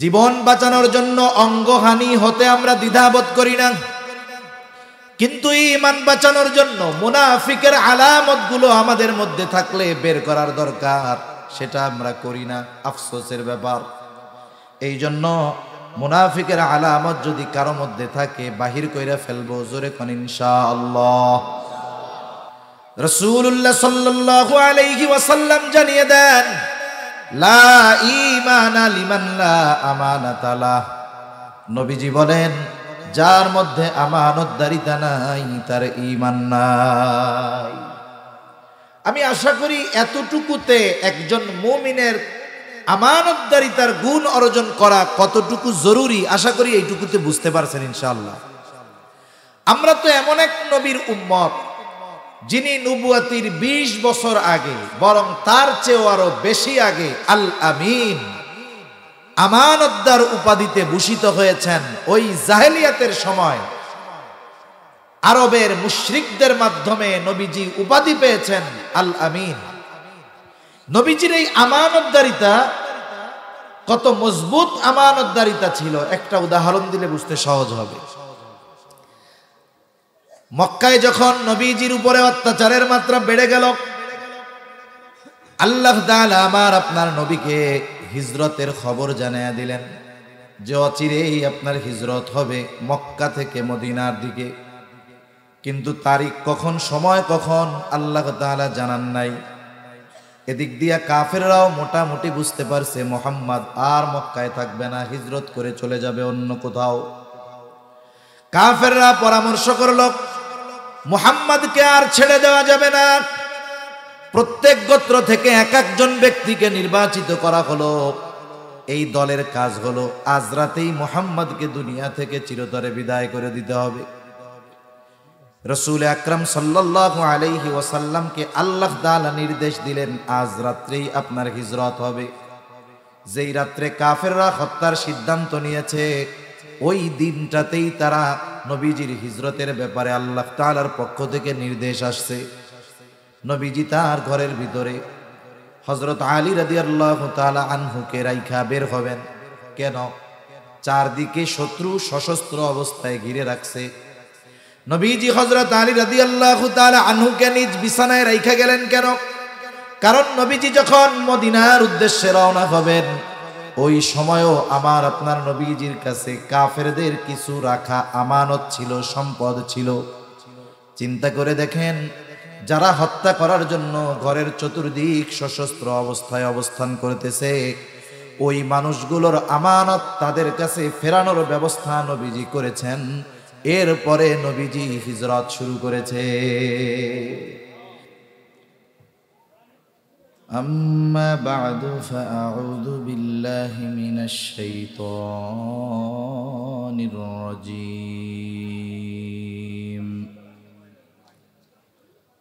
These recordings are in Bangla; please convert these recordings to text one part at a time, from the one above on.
জীবন বাঁচানোর জন্য অঙ্গহানি হতে আমরা দ্বিধাবোধ করি না, কিন্তু ঈমান বাঁচানোর জন্য মুনাফিকের আলামতগুলো আমাদের মধ্যে থাকলে বের করার দরকার, সেটা আমরা করি না। আফসোসের ব্যাপার। এই জন্য মুনাফিকের আলামত যদি কারো মধ্যে থাকে বাহির কইরা ফেলবো। জোরে কোন ইনশাআল্লাহ। রাসূলুল্লাহ সাল্লাল্লাহু আলাইহি ওয়াসাল্লাম জানিয়ে দেন, লা ঈমানা লিমান লা আমানাতা লাহ। নবীজি বলেন, যার মধ্যে আমানতদারিতা নাই তার ঈমান নাই। আমি আশা করি এতটুকুতে একজন মুমিনের আমানতদারিতার গুণ অর্জন করা কতটুকু জরুরি, আশা করি এইটুকুতে বুঝতে পারছেন ইনশাআল্লাহ। আমরা তো এমন এক নবীর উম্মত যিনি নবুয়াতির 20 বছর আগে, বরং তার চেয়েও আরো বেশি আগে আল আমিন, আমানতদার উপাধিতে ভূষিত হয়েছেন। ওই জাহেলিয়াতের সময় আরবের মুশরিকদের মাধ্যমে নবীজি উপাধি পেয়েছেন আল আমিন। নবীজির এই আমানতদারিতা কত মজবুত আমানতদারিতা ছিল, একটা উদাহরণ দিলে বুঝতে সহজ হবে। মক্কায় যখন নবীজির উপরে অত্যাচারের মাত্রা বেড়ে গেল, আল্লাহ তাআলা আমার আপনার নবীকে হিজরতের খবর জানিয়ে দিলেন যে অচিরেই আপনার হিজরত হবে মক্কা থেকে মদিনার দিকে। কিন্তু তারিখ কখন, সময় কখন আল্লাহ তাআলা জানান নাই। এদিক দিয়া কাফেররাও মোটামুটি বুঝতে পারছে মুহাম্মদ আর মক্কায় থাকবে না, হিজরত করে চলে যাবে অন্য কোথাও। কাফেররা পরামর্শ করল, মুহাম্মদকে আর ছেড়ে দেওয়া যাবে না। প্রত্যেক গোত্র থেকে এক একজন ব্যক্তিকে নির্বাচিত করা হলো। এই দলের কাজ হলো আজ রাতেই মুহাম্মদকে দুনিয়া থেকে চিরতরে বিদায় করে দিতে হবে। রাসূল আকরাম সাল্লাল্লাহু আলাইহি ওয়াসাল্লামকে আল্লাহ তাআলা নির্দেশ দিলেন, আজ রাত্রেই আপনার হিজরত হবে। যেই রাত্রে কাফেররা হত্যার সিদ্ধান্ত নিয়েছে, ওই দিনটাতেই তারা নবীজির হিজরতের ব্যাপারে আল্লাহ তাআলার পক্ষ থেকে নির্দেশ আসছে। নবীজি তার ঘরের ভিতরে হযরত আলী রাদিয়াল্লাহু তাআলা আনহুকে রাইখা বের হবেন। কেন? চারদিকে শত্রু সশস্ত্র অবস্থায় ঘিরে রাখছে। নবীজি হযরত আলী রাদিয়াল্লাহু তাআলা আনহুকে নিজ বিছানায় রাইখা গেলেন কেন? কারণ নবীজি যখন মদিনার উদ্দেশ্যে রওনা হবেন, ওই সময়ও আমার আপনার নবীজির কাছে কাফেরদের কিছু রাখা আমানত ছিল, সম্পদ ছিল। চিন্তা করে দেখেন, যারা হত্যা করার জন্য ঘরের চতুর্দিক সশস্ত্র অবস্থায় অবস্থান করতেছে, ওই মানুষগুলোর আমানত তাদের কাছে ফেরানোর ব্যবস্থা নবীজি করেছেন। এরপরে নবীজি হিজরত শুরু করেছে। আম্মা বা'দু ফাআউযু বিল্লাহি মিনাশ শাইতানির রাজীম।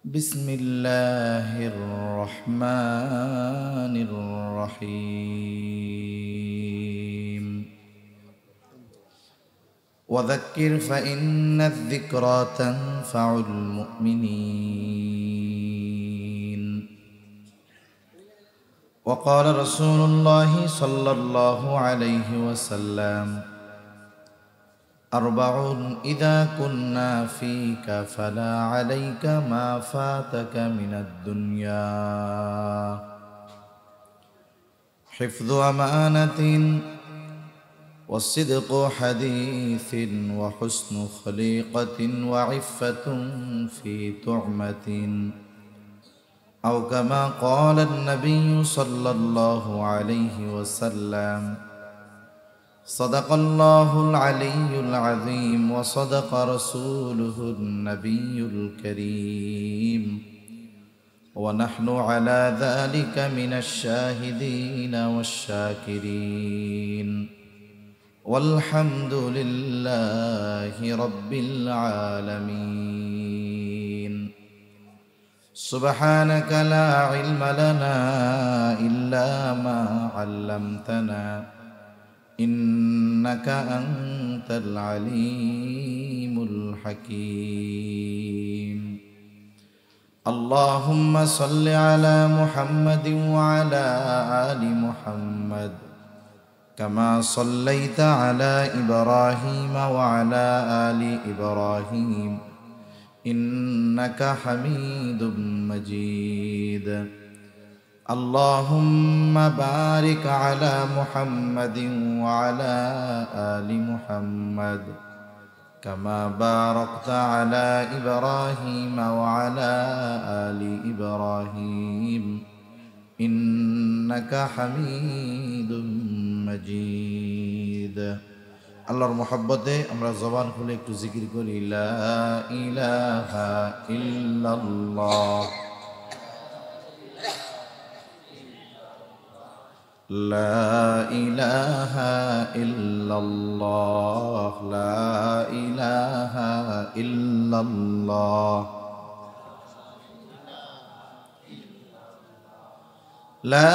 বিসমিল্লাহির রহমানির রহিম। وذكر فإن الذكرى تنفع المؤمنين. وقال رسول الله صلى الله عليه وسلم: أربع إذا كنا فيك فلا عليك ما فاتك من الدنيا: حفظ أمانة، والصدق حديث، وحسن خليقة، وعفة في طعمة، أو كما قال النبي صلى الله عليه وسلم: صدق الله العلي العظيم، وصدق رسوله النبي الكريم، ونحن على ذلك من الشاهدين والشاكرين، والحمد لله رب العالمين. سبحانك لا علم لنا إلا ما علمتنا إنك أنت العليم الحكيم. اللهم صل على محمد وعلى آل محمد كما صليت على إبراهيم وعلى آل إبراهيم إنك حميد مجيد اللهم بارك على محمد وعلى آل محمد كما باركت على إبراهيم وعلى آل إبراهيم إنك حميد مجيد আল্লাহর মহব্বতে আমরা জবান খুলে একটু জিকির করি লা ইলাহা ইল্লাল্লাহ লা ইলাহা ইল্লাল্লাহ লা ইলাহা ইল্লাল্লাহ লা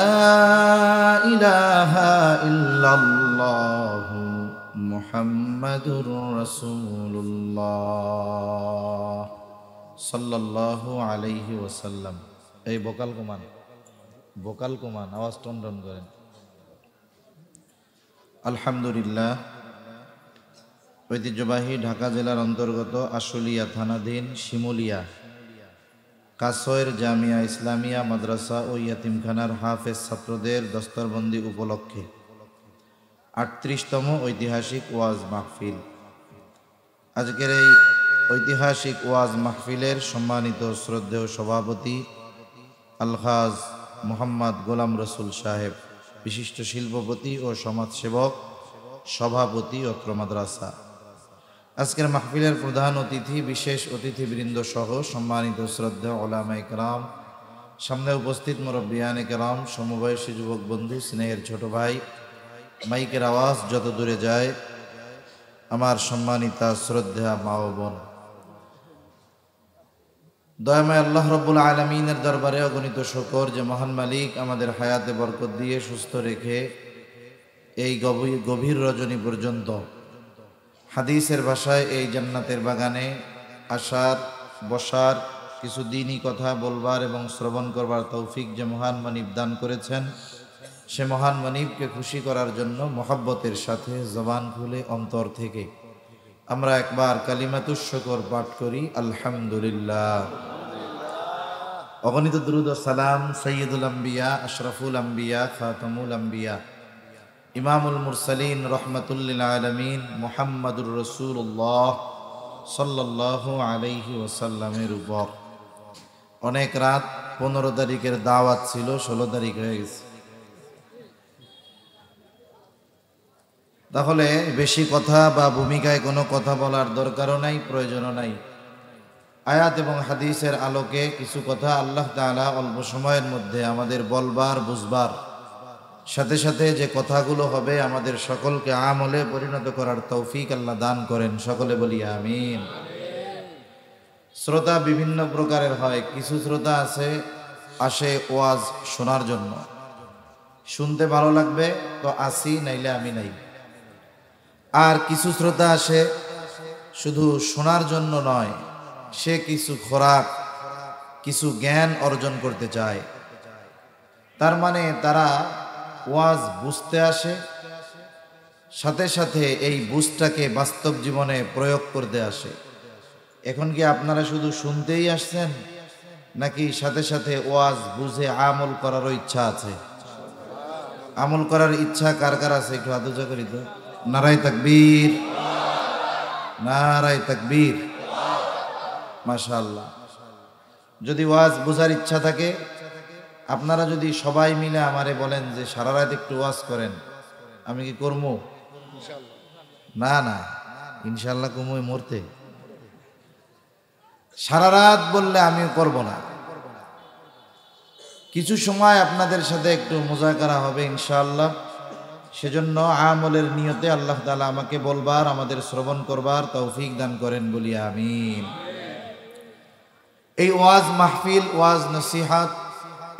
ইলাহা ইল্লাল্লাহ মুহাম্মাদুর রাসূলুল্লাহ সাল্লাল্লাহু আলাইহি ওয়াসাল্লাম। এই ভোকাল কমান আওয়াজ টন করেন। আলহামদুলিল্লাহ, ঐতিহ্যবাহী ঢাকা জেলার অন্তর্গত আশুলিয়া থানাধীন শিমুলিয়া কাসয়ের জামিয়া ইসলামিয়া মাদ্রাসা ও ইয়াতিমখানার হাফেজ ছাত্রদের দস্তরবন্দি উপলক্ষে 38তম ঐতিহাসিক ওয়াজ মাহফিল। আজকের এই ঐতিহাসিক ওয়াজ মাহফিলের সম্মানিত শ্রদ্ধেয় সভাপতি আলহাজ মোহাম্মদ গোলাম রসুল সাহেব, বিশিষ্ট শিল্পপতি ও সমাজসেবক, সভাপতি অত্র মাদ্রাসা। আজকের মাহফিলের প্রধান অতিথি, বিশেষ অতিথিবৃন্দ সহ সম্মানিত শ্রদ্ধেয় ওলামায়ে কেরাম, সামনে উপস্থিত মুরব্বিয়ানে কেরাম, সমবয়সী যুবক বন্ধু, স্নেহের ছোট ভাই, মাইকের আওয়াজ যত দূরে যায়, আমার সম্মানিতা শ্রদ্ধা মা ও বোন, দয়াময় আল্লাহ রব্বুল আলামিনের দরবারে অগণিত শুকর যে মহান মালিক আমাদের হায়াতে বরকত দিয়ে সুস্থ রেখে এই গভীর রজনী পর্যন্ত হাদিসের ভাষায় এই জান্নাতের বাগানে আসার, বসার, কিছু দিনই কথা বলবার এবং শ্রবণ করবার তৌফিক যে মহান মানিব দান করেছেন, সে মহান মানিবকে খুশি করার জন্য মহব্বতের সাথে জবান খুলে অন্তর থেকে আমরা একবার কালিমাতুশ শুকর পাঠ করি আলহামদুলিল্লাহ। অগণিত দুরূদ ও সালাম সাইয়্যিদুল আম্বিয়া, আশরাফুল আম্বিয়া, খাতামুল আম্বিয়া, ইমামুল মুরসালিন, রহমাতুল লিল আলামিন মুহাম্মাদুর রাসূলুল্লাহ সাল্লাল্লাহু আলাইহি ওয়াসাল্লামের উপর। অনেক রাত, 15 তারিখের দাওয়াত ছিল, 16 তারিখ হয়ে গেছে। তাহলে বেশি কথা বা ভূমিকায় কোনো কথা বলার দরকারও নাই, প্রয়োজনও নাই। আয়াত এবং হাদিসের আলোকে কিছু কথা আল্লাহ তাআলা অল্প সময়ের মধ্যে আমাদের বলবার, বুঝবার, সাথে সাথে যে কথাগুলো হবে আমাদের সকলকে আমলে পরিণত করার তৌফিক আল্লাহ দান করেন। সকলে বলি আমিন। শ্রোতা বিভিন্ন প্রকারের হয়। কিছু শ্রোতা আসে ওয়াজ শোনার জন্য, শুনতে ভালো লাগবে তো আসি, নাইলে আমি নাই। আর কিছু শ্রোতা আসে শুধু শোনার জন্য নয়, সে কিছু খোরাক, কিছু জ্ঞান অর্জন করতে চায়। তার মানে তারা ওয়াজ বুঝতে আসে, সাথে সাথে এই বুঝটাকে বাস্তব জীবনে প্রয়োগ করতে আসে। এখন কি আপনারা শুধু শুনতেই আসছেন, নাকি সাথে সাথে ওয়াজ বুঝে আমল করারও ইচ্ছা আছে? আমল করার ইচ্ছা কার কার আছে একটু হাত উঁচা করি তো। নারায়ে তাকবীর, নারায়ে তাকবীর, মাশাআল্লাহ। যদি ওয়াজ বুঝার ইচ্ছা থাকে, আপনারা যদি সবাই মিলে আমারে বলেন যে সারা রাত একটু ওয়াজ করেন, আমি কি করবো? না, ইনশাল্লাহ কমই মরতে। সারা রাত বললে আমি করব না। কিছু সময় আপনাদের সাথে একটু মুজাকারা হবে ইনশাআল্লাহ। সেজন্য আমলের নিয়তে আল্লাহ তাআলা আমাকে বলবার, আমাদের শ্রবণ করবার তৌফিক দান করেন, বলি আমিন। এই ওয়াজ মাহফিল, ওয়াজ নসিহাত,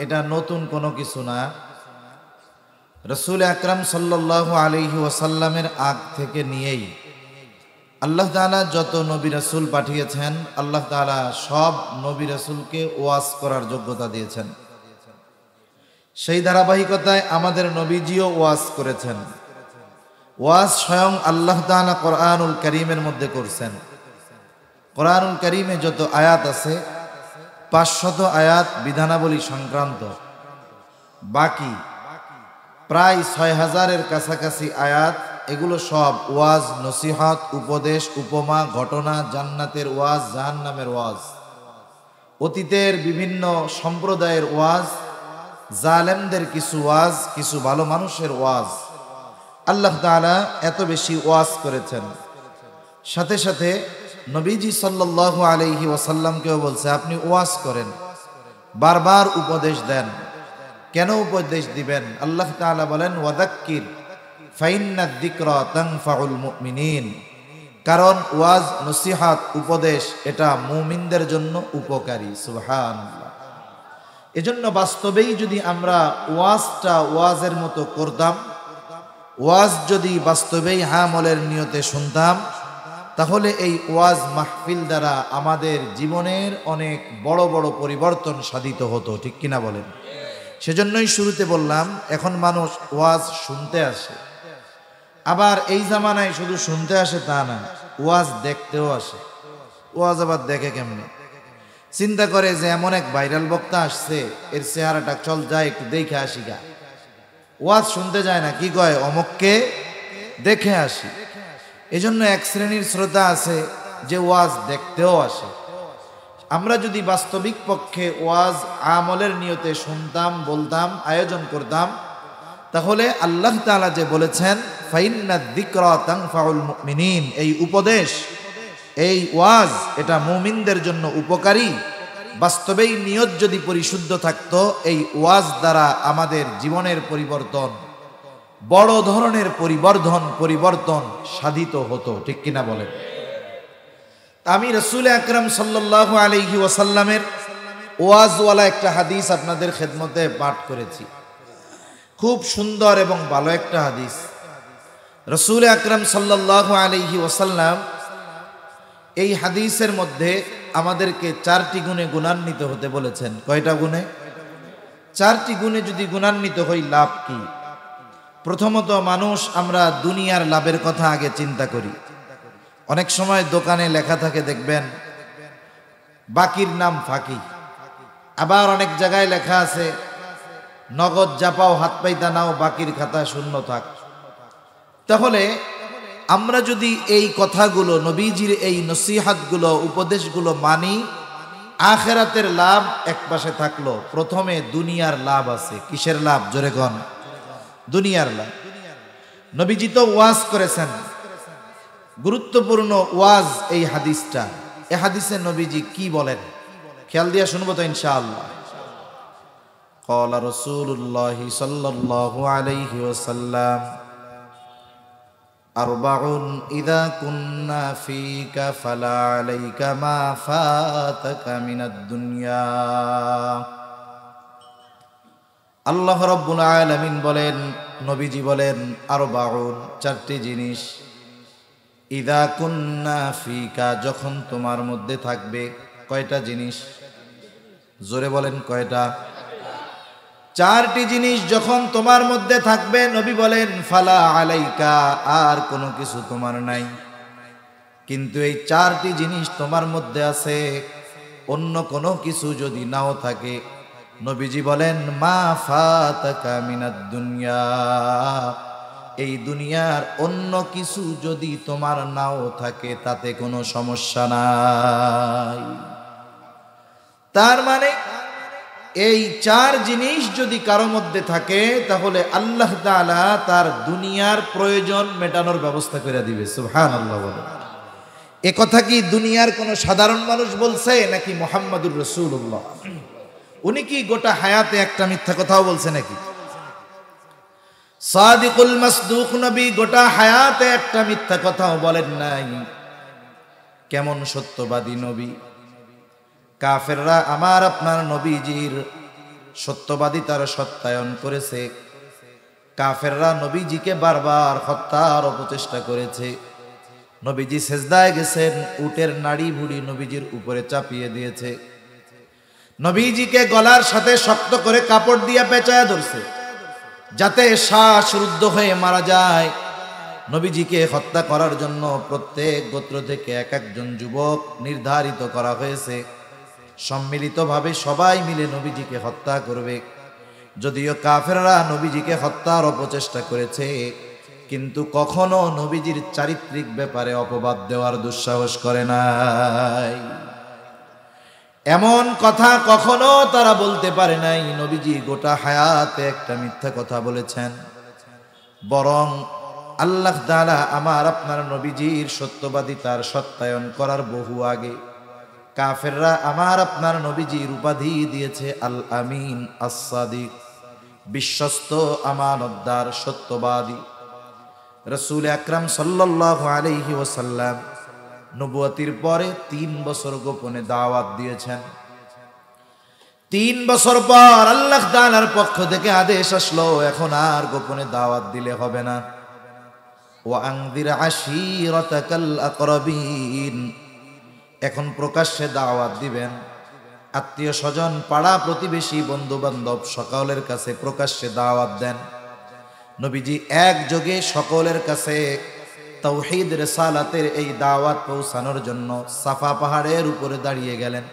এটা নতুন কোনো কিছু না। রাসূল আকরাম সাল্লাল্লাহু আলাইহি ওয়াসাল্লামের আগ থেকে নিয়েই আল্লাহ তাআলা যত নবী রাসূল পাঠিয়েছেন, আল্লাহ তাআলা সব নবী রাসূলকে ওয়াজ করার যোগ্যতা দিয়েছেন। সেই ধারাবাহিকতায় আমাদের নবীজিও ওয়াজ করেছেন। ওয়াজ স্বয়ং আল্লাহ তাআলা কোরআনুল কারীমের মধ্যে করছেন। কোরআনুল কারীমে যত আয়াত আছে 500 আয়াত বিধানাবলী সংক্রান্ত, বাকি প্রায় 6000-এর কাছাকাছি আয়াত, এগুলো সব ওয়াজ, নসিহত, উপদেশ, উপমা, ঘটনা, জান্নাতের ওয়াজ, জাহান্নামের ওয়াজ, অতীতের বিভিন্ন সম্প্রদায়ের ওয়াজ, জালেমদের কিছু ওয়াজ, কিছু ভালো মানুষের ওয়াজ। আল্লাহ তাআলা এত বেশি ওয়াজ করেছেন। সাথে সাথে নবীজি সাল্লাল্লাহু আলাইহি ওয়াসাল্লামকেও বলছে আপনি ওয়াজ করেন, বারবার উপদেশ দেন। কেন উপদেশ দিবেন? আল্লাহ তাআলা বলেন ওয়াযাক্কির ফাইন্নাদ যিকরা তানফাউল মুমিনিন, কারণ ওয়াজ, নসিহত, উপদেশ এটা মুমিনদের জন্য উপকারী। সুবহানাল্লাহ। এজন্য বাস্তবেই যদি আমরা ওয়াজটা ওয়াজের মতো করতাম, ওয়াজ যদি বাস্তবেই আমলের নিয়তে শুনতাম, তাহলে এই ওয়াজ মাহফিল দ্বারা আমাদের জীবনের অনেক বড় বড় পরিবর্তন সাধিত হতো। ঠিক কিনা বলেন? সেজন্যই শুরুতে বললাম এখন মানুষ ওয়াজ শুনতে আসে, আবার এই জামানায় শুধু শুনতে আসে তা না, ওয়াজ দেখতেও আসে। ওয়াজ আবার দেখে কেমনে? চিন্তা করে যে এমন এক ভাইরাল বক্তা আসছে, এর চেহারাটা চল যায় একটু দেখে আসি গা। ওয়াজ শুনতে যায় না, কি কয় অমুককে দেখে আসি। এজন্য এক শ্রেণীর শ্রোতা আছে যে ওয়াজ দেখতেও আসে। আমরা যদি বাস্তবিক পক্ষে ওয়াজ আমলের নিয়তে শুনতাম, বলতাম, আয়োজন করতাম, তাহলে আল্লাহ তাআলা যে বলেছেন ফাইন্নাদ যিকরা তানফাউল মুমিনিন, এই উপদেশ, এই ওয়াজ এটা মুমিনদের জন্য উপকারী, বাস্তবেই নিয়ত যদি পরিশুদ্ধ থাকতো, এই ওয়াজ দ্বারা আমাদের জীবনের পরিবর্তন, বড় ধরনের পরিবর্তন সাধিত হতো। ঠিক কিনা বলেন? আমি রাসূল আকরাম সাল্লাল্লাহু আলাইহি ওয়াসাল্লামের ওয়াজওয়ালা একটা হাদিস আপনাদের খেদমতে পাঠ করেছি। খুব সুন্দর এবং ভালো একটা হাদিস। রাসূল আকরাম সাল্লাল্লাহু আলাইহি ওয়াসাল্লাম এই হাদিসের মধ্যে আমাদেরকে 4টি গুণে গুণান্বিত হতে বলেছেন। কয়টা গুণে? 4টি গুণে যদি গুণান্বিত হই লাভ কি? প্রথমত, মানুষ আমরা দুনিয়ার লাভের কথা আগে চিন্তা করি। অনেক সময় দোকানে লেখা থাকে দেখবেন বাকির নাম ফাঁকি, আবার অনেক জায়গায় লেখা আছে নগদ যা পাও হাত পাইতা নাও, বাকির খাতা শূন্য থাক। তাহলে আমরা যদি এই কথাগুলো, নবীজির এই নসিহতগুলো, উপদেশগুলো মানি, আখিরাতের লাভ এক পাশে থাকলো, প্রথমে দুনিয়ার লাভ আছে। কিসের লাভ? জোরে কোন? দুনিয়ার লাভ। নবীজি তো ওয়াজ করেছেন, গুরুত্বপূর্ণ ওয়াজ এই হাদিসটা। এই হাদিসে নবীজি কি বলেন খেয়াল দিয়া শুনবো তো ইনশাআল্লাহ। ক্বালা রাসূলুল্লাহ সাল্লাল্লাহু আলাইহি ওয়াসাল্লাম আরবাউন ইযা কুন্না ফীকা ফালা আলাইকা মা ফাতাকা মিনাদ দুনিয়া। আল্লাহ রাব্বুল আলামিন বলেন, নবীজি বলেন আরবাউন, 4টি জিনিস, ইযা কুন্না ফীকা, যখন তোমার মধ্যে থাকবে। কয়টা জিনিস? জোরে বলেন কয়টা? 4টি জিনিস যখন তোমার মধ্যে থাকবে, নবী বলেন ফালা আলাইকা, আর কোনো কিছু তোমার নাই। কিন্তু এই 4টি জিনিস তোমার মধ্যে আছে, অন্য কোনো কিছু যদি নাও থাকে, নবীজি বলেন মা ফাতাকা মিনাদ দুনিয়া, এই দুনিয়ার অন্য কিছু যদি তোমার নাও থাকে তাতে কোনো সমস্যা নাই। তার মানে এই 4 জিনিস যদি কারো মধ্যে থাকে, তাহলে আল্লাহ তাআলা তার দুনিয়ার প্রয়োজন মেটানোর ব্যবস্থা করে দিবে। সুবহানাল্লাহ বলেন। এ কথা কি দুনিয়ার কোন সাধারণ মানুষ বলছে নাকি মুহাম্মাদুর রাসূলুল্লাহ? উনি কি গোটা হায়াতে একটা মিথ্যা কথাও বলছে নাকি? সাদিকুল মাসদুক নবী গোটা হায়াতে একটা মিথ্যা কথাও বলেন নাই। কেমন সত্যবাদী নবী! কাফেররা আমার আপনার নবীজির সত্যবাদিতার সত্যায়ন করেছে। কাফেররা নবীজিকে বারবার হত্যার অপচেষ্টা করেছে। নবীজি সেজদায় গেছেন, উটের নাড়ি ভুড়ি নবীজির উপরে চাপিয়ে দিয়েছে। নবীজিকে গলার সাথে শক্ত করে কাপড় দিয়ে পেঁচায়া ধরছে, যাতে শ্বাস রুদ্ধ হয়ে মারা যায়। নবীজিকে হত্যা করার জন্য প্রত্যেক গোত্র থেকে এক একজন যুবক নির্ধারিত করা হয়েছে, সম্মিলিতভাবে সবাই মিলে নবীজিকে হত্যা করবে। যদিও কাফেররা নবীজিকে হত্যার অপচেষ্টা করেছে, কিন্তু কখনো নবীজির চারিত্রিক ব্যাপারে অপবাদ দেওয়ার দুঃসাহস করে নাই। এমন কথা কখনো তারা বলতে পারে নাই নবীজি গোটা হায়াতে একটা মিথ্যা কথা বলেছেন। বরং আল্লাহ তাআলা আমার আপনার নবীজির সত্যবাদিতার সত্যায়ন করার বহু আগে কাফেররা আমার আপনার নবীজির উপাধি দিয়েছে আল আমিন, আস-সাদিক, বিশ্বস্ত, আমানতদার, সত্যবাদী। রাসূল আকরাম সাল্লাল্লাহু আলাইহি ওয়াসাল্লাম নবুয়তির পরে 3 বছর গোপনে দাওয়াত দিয়েছেন। 3 বছর পর আল্লাহ তাআলার পক্ষ থেকে আদেশ আসলো, এখন আর গোপনে দাওয়াত দিলে হবে না। ওয়া আনযির আশীরাতাকাল আকরাবিন, এখন প্রকাশ্যে দাওয়াত দিবেন। আত্মীয় স্বজন, পাড়া প্রতিবেশী, বন্ধু বান্ধব সকলের কাছে প্রকাশ্যে দাওয়াত দেন। নবীজি একযোগে সকলের কাছে তাওহীদ রিসালাতের এই দাওয়াত পৌঁছানোর জন্য সাফা পাহাড়ের উপরে দাঁড়িয়ে গেলেন।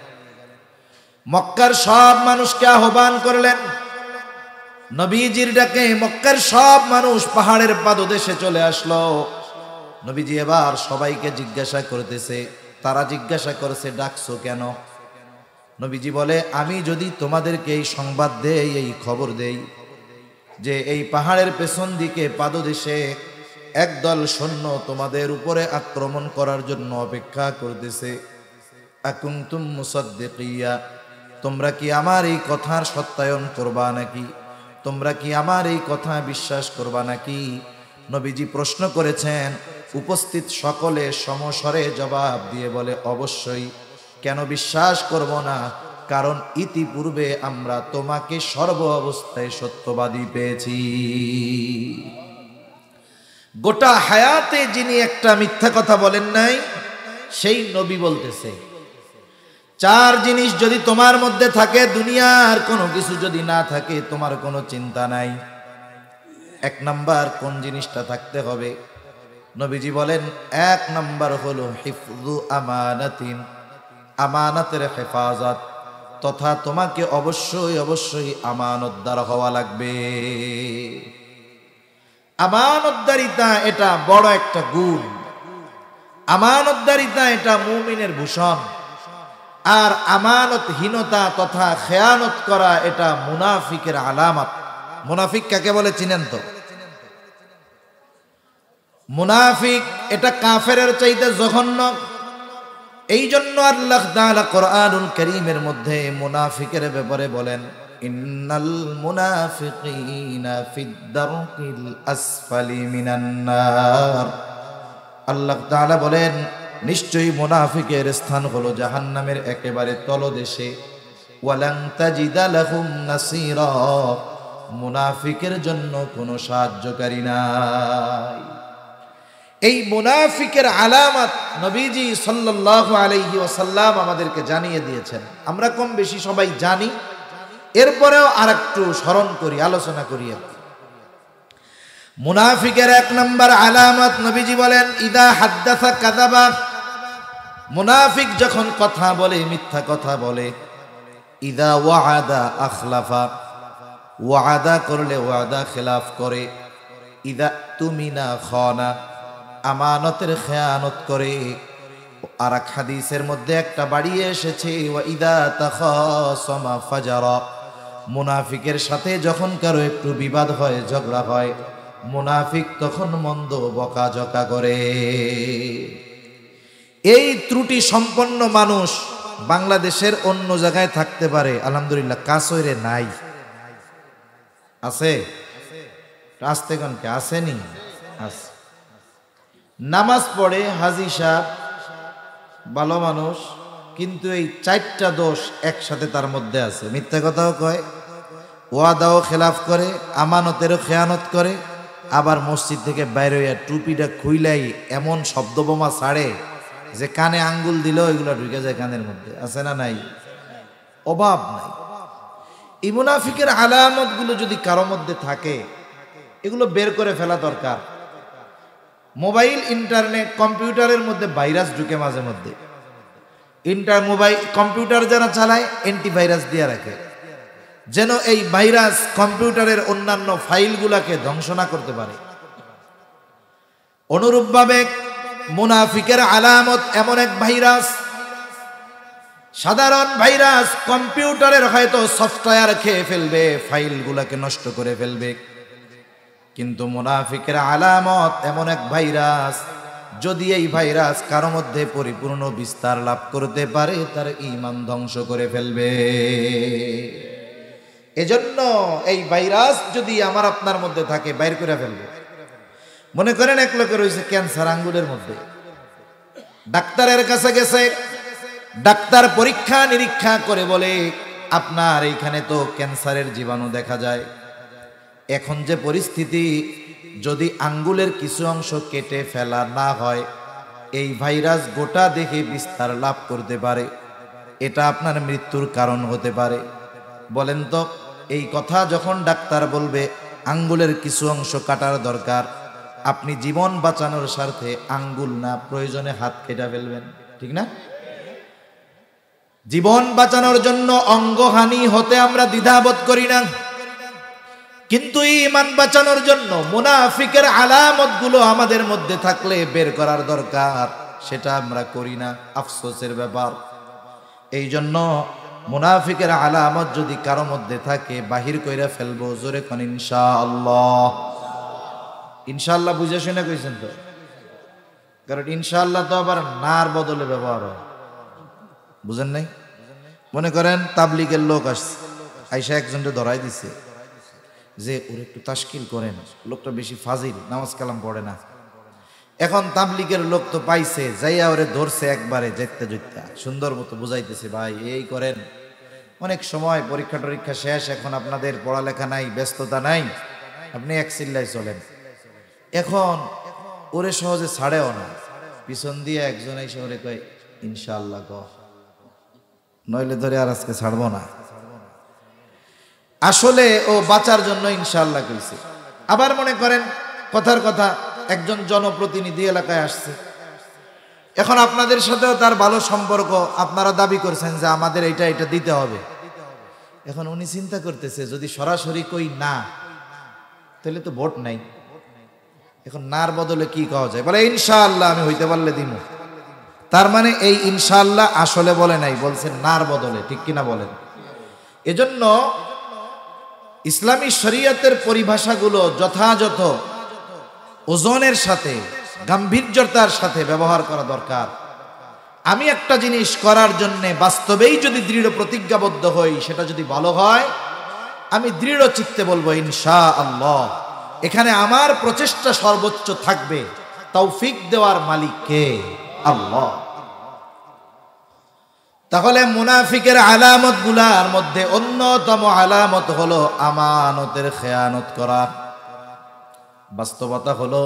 মক্কার সব মানুষকে আহ্বান করলেন। নবীজির ডাকে মক্কার সব মানুষ পাহাড়ের পাদদেশে চলে আসলো। নবীজি এবার সবাইকে জিজ্ঞাসা করতেছে, তারা জিজ্ঞাসা করেছে ডাকছো কেন? নবীজি বলে, আমি যদি তোমাদেরকে এই সংবাদ দেই, এই খবর দেই যে এই পাহাড়ের পেছন দিকে পাদদেশে একদল সৈন্য তোমাদের উপরে আক্রমণ করার জন্য অপেক্ষা করতেছে, আকুনতুম মুসাদ্দিকিয়া, তোমরা কি আমার এই কথার সত্যায়ন করবা নাকি? তোমরা কি আমার এই কথা বিশ্বাস করবা নাকি? নবীজি প্রশ্ন করেছেন। উপস্থিত সকলে সমস্বরে জবাব দিয়ে বলে, অবশ্যই, কেন বিশ্বাস করব না? কারণ ইতিপূর্বে আমরা তোমাকে সর্ব অবস্থায় সত্যবাদী পেয়েছি। গোটা হায়াতে যিনি একটা মিথ্যা কথা বলেন নাই, সেই নবী বলতেছে 4 জিনিস যদি তোমার মধ্যে থাকে, দুনিয়ার কোনো কিছু যদি না থাকে, তোমার কোনো চিন্তা নাই। 1 নাম্বার কোন জিনিসটা থাকতে হবে? নবীজি বলেন 1 নাম্বার হলো হিফযু আমানাতিন, আমানতের হেফাজত, তথা তোমাকে অবশ্যই অবশ্যই আমানতদার হওয়া লাগবে। আমানতদারিতা এটা বড় একটা গুণ। আমানতদারিতা এটা মুমিনের ভূষণ। আর আমানতহীনতা তথা খেয়ানত করা এটা মুনাফিকের আলামত। মুনাফিক কাকে বলে চিনেন তো? মুনাফিক এটা কাফেরের চাইতে জঘন্য। এই জন্য আল্লাহ তাআলা কোরআনুল কারীমের মধ্যে মুনাফিকের ব্যাপারে বলেন, ইন্নাল মুনাফিকিনা ফিদ দারকিল আসফালি মিনান নার। আল্লাহ তাআলা বলেন, নিশ্চয়ই মুনাফিকের স্থান হলো জাহান্নামের একেবারে তলদেশে। ওয়ালান তাজিদা লাহুম নাসীরা, মুনাফিকের জন্য কোনো সাহায্যকারী নাই। এই মুনাফিকের আলামত নবীজি সাল্লাল্লাহু আলাইহি ওয়াসাল্লাম আমাদেরকে জানিয়ে দিয়েছেন। আমরা কম বেশি সবাই জানি, এরপরেও আরেকটু স্মরণ করি, আলোচনা করি। মুনাফিকের 1 নাম্বার আলামত নবীজি বলেন, ইদা হাদ্দাসা কাযাবা, মুনাফিক যখন কথা বলে মিথ্যা কথা বলে। ইদা ওয়াআদা আখলাফা, ওয়াদা করলে ওয়াদা খেলাফ করে। ইদা তুমিনা খানা, আমানতের খেয়ানত করে। আর এক হাদিসের মধ্যে একটা বাড়িয়ে এসেছে, ওয়া ইদা তাখাসামা ফাজারা, মুনাফিকের সাথে যখন কারো একটু বিবাদ হয়, ঝগড়া হয়, মুনাফিক তখন মন্দ বকাঝকা করে। এই ত্রুটি সম্পন্ন মানুষ বাংলাদেশের অন্য জায়গায় থাকতে পারে, আলহামদুলিল্লাহ কাছরে নাই। আছে? আসতে কনকে আসেনি? আছে। নামাজ পড়ে হাজি সাহেব, ভালো মানুষ, কিন্তু এই 4টা দোষ একসাথে তার মধ্যে আছে। মিথ্যা কথাও কয়, ওয়াদাও খেলাফ করে, আমানতেরও খেয়ানত করে, আবার মসজিদ থেকে বাইরে হইয়া টুপিটা খুইলাই এমন শব্দ বোমা ছাড়ে যে কানে আঙ্গুল দিলেও এগুলো ঢুকে যায় কানের মধ্যে। আছে না নাই? অভাব নাই। এই মুনাফিকের আলামতগুলো যদি কারো মধ্যে থাকে, এগুলো বের করে ফেলা দরকার। মোবাইল, ইন্টারনেট, কম্পিউটারের মধ্যে ভাইরাস ঢুকে মাঝে মধ্যে। মোবাইল কম্পিউটার যারা চালায় অ্যান্টিভাইরাস দিয়ে রাখে, যেন এই ভাইরাস কম্পিউটারের অন্যান্য ফাইলগুলাকে ধ্বংস না করতে পারে। অনুরূপভাবে মুনাফিকের আলামত এমন এক ভাইরাস, সাধারণ ভাইরাস কম্পিউটারের হয়তো সফটওয়্যার খেয়ে ফেলবে, ফাইলগুলোকে নষ্ট করে ফেলবে, কিন্তু মুনাফিকের আলামত এমন এক ভাইরাস, যদি এই ভাইরাস কারো মধ্যে পরিপূর্ণ বিস্তার লাভ করতে পারে তার ঈমান ধ্বংস করে ফেলবে। এজন্য এই ভাইরাস যদি আমার আপনার মধ্যে থাকে বাইর করে ফেলবে। মনে করেন এক লোকের হয়েছে ক্যান্সার আঙ্গুলের মধ্যে, ডাক্তারের কাছে গেছে, ডাক্তার পরীক্ষা নিরীক্ষা করে বলে আপনার এইখানে তো ক্যান্সারের জীবাণু দেখা যায়। এখন যে পরিস্থিতি, যদি আঙ্গুলের কিছু অংশ কেটে ফেলা না হয় এই ভাইরাস গোটা দেহে বিস্তার লাভ করতে পারে, এটা আপনার মৃত্যুর কারণ হতে পারে। বলেন তো, এই কথা যখন ডাক্তার বলবে আঙ্গুলের কিছু অংশ কাটার দরকার, আপনি জীবন বাঁচানোর স্বার্থে আঙ্গুল না প্রয়োজনে হাত কেটে ফেলবেন, ঠিক না? জীবন বাঁচানোর জন্য অঙ্গহানি হতে আমরা দ্বিধাবোধ করি না, কিন্তু ঈমান বাঁচানোর জন্য মুনাফিকের আলামতগুলো আমাদের মধ্যে থাকলে বের করার দরকার, সেটা আমরা করি না, আফসোসের ব্যাপার। এই জন্য মুনাফিকের আলামত যদি কারো মধ্যে থাকে বাহির কইরা ফেলবো। জোরে কোন ইনশাআল্লাহ। ইনশাআল্লাহ বুঝে শুনে কইছেন তো? কারণ ইনশাআল্লাহ তো আবার নার বদলে ব্যবহার হয়, বুঝেন নাই? মনে করেন তাবলিগের লোক আসছে, আইসা একজনকে ধরাই দিছে যে ওর একটু তাশকিল করেন, লোকটা বেশি ফাজিল, নামাজ কালাম পড়ে না। এখন তাবলিগের লোক তো পাইছে, যাইয়া ওরে ধরছে একবারে যেতে যেতে সুন্দর মতো বুঝাইতেছে, ভাই এই করেন, অনেক সময় পরীক্ষা টরীক্ষা শেষ, এখন আপনাদের পড়ালেখা নাই, ব্যস্ততা নাই, আপনি এক চিল্লায় চলেন। এখন ওরে সহজে ছাড়েও না, পিছন দিয়ে একজন এসে ওরে কয় ইনশাআল্লাহ গ, নইলে ধরে আর আজকে ছাড়বো না। আসলে ও বাঁচার জন্য ইনশাআল্লাহ কইছে। আবার মনে করেন কথার কথা একজন জনপ্রতিনিধি এলাকায় আসছে, এখন আপনাদের সাথেও তার ভালো সম্পর্ক, আপনারা দাবি করছেন যে আমাদের এটা এটা দিতে হবে। এখন উনি চিন্তা করতেছে যদি সরাসরি কই না তাহলে তো ভোট নাই, এখন নার বদলে কি কওয়া যায়, বলে ইনশাআল্লাহ আমি হইতে পারলে দিমু। তার মানে এই ইনশাআল্লাহ আসলে বলে নাই, বলছেন নার বদলে, ঠিক কিনা বলেন? এজন্য ইসলামী শরীয়তের পরিভাষাগুলো যথাযথ ওজনের সাথে, গাম্ভীর্যতার সাথে ব্যবহার করা দরকার। আমি একটা জিনিস করার জন্য বাস্তবেই যদি দৃঢ় প্রতিজ্ঞাবদ্ধ হই, সেটা যদি ভালো হয়, আমি দৃঢ় চিত্তে বলবো ইনশাআল্লাহ। এখানে আমার প্রচেষ্টা সর্বোচ্চ থাকবে, তৌফিক দেওয়ার মালিক কে? আল্লাহ। তাহলে মুনাফিকের আলামত গুলার মধ্যে অন্যতম আলামত হলো আমানতের খেয়ানত করা। বাস্তবতা হলো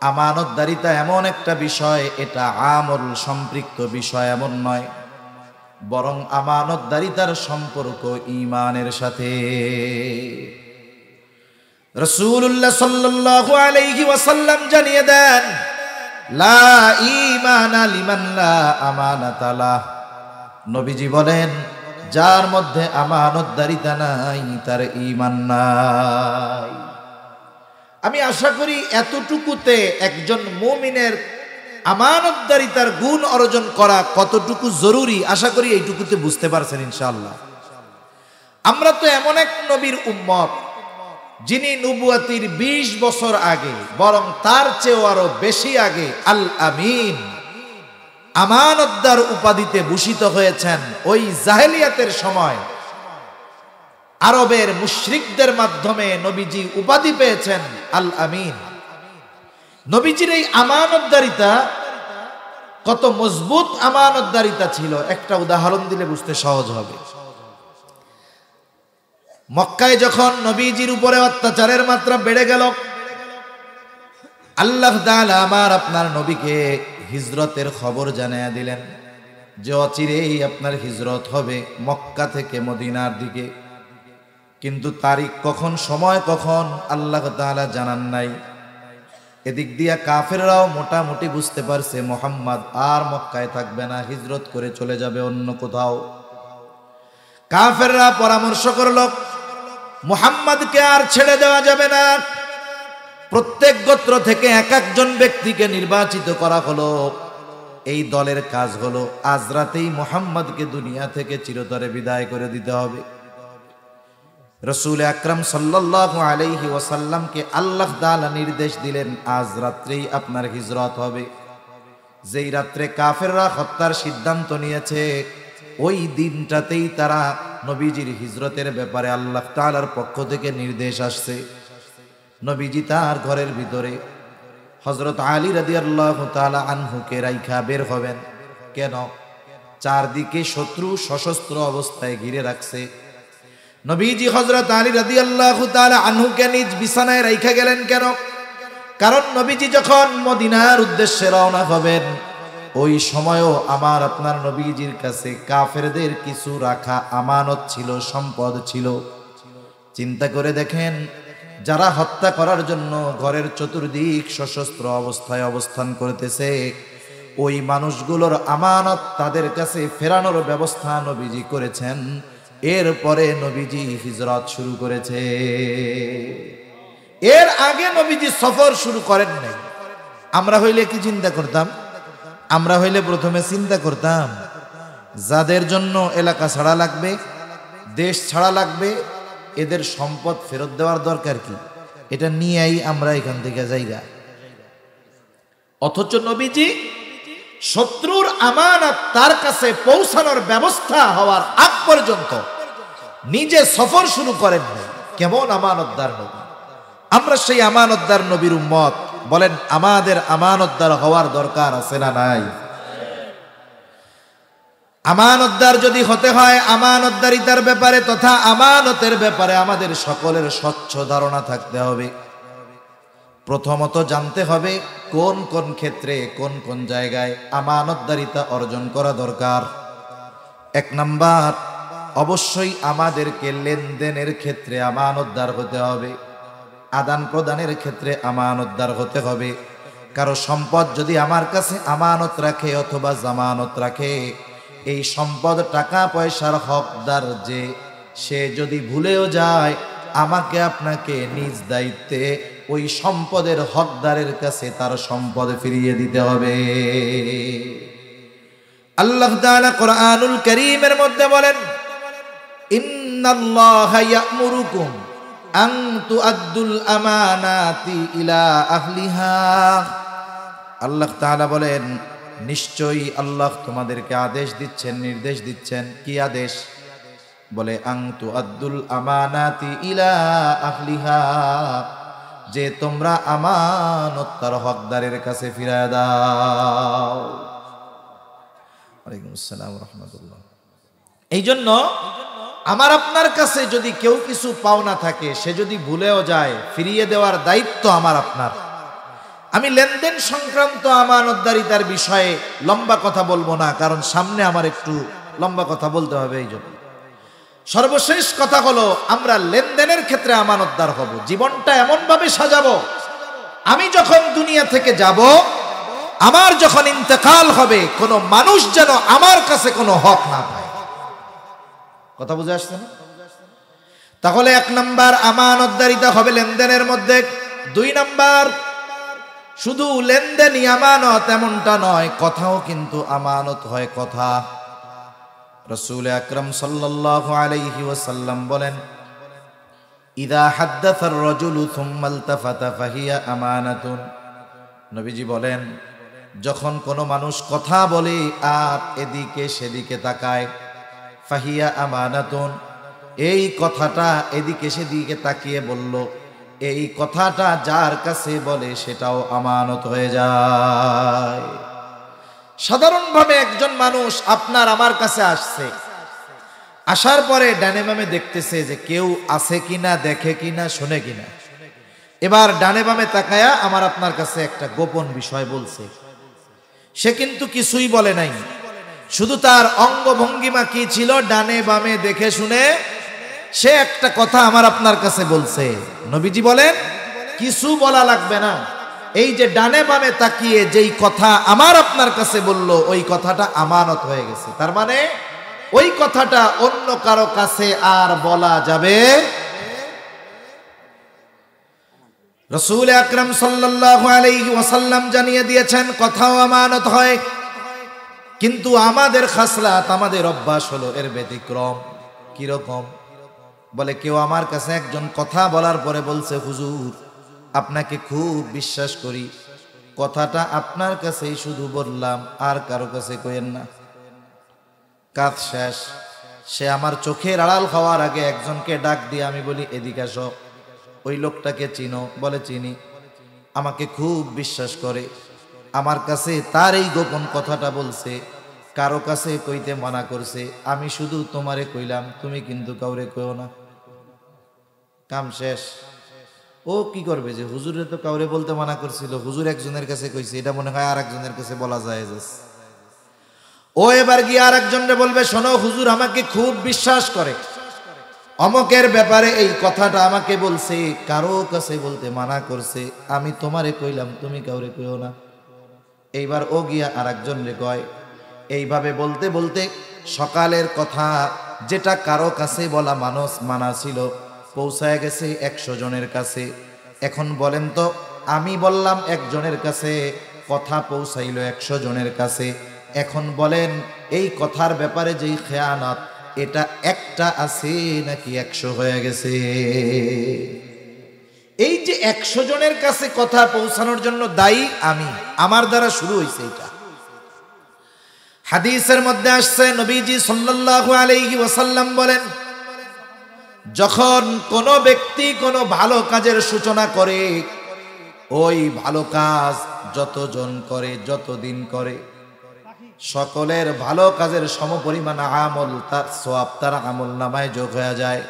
আমানতদারিতা এমন একটা বিষয়, এটা আমল সম্পৃক্ত বিষয় এমন নয়, বরং আমানতদারিতার সম্পর্ক ঈমানের সাথে। রাসূলুল্লাহ সাল্লাল্লাহু আলাইহি ওয়াসাল্লাম জানিয়ে দেন, লা ঈমানা লিমান লা আমানাতা লাহ। নবীজি বলেন, যার মধ্যে আমানতদারিতা নাই তার ঈমান নাই। আমি আশা করি এতটুকুতে একজন মুমিনের আমানতদারিতার গুণ অর্জন করা কতটুকু জরুরি, আশা করি এইটুকুতে বুঝতে পারছেন ইনশাআল্লাহ। আমরা তো এমন এক নবীর উম্মত যিনি নবুয়তির 20 বছর আগে, বরং তার চেয়েও আরো বেশি আগে আল আমিন, আমানতদার উপাধিতে ভূষিত হয়েছেন। ওই জাহেলিয়াতের সময় আরবের মুশরিকদের মাধ্যমে নবীজি উপাধি পেয়েছেন আল আমিন। নবীজির এই আমানতদারিতা কত মজবুত আমানতদারিতা ছিল, একটা উদাহরণ দিলে বুঝতে সহজ হবে। মক্কায় যখন নবীজির উপরে অত্যাচারের মাত্রা বেড়ে গেল, আল্লাহ তাআলা আমার আপনার নবীকে হিজরতের খবর জানিয়ে দিলেন যে অচিরেই আপনার হিজরত হবে মক্কা থেকে মদিনার দিকে। কিন্তু তারিখ কখন, সময় কখন আল্লাহ তাআলা জানান নাই। এদিক দিয়া কাফেররাও মোটামুটি বুঝতে পারছে মুহাম্মদ আর মক্কায় থাকবে না, হিজরত করে চলে যাবে অন্য কোথাও। কাফেররা পরামর্শ করল মুহাম্মদকে আর ছেড়ে দেওয়া যাবে না। প্রত্যেক গোত্র থেকে এক একজন ব্যক্তিকে নির্বাচিত করা হলো। এই দলের কাজ হলো আজ রাতেই মুহাম্মদকে দুনিয়া থেকে চিরতরে বিদায় করে দিতে হবে। রাসূল আকরাম সাল্লাল্লাহু আলাইহি ওয়াসাল্লামকে আল্লাহ তাআলা নির্দেশ দিলেন, আজ রাত্রেই আপনার হিজরত হবে। যেই রাত্রে কাফেররা হত্যার সিদ্ধান্ত নিয়েছে, ওই দিনটাতেই তারা নবীজির হিজরতের ব্যাপারে আল্লাহ তাআলার পক্ষ থেকে নির্দেশ আসছে। নবীজি তার ঘরের ভিতরে হযরত আলী রাদিয়াল্লাহু তাআলা আনহুকে রাইখা বের হবেন। কেন? চারদিকে শত্রু সশস্ত্র অবস্থায় ঘিরে রাখছে। নবীজি হযরত আলী রাদিয়াল্লাহু তাআলা আনহুকে নিজ বিছানায় রাইখা গেলেন কেন? কারণ নবীজি যখন মদিনার উদ্দেশ্যে রওনা হবেন, ওই সময়ও আমার আপনার নবীজির কাছে কাফেরদের কিছু রাখা আমানত ছিল, সম্পদ ছিল। চিন্তা করে দেখেন, যারা হত্যা করার জন্য ঘরের চতুর্দিক সশস্ত্র অবস্থায় অবস্থান করতেছে, ওই মানুষগুলোর আমানত তাদের কাছে ফেরানোর ব্যবস্থা নবীজি করেছেন। এরপরে নবীজি হিজরত শুরু করেছে। এর আগে নবীজি সফর শুরু করেন নাই। আমরা হইলে কি চিন্তা করতাম? আমরা হইলে প্রথমে চিন্তা করতাম, যাদের জন্য এলাকা ছাড়া লাগবে, দেশ ছাড়া লাগবে, এদের সম্পদ ফেরত দেওয়ার দরকার কি? এটা নিয়েই আমরা এখান থেকে যাইগা। অথচ নবীজি শত্রুর আমানত তার কাছে পৌঁছানোর ব্যবস্থা হওয়ার আগ পর্যন্ত নিজে সফর শুরু করেন নাই। কেমন আমানতদার নবী! আমরা সেই আমানতদার নবীর উম্মত। বলেন, আমাদের আমানতদার হওয়ার দরকার আছে না নাই? আমানতদার যদি হতে হয়, আমানতদারিতার ব্যাপারে তথা আমানতের ব্যাপারে আমাদের সকলের স্বচ্ছ ধারণা থাকতে হবে। প্রথমত জানতে হবে কোন কোন ক্ষেত্রে, কোন কোন জায়গায় আমানতদারিতা অর্জন করা দরকার। এক নাম্বার, অবশ্যই আমাদেরকে লেনদেনের ক্ষেত্রে আমানতদার হতে হবে, আদান প্রদানের ক্ষেত্রে আমানতদার হতে হবে। কারো সম্পদ যদি আমার কাছে আমানত রাখে অথবা জামানত রাখে, এই সম্পদ টাকা পয়সার হকদার যে, সে যদি ভুলেও যায়, আমাকে আপনাকে নিজ দায়িত্বে ওই সম্পদের হকদারের কাছে তার সম্পদ ফিরিয়ে দিতে হবে। আল্লাহ তাআলা কোরআনুল কারীমের মধ্যে বলেন, ইন্নাল্লাহা ইয়া'মুরুকুম আন তুআদ্দুল আমানাতি ইলা আহলিহা। আল্লাহ তাআলা বলেন, নিশ্চয়ই আল্লাহ তোমাদেরকে আদেশ দিচ্ছেন, নির্দেশ দিচ্ছেন। কি আদেশ? বলে, আন তুআদ্দুল আমানাতি ইলা আহলিহা, যে তোমরা আমানত তার হকদারের কাছে ফিরায় দাও। ওয়ালাইকুম আসসালাম ওয়া রাহমাতুল্লাহ। এই জন্য আমার আপনার কাছে যদি কেউ কিছু পাওনা থাকে, সে যদি ভুলেও যায়, ফিরিয়ে দেওয়ার দায়িত্ব আমার আপনার। আমি লেনদেন সংক্রান্ত আমানতদারিতার বিষয়ে লম্বা কথা বলবো না, কারণ সামনে আমার একটু লম্বা কথা বলতে হবে। এই জন্য সর্বশেষ কথা হলো, আমরা লেনদেনের ক্ষেত্রে আমানতদার হব। জীবনটা এমন ভাবে সাজাবো, আমি যখন দুনিয়া থেকে যাব, আমার যখন ইন্তেকাল হবে, কোনো মানুষ যেন আমার কাছে কোনো হক না পায়। কথা বুঝে আসছে না? তাহলে এক নাম্বার, আমানতদারিতা হবে লেনদেনের মধ্যে। দুই নাম্বার, শুধু লেনদেনই আমানত এমনটা নয়, কথাও কিন্তু আমানত হয়। কথা রাসূল আকরাম সাল্লাল্লাহু আলাইহি ওয়াসাল্লাম বলেন, ইযা হাদ্দাসার রাজুলু সুম্মা ইলতাফাতা ফাহিয়া আমানাতুন। নবীজি বলেন, যখন কোনো মানুষ কথা বলে আর এদিকে সেদিকে তাকায়, ফাহিয়া আমানাতুন, এই কথাটা এদিকে সেদিকে তাকিয়ে বলল, এই কথাটা যার কাছে বলে সেটাও আমানত হয়ে যায়। সাধারণভাবে একজন মানুষ আপনার আমার কাছে আসছে, আসার পরে ডানে বামে দেখতেছে যে কেউ আছে কিনা, দেখে কিনা, শোনে কিনা। এবার ডানে বামে তাকায়া আমার আপনার কাছে একটা গোপন বিষয় বলছে। সে কিন্তু কিছুই বলে নাই, শুধু তার অঙ্গভঙ্গিমা কি ছিল, ডানে বামে দেখে শুনে সে একটা কথা আমার আপনার কাছে বলছে। নবীজি বলেন, কিছু বলা লাগবে না, এই যে ডানে বামে তাকিয়ে যেই কথা আমার আপনার কাছে বলল, ওই কথাটা আমানত হয়ে গেছে। তার মানে ওই কথাটা অন্য কারো কাছে আর বলা যাবে। রাসূল আকরাম সাল্লাল্লাহু আলাইহি ওয়াসাল্লাম জানিয়ে দিয়েছেন কথাও আমানত হয়, কিন্তু আমাদের খাসলাত, আমাদের অভ্যাস হলো এর ব্যতিক্রম। কিরকম? বলে কেউ আমার কাছে একজন কথা বলার পরে বলছে, হুজুর আপনাকে খুব বিশ্বাস করি, কথাটা আপনার কাছেই শুধু বললাম, আর কারো কাছে কইেন না। কাজ শেষ। সে আমার চোখের আড়াল খাওয়ার আগে একজনকে ডাক দিয়ে আমি বলি, এদিকে আসো। ওই লোকটাকে চিনো? বলে চিনি। আমাকে খুব বিশ্বাস করে, আমার কাছে তার এই গোপন কথাটা বলছে, কারো কাছে কইতে মানা করছে, আমি শুধু তোমারে কইলাম, তুমি কিন্তু কাউরে কইও না। কাম শেষ। ও কি করবে যে হুজুরে তো কাউরে বলতে মানা করছিল, হুজুর একজনের কাছে কইছে, এটা মনে হয় আর একজনের কাছে বলা যায়। ও এবার গিয়ে আর একজনরে বলবে, শোনো হুজুর আমাকে খুব বিশ্বাস করে, অমকের ব্যাপারে এই কথাটা আমাকে বলছে, কারো কাছে বলতে মানা করছে, আমি তোমারে কইলাম, তুমি কাউরে কইও না। এইবার ও গিয়া আর একজনরে কয়। এইভাবে বলতে বলতে সকালের কথা যেটা কারো কাছে বলা মানা ছিল, পৌঁছায় গেছে 100 জনের কাছে। এখন বলেন তো, আমি বললাম একজনের কাছে, কথা পৌঁছাইল 100 জনের কাছে। এখন বলেন এই কথার ব্যাপারে যেই খেয়ানত, এটা একটা আছে নাকি 100 হয়ে গেছে? এই যে 100 জনের কাছে কথা পৌঁছানোর জন্য দায়ী আমি, আমার দ্বারা শুরু হয়েছে এটা। হাদিসের মধ্যে আসছে, নবীজি সাল্লাল্লাহু আলাইহি ওয়াসাল্লাম বলেন, যখন কোনো ব্যক্তি কোনো ভালো কাজের সূচনা করে, ওই ভালো কাজ যতজন করে, যতদিন করে, সকলের ভালো কাজের সমপরিমাণ আমল, তার সওয়াব তার আমল নামায় যোগ হয়ে যায়।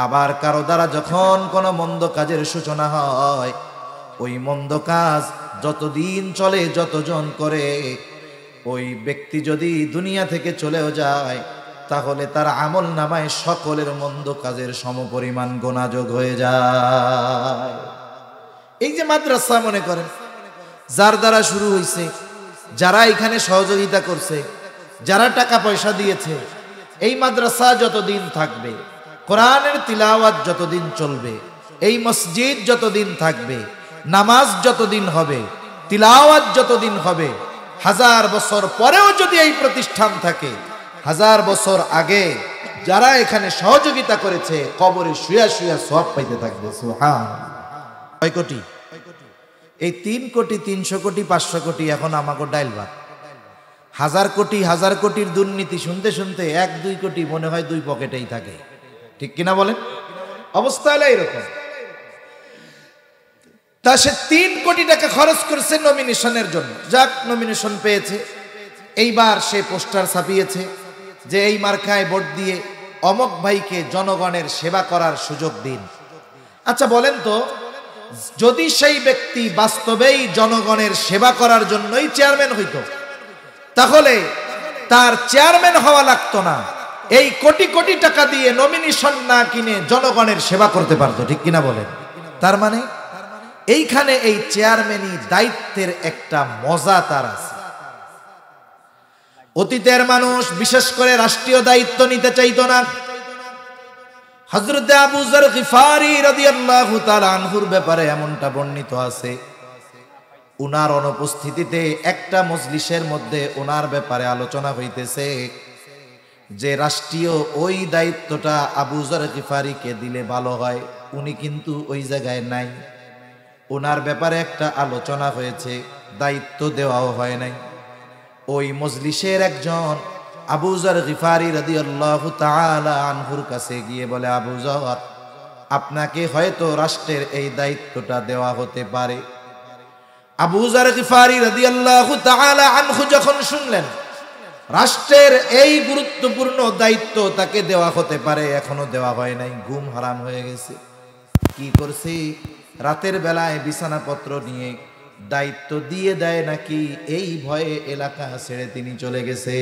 আবার কারো দ্বারা যখন কোনো মন্দ কাজের সূচনা হয়, ওই মন্দ কাজ যতদিন চলে, যতজন করে, ওই ব্যক্তি যদি দুনিয়া থেকে চলেও যায়, তাহলে তার আমল নামায় সকলের মন্দ কাজের সমপরিমাণ গোনাযোগ হয়ে যায়। এই যে মাদ্রাসা মনে করেন, যার দ্বারা শুরু হয়েছে, যারা এখানে সহযোগিতা করছে, যারা টাকা পয়সা দিয়েছে, এই মাদ্রাসা যতদিন থাকবে, কোরআনের তিলাওয়াত যতদিন চলবে, এই মসজিদ যতদিন থাকবে, নামাজ যতদিন হবে, তিলাওয়াত যতদিন হবে, 1000 বছর পরেও যদি এই প্রতিষ্ঠান থাকে, 1000 বছর আগে যারা এখানে সহযোগিতা করেছে, কবরে শুয়া শুয়া সওয়াব পাইতে থাকবে। সুবহানাল্লাহ। কয় কোটি? এই 3 কোটি, 300 কোটি, 500 কোটি এখন আমাকে ডাইল ভাত। 1000 কোটি, 1000 কোটির দুর্নীতি শুনতে শুনতে 1-2 কোটি মনে হয় 2 পকেটেই থাকে। ঠিক কিনা বলেন? অবস্থা হলো এরকম। তা সে 3 কোটি টাকা খরচ করেছে নমিনেশনের জন্য। যাক, নমিনেশন পেয়েছে। এইবার সে পোস্টার ছাপিয়েছে যে এই মার্কায় ভোট দিয়ে অমক ভাইকে জনগণের সেবা করার সুযোগ দিন। আচ্ছা বলেন তো, যদি সেই ব্যক্তি বাস্তবেই জনগণের সেবা করার জন্যই চেয়ারম্যান হইতো, তাহলে তার চেয়ারম্যান হওয়া লাগতো না, এই কোটি কোটি টাকা দিয়ে নমিনেশন না কিনে জনগণের সেবা করতে পারতো। ঠিক কিনা বলেন? তার মানে এইখানে এই চেয়ারম্যানই দায়িত্বের একটা মজা তার আছে। অতীতের মানুষ বিশেষ করে রাষ্ট্রীয় দায়িত্ব নিতে চাইতো না। হযরত আবু যর গিফারি রাদিয়াল্লাহু তাআলা আনহুর ব্যাপারে এমনটা বর্ণিত আছে, উনার অনুপস্থিতিতে একটা মজলিসের মধ্যে ওনার ব্যাপারে আলোচনা হইতেছে যে রাষ্ট্রীয় ওই দায়িত্বটা আবু যর গিফারিকে দিলে ভালো হয়। উনি কিন্তু ওই জায়গায় নাই, ওনার ব্যাপারে একটা আলোচনা হয়েছে, দায়িত্ব দেওয়াও হয় নাই। ওই মজলিসের একজন আবু যর গিফারি রাদিয়াল্লাহু তাআলা আনহুর কাছে গিয়ে বলে, আবু যর, আপনাকে হয়তো রাষ্ট্রের এই দায়িত্বটা দেওয়া হতে পারে। আবু যর গিফারি রাদিয়াল্লাহু তাআলা আনহু যখন শুনলেন রাষ্ট্রের এই গুরুত্বপূর্ণ দায়িত্ব তাকে দেওয়া হতে পারে, এখনো দেওয়া হয় নাই, ঘুম হারাম হয়ে গেছে। কি করছে? রাতের বেলায় বিছানাপত্র নিয়ে দায়িত্ব দিয়ে দেয় নাকি এই ভয়ে এলাকা ছেড়ে তিনি চলে গেছে।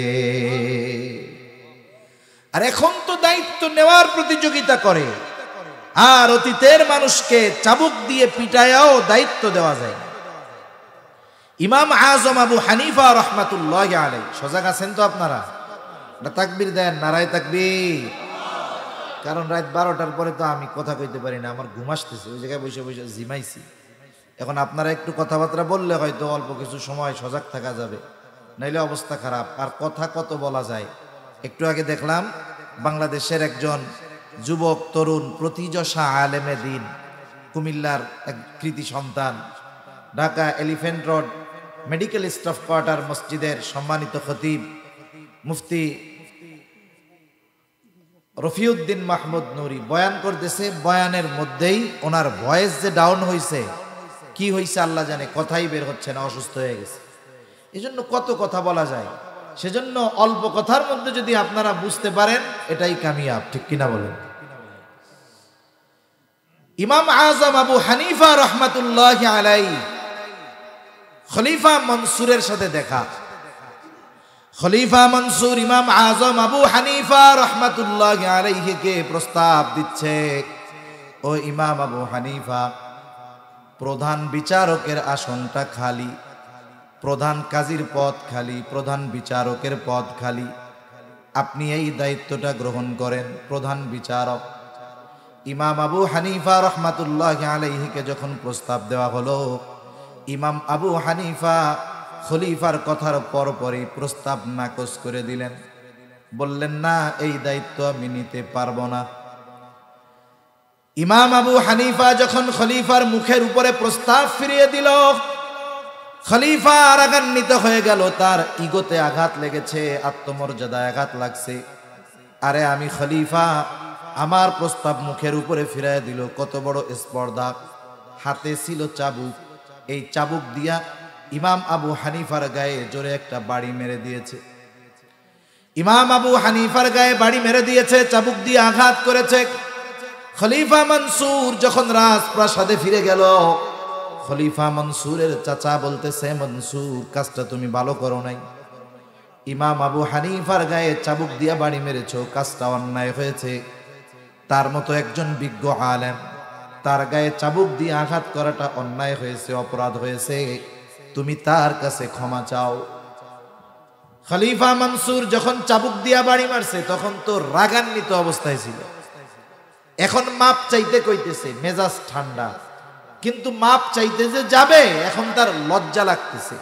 আর এখন তো দায়িত্ব নেওয়ার প্রতিযোগিতা করে, আর অতীতের মানুষকে চাবুক দিয়ে পিটায়াও দায়িত্ব দেওয়া যায়। ইমাম আজম আবু হানিফা রহমাতুল্লাহ আলাইহি, সজাগ আছেন তো আপনারা? তাকবীর দেন, নারায়ে তাকবীর। কারণ রাত 12টার পরে তো আমি কথা কইতে পারি না, আমার ঘুম আসতেছে, ওই জায়গায় বসে বসে জিমাইছি। এখন আপনারা একটু কথাবার্তা বললে হয়তো অল্প কিছু সময় সজাগ থাকা যাবে, নাইলে অবস্থা খারাপ। আর কথা কত বলা যায়। একটু আগে দেখলাম বাংলাদেশের একজন যুবক তরুণ প্রতিযশা আলেমে দিন, কুমিল্লার এক কৃতি সন্তান, Dhaka elephant road medical staff quarter মসজিদের সম্মানিত খতিব মুফতি রফিউদ্দিন মাহমুদ নুরি বয়ান করতেছে। বয়ানের মধ্যেই ওনার ভয়েস যে ডাউন হয়েছে, কি হয়েছে আল্লাহ জানে, কথাই বের হচ্ছে না, অসুস্থ হয়ে গেছে। এজন্য কত কথা বলা যায়, সেজন্য অল্প কথার মধ্যে যদি আপনারা বুঝতে পারেন এটাই কামিয়াব, ঠিক কিনা বলেন? ইমাম আজম আবু হানিফা রহমাতুল্লাহ আলাইহি খলিফা মনসুরের সাথে দেখা। খলিফা মনসুর ইমাম আজম আবু হানিফা রহমাতুল্লাহ আলাইহিকে প্রস্তাব দিচ্ছে, ও ইমাম আবু হানিফা, প্রধান বিচারকের আসনটা খালি, প্রধান কাজীর পদ খালি, প্রধান বিচারকের পদ খালি, আপনি এই দায়িত্বটা গ্রহণ করেন, প্রধান বিচারক। ইমাম আবু হানিফা রহমাতুল্লাহ আলাইহিকে যখন প্রস্তাব দেওয়া হলো, ইমাম আবু হানিফা খলিফার কথার পরপরই প্রস্তাব নাকচ করে দিলেন, বললেন না, এই দায়িত্ব আমি নিতে পারবো না। ইমাম আবু হানিফা যখন খলিফার মুখের উপরে প্রস্তাব ফিরিয়ে দিল, খলিফা রাগান্বিত হয়ে গেল, তার ইগোতে আঘাত লেগেছে, আত্মমর্যাদায় আঘাত লাগছে। আরে আমি খলিফা, আমার প্রস্তাব মুখের উপরে ফিরিয়ে দিল, কত বড় স্পর্ধা। হাতে ছিল চাবুক, এই চাবুক দিয়া ইমাম আবু হানিফার গায়ে জোরে একটা বাড়ি মেরে দিয়েছে। ইমাম আবু হানিফার গায়ে বাড়ি মেরে দিয়েছে, চাবুক দিয়ে আঘাত করেছে। খলিফা মনসুর যখন রাজপ্রাসাদে ফিরে গেল, খলিফা মনসুরের চাচা বলতেছে, মনসুর, কাজটা তুমি ভালো করো নাই, ইমাম আবু হানিফার গায়ে চাবুক দিয়া বাড়ি মেরেছো, কাজটা অন্যায় হয়েছে। তার মতো একজন বিজ্ঞ আলেম, তার গায়ে চাবুক দিয়ে আঘাত করাটা অন্যায় হয়েছে, অপরাধ হয়েছে, তুমি তার কাছে ক্ষমা চাও। খলিফা মনসুর যখন চাবুক দিয়া বাড়ি মারছে তখন তো রাগান্বিত অবস্থায় ছিল, এখন মাপ চাইতে কইতেছে, মেজাজ ঠান্ডা, কিন্তু মাপ চাইতে যে যাবে এখন তার লজ্জা লাগতেছে।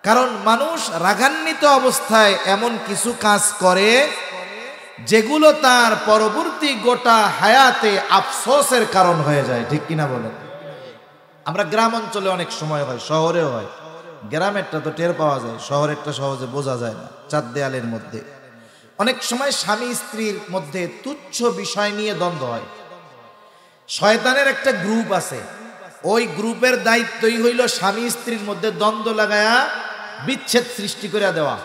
কারণ মানুষ রাগান্বিত অবস্থায় এমন কিছু কাজ করে যেগুলো তার পরবর্তী গোটা হায়াতে আফসোসের কারণ হয়ে যায়, ঠিক কিনা বলেন? আমরা গ্রাম অঞ্চলে অনেক সময় হয়, শহরেও হয়। গ্রামেরটা তো টের পাওয়া যায়, শহরেরটা সহজে বোঝা যায় না। চার দেয়ালের মধ্যে অনেক সময় স্বামী স্ত্রীর মধ্যে তুচ্ছ বিষয় নিয়ে দ্বন্দ্ব হয়। শয়তানের একটা গ্রুপ আছে, ওই গ্রুপের দায়িত্বই হইল স্বামী স্ত্রীর মধ্যে দ্বন্দ্ব লাগায়া বিচ্ছেদ সৃষ্টি করে দেওয়া।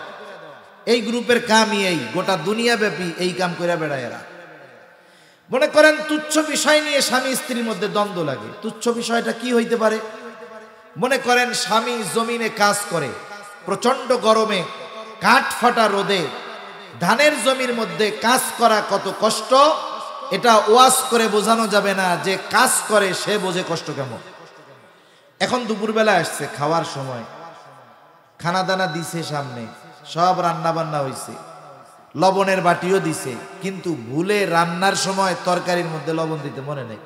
এই গ্রুপের কামই এই, গোটা দুনিয়া ব্যাপী এই কাম করে বেড়ায় এরা। মনে করেন তুচ্ছ বিষয় নিয়ে স্বামী স্ত্রীর মধ্যে দ্বন্দ্ব লাগে। তুচ্ছ বিষয়টা কি হইতে পারে? মনে করেন স্বামী জমিনে কাজ করে, প্রচন্ড গরমে, কাঠ ফাটা রোদে, ধানের জমির মধ্যে কাজ করা কত কষ্ট, এটা ওয়াজ করে বোঝানো যাবে না, যে কাজ করে সে বোঝে কষ্ট কেমন। এখন দুপুরবেলা আসছে, খাওয়ার সময়, খানা দানা দিছে সামনে, সব রান্না বান্না হয়েছে, লবণের বাটিও দিছে, কিন্তু ভুলে রান্নার সময় তরকারির মধ্যে লবণ দিতে মনে নেই।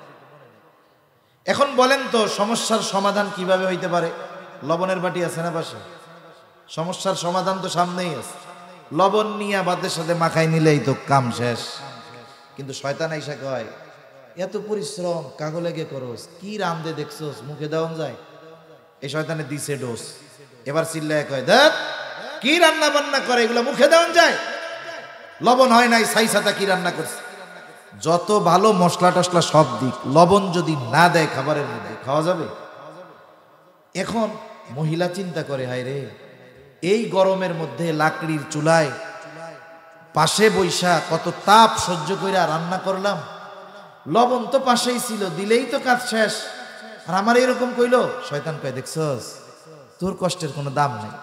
এখন বলেন তো সমস্যার সমাধান কিভাবে হইতে পারে? লবণের বাটি আছে না পাশে, সমস্যার সমাধান তো সামনেই আছে, লবণ নিয়ে ভাতের সাথে মাখাই নিলেই তো কাম শেষ। কিন্তু শয়তান আইসা কয়, এত পরিশ্রম কাগো লেগে করোস, কি রামদে দেখছোস, মুখে দেওয়ান যায়? এই শয়তানে দিছে ডোজ। এবার চিল্লায় কয়, দেখ কি রান্না বান্না করে, এগুলো মুখে দেওয়ান যায়? লবণ হয় নাই, ছাই ছাতা কি রান্না করছে? যত ভালো মশলা টসলা সব দিক, লবণ যদি না দেয় খাবারের মধ্যে, খাওয়া যাবে? এখন মহিলা চিন্তা করে, হায় রে, এই গরমের মধ্যে লাকড়ির চুলায় পাশে বৈশা কত তাপ সহ্য করে রান্না করলাম, লবণ তো পাশেই ছিল, দিলেই তো কাজ শেষ, আর আমার এরকম কইলো। শয়তান কয়, দেখছস, তোর কষ্টের কোনো দাম নেই।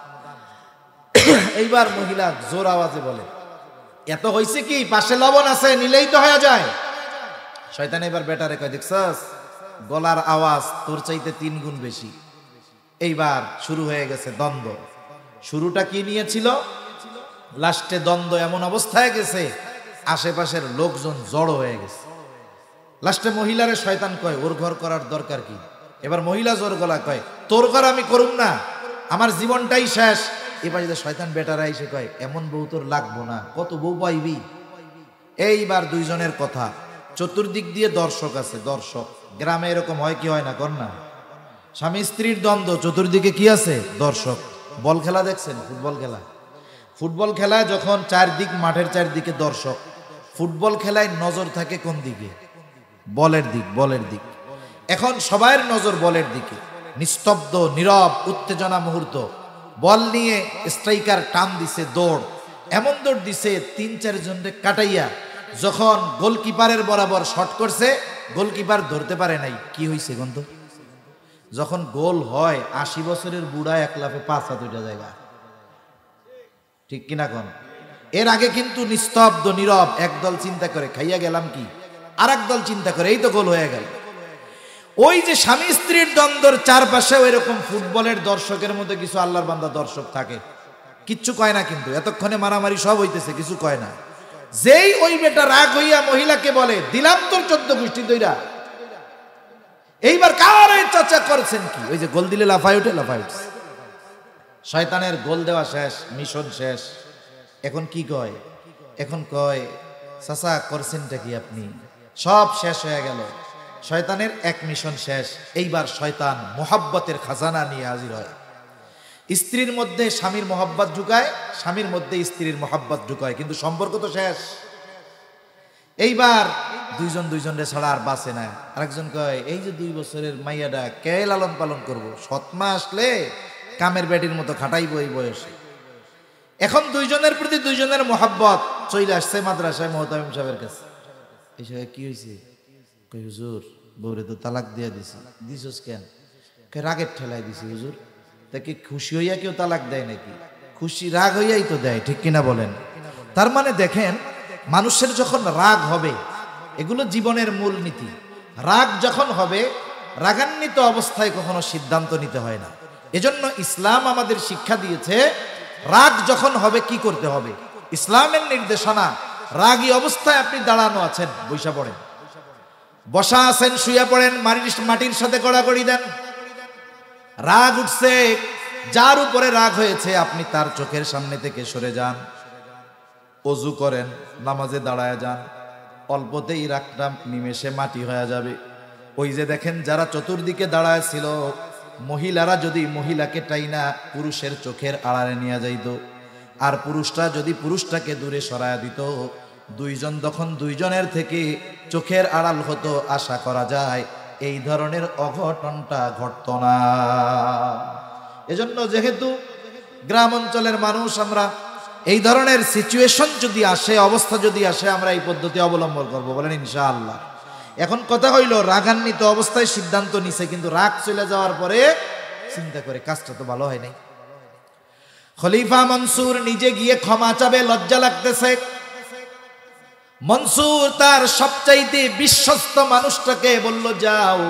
এইবার মহিলা জোর আওয়াজে বলে, এত হইছে কি, পাশে লবণ আছে, নিলেই তো হয়ে যায়। শয়তান এবার বেটারে কয়, দেখছস, গলার আওয়াজ তোর চাইতে 3 গুণ বেশি, এইবার শুরু হয়ে গেছে দ্বন্দ্ব। শুরুটা কি নিয়েছিল, লাস্টে দ্বন্দ্ব এমন অবস্থায় গেছে আশেপাশের লোকজন জড়ো হয়ে গেছে। লাস্টে মহিলারে শয়তান কয় ওর ঘর করার দরকার কি, এবার মহিলা জোর গলা কয় তোর ঘর আমি করুম না, আমার জীবনটাই শেষ। এবার যদি শয়তান বেটারা এসে কয় এমন বউ তোর লাগবো না, কত বউ পাইবি। এইবার দুইজনের কথা, চতুর্দিক দিয়ে দর্শক আছে, দর্শক। গ্রামে এরকম হয় কি হয় না, কর না, স্বামী স্ত্রীর দ্বন্দ্ব, চতুর্দিকে কি আছে, দর্শক। বল খেলা দেখছেন, ফুটবল খেলা, ফুটবল খেলায় যখন চারদিক, মাঠের চারদিকে দর্শক, ফুটবল খেলায় নজর থাকে কোন দিকে, বলের দিক, বলের দিক। এখন সবার নজর বলের দিকে, নিস্তব্ধ নীরব উত্তেজনা মুহূর্ত। বল নিয়ে স্ট্রাইকার টান দিছে, দৌড়, এমন দৌড় দিছে ৩-৪ জনকে কাটাইয়া যখন গোলকিপারের বরাবর শট করছে, গোলকিপার ধরতে পারে নাই। কি হয়েছে গন্ধ, যখন গোল হয় ৮০ বছরের বুড়া এক লাফে ৫ হাত উঠে জায়গা, ঠিক কিনা কোন? এর আগে কিন্তু নিস্তব্ধ নীরব, একদল চিন্তা করে খাইয়া গেলাম কি, আর একদল চিন্তা করে এই তো গোল হয়ে গেল। ওই যে স্বামী স্ত্রীর দ্বন্দ্বর চারপাশেও এরকম ফুটবলের দর্শকের মধ্যে কিছু আল্লাহর বান্দা দর্শক থাকে, কিচ্ছু কয় না, কিন্তু এতক্ষণে মারামারি সব হইতেছে, কিছু কয় না। যেই ওই বেটা রাগ হইয়া মহিলাকে বলে দিলাম তোর 14 গোষ্ঠী দইরা, এইবার কার চাচা করছেন কি, ওই যে গোল দিলে লাফায় উঠে, লাফায় উঠছে। শয়তানের গোল দেওয়া শেষ, মিশন শেষ। এখন কি কয়, এখন কয় চাচা করছেনটা কি আপনি, সব শেষ হয়ে গেল। শয়তানের এক মিশন শেষ। এইবার শয়তান মোহাব্বতের খাজানা নিয়ে হাজির হয়। স্ত্রীর মধ্যে স্বামীর মোহাব্বত ঢুকায়, স্বামীর মধ্যে স্ত্রীর মোহাব্বত ঢুকায়, কিন্তু সম্পর্ক তো শেষ। এইবার দুইজন দুইজনের ছাড়া আর বাঁচে না। আরেকজন কয় এই যে 2 বছরের মাইয়াটা কে লালন পালন করবো, সৎমা আসলে কামের বেটির মতো খাটাইবো এই বয়সে। এখন দুইজনের প্রতি দুইজনের মোহাব্বত চলে আসছে মাদ্রাসায় মোহতামিম সাহেবের কাছে। এই সাহেব কি হয়েছে, কই হুজুর বউরে তো তালাক দিয়া দিছি। দিছস কেন? কে রাগের ঠেলায় দিছি হুজুর। তাকে খুশি হইয়া কেউ তালাক দেয় নাকি? খুশি রাগ হইয়াই তো দেয়, ঠিক কিনা বলেন? তার মানে দেখেন, মানুষের যখন রাগ হবে, এগুলো জীবনের মূল নীতি। রাগ যখন হবে, রাগান্বিত অবস্থায় কখনো সিদ্ধান্ত নিতে হয় না। এজন্য ইসলাম আমাদের শিক্ষা দিয়েছে রাগ যখন হবে কি করতে হবে। ইসলামের নির্দেশনা, রাগী অবস্থায় আপনি দাঁড়ানো আছেন, বৈশা পড়েন, বসা আছেন শুয়ে পড়েন, মাটির সাথে গড়াগড়ি দেন। রাগ উঠছে, যার উপরে রাগ হয়েছে আপনি তার চোখের সামনে থেকে সরে যান, অজু করেন, নামাজে দাঁড়ায় যান, অল্পতেই রাগটা নিমেষে মাটি হয়ে যাবে। ওই যে দেখেন যারা চতুর্দিকে দাঁড়ায় ছিল, মহিলারা যদি মহিলাকে টাইনা পুরুষের চোখের আড়ালে নিয়ে যাইত, আর পুরুষটা যদি পুরুষটাকে দূরে সরায় দিত, দুইজন তখন দুইজনের থেকে চোখের আড়াল হতো। আশা করা যায় এই ধরনের অঘটনটা ঘটত না। এজন্য যেহেতু গ্রাম অঞ্চলের মানুষ, আমরা এই ধরনের সিচুয়েশন যদি আসে, অবস্থা যদি আসে, আমরা এই পদ্ধতি অবলম্বন করব, বলেন ইনশাআল্লাহ। এখন কথা হইল, রাগান্বিত অবস্থায় সিদ্ধান্ত নিছে, কিন্তু রাগ চলে যাওয়ার পরে চিন্তা করে কাজটা তো ভালো হয় নাই। খলিফা মনসুর নিজে গিয়ে ক্ষমা চাবে, লজ্জা লাগতেছে। মনসুর তার সবচাইতে বিশ্বস্ত মানুষটাকে বলল, যাও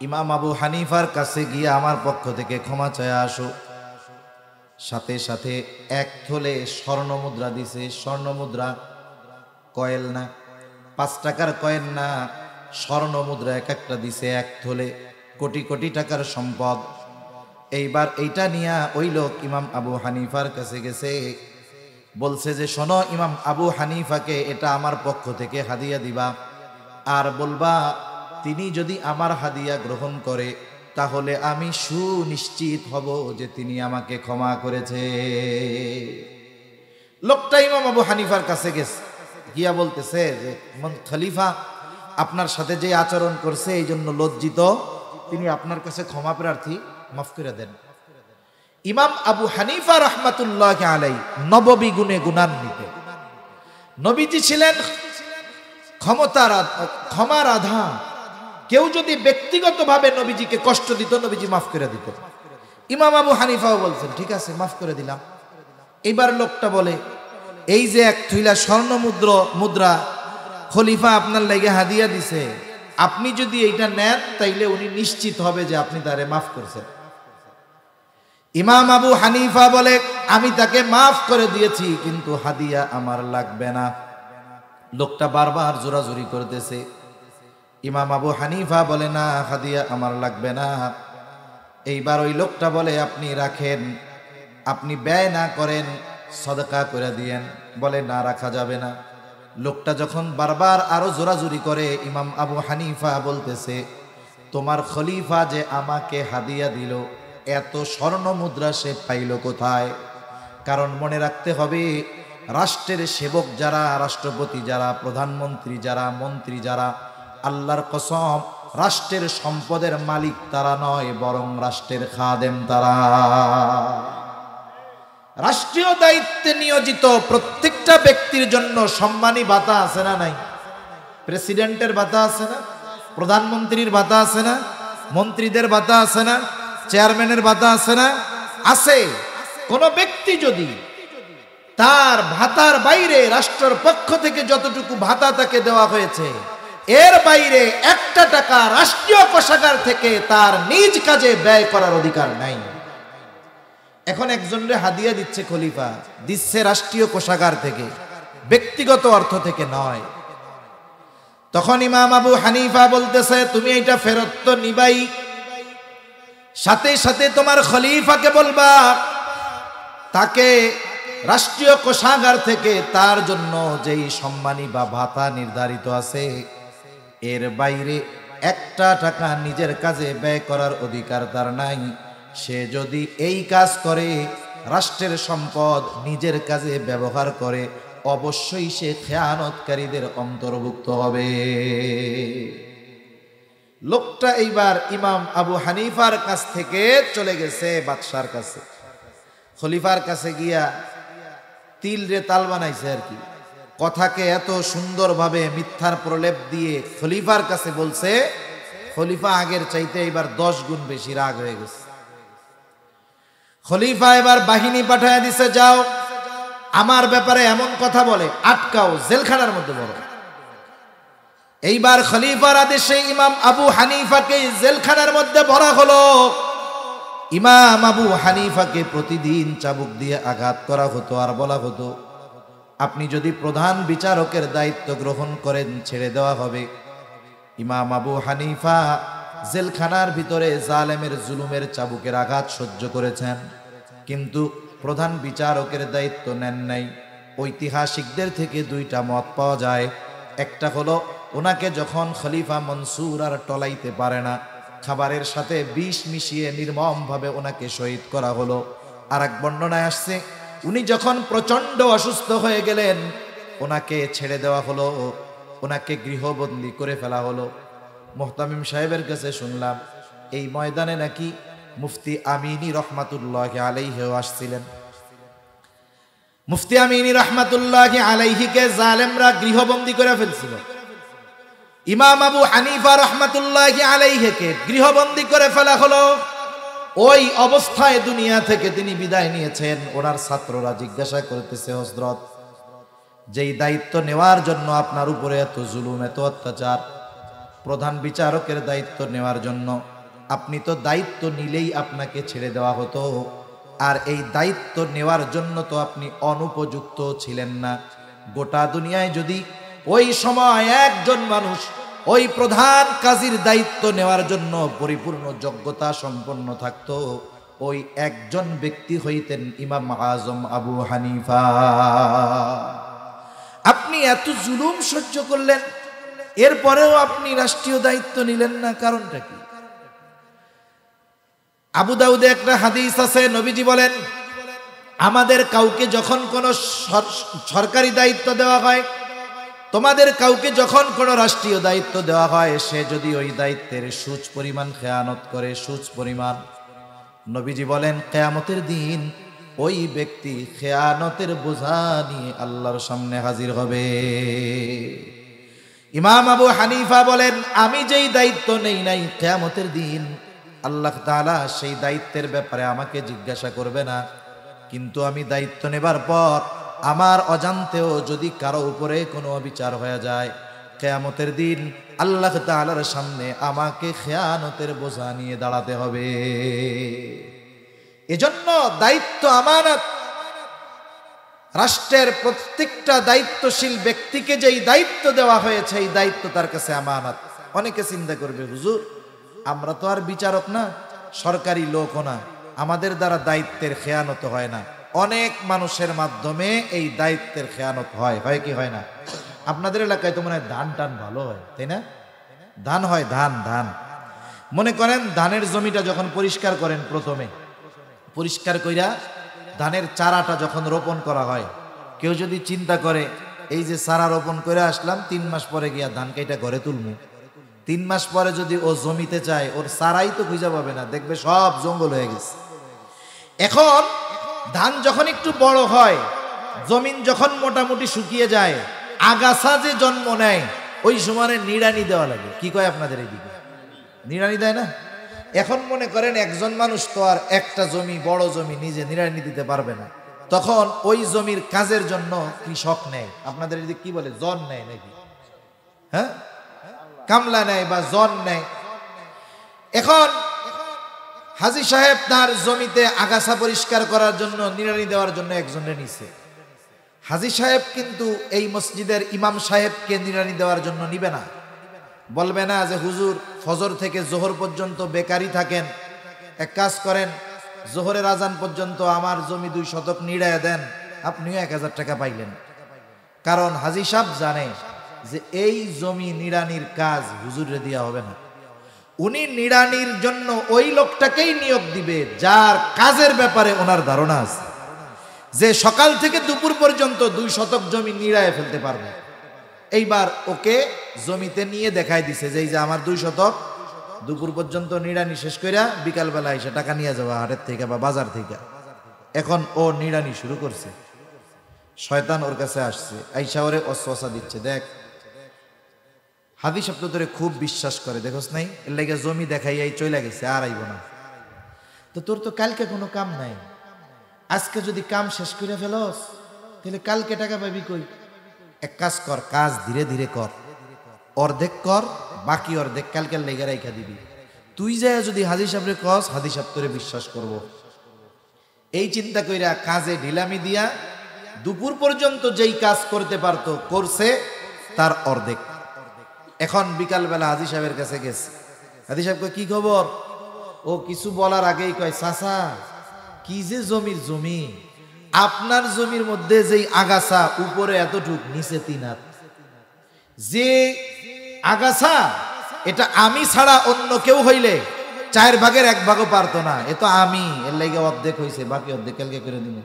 ইমাম আবু হানিফার কাছে গিয়ে আমার পক্ষ থেকে ক্ষমা চায় আসো। সাথে সাথে 1 থলে স্বর্ণ মুদ্রা দিছে। স্বর্ণ মুদ্রা, কয়েল না, 5 টাকার কয়েন না, স্বর্ণ মুদ্রা এক একটা দিছে 1 থলে, কোটি কোটি টাকার সম্পদ। এইবার এইটা নিয়ে ওই লোক ইমাম আবু হানিফার কাছে গেছে, বলছে যে শোনো ইমাম আবু হানিফাকে এটা আমার পক্ষ থেকে হাদিয়া দিবা, আর বলবা তিনি যদি আমার হাদিয়া গ্রহণ করে তাহলে আমি সুনিশ্চিত হব যে তিনি আমাকে ক্ষমা করেছে। লোকটা ইমাম আবু হানিফার কাছে গেছে, গিয়া বলতেছে যে খলিফা আপনার সাথে যে আচরণ করছে এই জন্য লজ্জিত, তিনি আপনার কাছে ক্ষমা প্রার্থী, মাফ করে দেন। ইমাম আবু হানিফা রহমাতুল্লাহ আলাই নববী গুণে গুণান্বিত। নবীজি ছিলেন ক্ষমার আধা। কেউ যদি ব্যক্তিগতভাবে নবীজিকে কষ্ট দিত, নবীজি মাফ করে দিত। ইমাম আবু হানিফাও বলছেন ঠিক আছে মাফ করে দিলাম। এবার লোকটা বলে, এই যে 1 থৈলা স্বর্ণ মুদ্রা খলিফা আপনার লাগে হাদিয়া দিছে, আপনি যদি এইটা নেন তাইলে উনি নিশ্চিত হবে যে আপনি তারে মাফ করছেন। ইমাম আবু হানিফা বলে, আমি তাকে মাফ করে দিয়েছি, কিন্তু হাদিয়া আমার লাগবে না। লোকটা বারবার জোরাজুরি করতেছে। ইমাম আবু হানিফা বলে, না, হাদিয়া আমার লাগবে না। এইবার ওই লোকটা বলে, আপনি রাখেন, আপনি ব্যয় না করেন, সদকা করে দিয়েন। বলে, না, রাখা যাবে না। লোকটা যখন বারবার আরো জোরাজুরি করে, ইমাম আবু হানিফা বলতেছে, তোমার খলিফা যে আমাকে হাদিয়া দিল, এত স্বর্ণ মুদ্রা সে পাইল কোথায়? কারণ মনে রাখতে হবে, রাষ্ট্রের সেবক যারা, রাষ্ট্রপতি যারা, প্রধানমন্ত্রী যারা, মন্ত্রী যারা, আল্লাহর কসম, রাষ্ট্রের সম্পদের মালিক তারা নয়, বরং রাষ্ট্রের খাদেম তারা। রাষ্ট্রীয় দায়িত্বে নিয়োজিত প্রত্যেকটা ব্যক্তির জন্য সম্মানী ভাতা আছে না নাই? প্রেসিডেন্টের ভাতা আছে না? প্রধানমন্ত্রীর ভাতা আছে না? মন্ত্রীদের ভাতা আছে না? চেয়ারম্যানের ভাতা আছে না? আছে। কোন ব্যক্তি যদি তার ভাতার বাইরে রাষ্ট্রের পক্ষ থেকে যতটুকু ভাতা তাকে দেওয়া হয়েছে, এর বাইরে একটা টাকা রাষ্ট্রীয় কোষাগার থেকে তার নিজ কাজে ব্যয় করার অধিকার নাই। এখন একজনরে হাদিয়া দিচ্ছে খলিফা, দিচ্ছে রাষ্ট্রীয় কোষাগার থেকে, ব্যক্তিগত অর্থ থেকে নয়। তখন ইমাম আবু হানিফা বলতেছে, তুমি এটা ফেরত তো নিবাই, সাথে সাথে তোমার খলিফাকে বলবা তাকে রাষ্ট্রীয় কোষাগার থেকে তার জন্য যেই সম্মানী বা ভাতা নির্ধারিত আছে, এর বাইরে একটা টাকা নিজের কাজে ব্যয় করার অধিকার তার নাই। সে যদি এই কাজ করে, রাষ্ট্রের সম্পদ নিজের কাজে ব্যবহার করে, অবশ্যই সে খেয়ানতকারীদের অন্তর্ভুক্ত হবে। লোকটা এইবার ইমাম আবু হানিফার কাছ থেকে চলে গেছে বাদশার কাছে, খলিফার কাছে গিয়া তিল রে তাল বানাইছে আর কি। কথাকে এত সুন্দরভাবে মিথ্যার প্রলেপ দিয়ে খলিফার কাছে বলছে, খলিফা আগের চাইতে এবার 10 গুণ বেশি রাগ হয়ে গেছে। খলিফা এবার বাহিনী পাঠায় দিছে, যাও আমার ব্যাপারে এমন কথা বলে আটকাও, জেলখানার মধ্যে বলো। এইবার খলিফার আদেশে ইমাম আবু হানিফাকে জেলখানার মধ্যে ভরা হলো। ইমাম আবু হানিফাকে প্রতিদিন চাবুক দিয়ে আঘাত করা হতো, আর বলা হতো, আপনি যদি প্রধান বিচারকের দায়িত্ব গ্রহণ করেন ছেড়ে দেওয়া হবে। ইমাম আবু হানিফা জেলখানার ভিতরে জালেমের জুলুমের চাবুকের আঘাত সহ্য করেছেন, কিন্তু প্রধান বিচারকের দায়িত্ব নেন নাই। ঐতিহাসিকদের থেকে 2টা মত পাওয়া যায়। একটা হলো, ওনাকে যখন খলিফা মনসুর আর টলাইতে পারে না, খাবারের সাথে বিষ মিশিয়ে নির্মমভাবে ওনাকে শহীদ করা হলো। আর এক বর্ণনায় আসছে, উনি যখন প্রচন্ড অসুস্থ হয়ে গেলেন, ওনাকে ছেড়ে দেওয়া হলো, ওনাকে গৃহবন্দী করে ফেলা হলো। মুহতামিম সাহেবের কাছে শুনলাম, এই ময়দানে নাকি মুফতি আমিনী রহমাতুল্লাহি আলাইহি আসছিলেন। মুফতি আমিনী রহমাতুল্লাহি আলাইহিকে জালেমরা গৃহবন্দী করে ফেলছিল। ইমাম আবু হানিফা রহমাতুল্লাহি আলাইহিকে গৃহবন্দী করে ফেলা হলো। ওই অবস্থায় দুনিয়া থেকে তিনি বিদায় নিয়েছেন। ওনার ছাত্ররা জিজ্ঞাসা করতেছে, হযরত, যেই দায়িত্ব নেওয়ার জন্য আপনার উপরে এত জুলুম, এত অত্যাচার, প্রধান বিচারকের দায়িত্ব নেওয়ার জন্য, আপনি তো দায়িত্ব নিলেই আপনাকে ছেড়ে দেওয়া হতো, আর এই দায়িত্ব নেওয়ার জন্য তো আপনি অনুপযুক্ত ছিলেন না। গোটা দুনিয়ায় যদি ওই সময় একজন মানুষ ওই প্রধান কাজীর দায়িত্ব নেওয়ার জন্য পরিপূর্ণ যোগ্যতা সম্পন্ন থাকতো, ওই একজন ব্যক্তি হইতেন ইমাম আজম আবু হানিফা। আপনি এত জুলুম সহ্য করলেন, এরপরেও আপনি রাষ্ট্রীয় দায়িত্ব নিলেন না, কারণটা কি? আবু দাউদে একটা হাদিস আছে, নবীজি বলেন, আমাদের কাউকে যখন কোনো সরকারি দায়িত্ব দেওয়া হয়, তোমাদের কাউকে যখন কোনো রাষ্ট্রীয় দায়িত্ব দেওয়া হয়, সে যদি ওই দায়িত্বের সুচ পরিমাণ খেয়ানত করে, সুচ পরিমাণ, নবীজি বলেন কিয়ামতের দিন ওই ব্যক্তি খেয়ানতের বোঝা নিয়ে আল্লাহর সামনে হাজির হবে। ইমাম আবু হানিফা বলেন, আমি যেই দায়িত্ব নেই নাই, কিয়ামতের দিন আল্লাহ তাআলা সেই দায়িত্বের ব্যাপারে আমাকে জিজ্ঞাসা করবে না, কিন্তু আমি দায়িত্ব নেবার পর আমার অজান্তেও যদি কারো উপরে কোনো অবিচার হয়ে যায়, কিয়ামতের দিন আল্লাহ তাআলার সামনে আমাকে খেয়ানতের বোঝা নিয়ে দাঁড়াতে হবে। এজন্য দায়িত্ব আমানত, রাষ্ট্রের প্রত্যেকটা দায়িত্বশীল ব্যক্তিকে যেই দায়িত্ব দেওয়া হয়েছে এই দায়িত্ব তার কাছে আমানত। অনেকে চিন্তা করবে, হুজুর আমরা তো আর বিচারক না, সরকারি লোকও না, আমাদের দ্বারা দায়িত্বের খেয়ানত হয় না। অনেক মানুষের মাধ্যমে এই দায়িত্বের খেয়ানত হয়, হয় কি হয় না? আপনাদের এলাকায় তো মনে হয় ধান টান ভালো হয়, তাই না? ধান হয়, ধান ধান মনে করেন ধানের জমিটা যখন পরিষ্কার করেন, প্রথমে পরিষ্কার কইরা ধানের চারাটা যখন রোপণ করা হয়, কেউ যদি চিন্তা করে এই যে চারা রোপণ করে আসলাম, 3 মাস পরে গিয়া ধান কেটে ঘরে তুলমু, 3 মাস পরে যদি ও জমিতে চায়, ওর চারাই তো খুঁজে পাবে না, দেখবে সব জঙ্গল হয়ে গেছে। এখন ধান যখন একটু বড় হয়, জমিন যখন মোটামুটি শুকিয়ে যায়, আগাছা যে জন্ম নেয়, ওই সময় নিড়ানি দেওয়া লাগে। কি কয় আপনাদের এইদিকে? নিড়ানি দেয় না? এখন মনে করেন একজন মানুষ তো আর একটা জমি, বড় জমি নিজে নিড়ানি দিতে পারবে না, তখন ওই জমির কাজের জন্য কৃষক নেয়। আপনাদের এদিকে কি বলে, জন নেয় নাকি? হ্যাঁ, কামলা নেয় বা জন নেয়। এখন হাজী সাহেব তার জমিতে আগাছা পরিষ্কার করার জন্য, নিড়ানি দেওয়ার জন্য একজনের নিছে। হাজী সাহেব কিন্তু এই মসজিদের ইমাম সাহেবকে নিড়ানি দেওয়ার জন্য নিবে না, বলবে না যে হুজুর ফজর থেকে জোহর পর্যন্ত বেকারি থাকেন, এক কাজ করেন জোহরের আজান পর্যন্ত আমার জমি 2 শতক নিড়ায় দেন, আপনিও 1000 টাকা পাইলেন। কারণ হাজী সাহেব জানে যে এই জমি নিড়ানির কাজ হুজুরে দেওয়া হবে না, উনি নিড়ানির জন্য ওই লোকটাকেই নিয়োগ দিবে যার কাজের ব্যাপারে ওনার ধারণা আছে, যে সকাল থেকে দুপুর পর্যন্ত 2 শতক জমি নিড়ায় ফেলতে পারবে। এইবার ওকে জমিতে নিয়ে দেখাই দিছে যে এই যে আমার 2 শতক, দুপুর পর্যন্ত নিড়ানি শেষ কইরা বিকালবেলা এসে টাকা নিয়ে যাওয়া হাটের থেকে বা বাজার থেকে। এখন ও নিড়ানি শুরু করছে, শয়তান ওর কাছে আসছে, আইসা ওরে অসওয়াসা দিচ্ছে, দেখ হাদিস শব্দ ধরে খুব বিশ্বাস করে, দেখোস নাই, এর লাগে জমি দেখাইয়াই চলে গেছে, আর আইব না। তো তোর তো কালকে কোনো কাম নাই, আজকে যদি কাম শেষ করে ফেলস তাহলে কালকে টাকা পাবি কই? এক কাজ কর, কাজ ধীরে ধীরে কর, অর্ধেক কর, বাকি অর্ধেক কালকে লেগে রাইখা দিবি। তুই যায় যদি হাজী সাহেবরে কস, হাজী সাহেব তোরে বিশ্বাস করব। এই চিন্তা কইরা কাজে ঢিলামি দিয়া দুপুর পর্যন্ত যেই কাজ করতে পারতো করছে তার অর্ধেক। এখন বিকালবেলা হাজী সাহেবের কাছে গেছে, হাজী সাহেব কয় কি খবর? ও কিছু বলার আগেই কয়, চাচা কি যে জমির জমি, আপনার জমির মধ্যে যেই আগাছা উপরে এতটুক নিচে 3 হাত, যে আগাছা এটা আমি ছাড়া অন্য কেউ হইলে 4 ভাগের 1 ভাগও পারতো না, এ তো আমি, এর লাগে অর্ধেক হয়েছে, বাকি অর্ধেক কালকে করে দিব।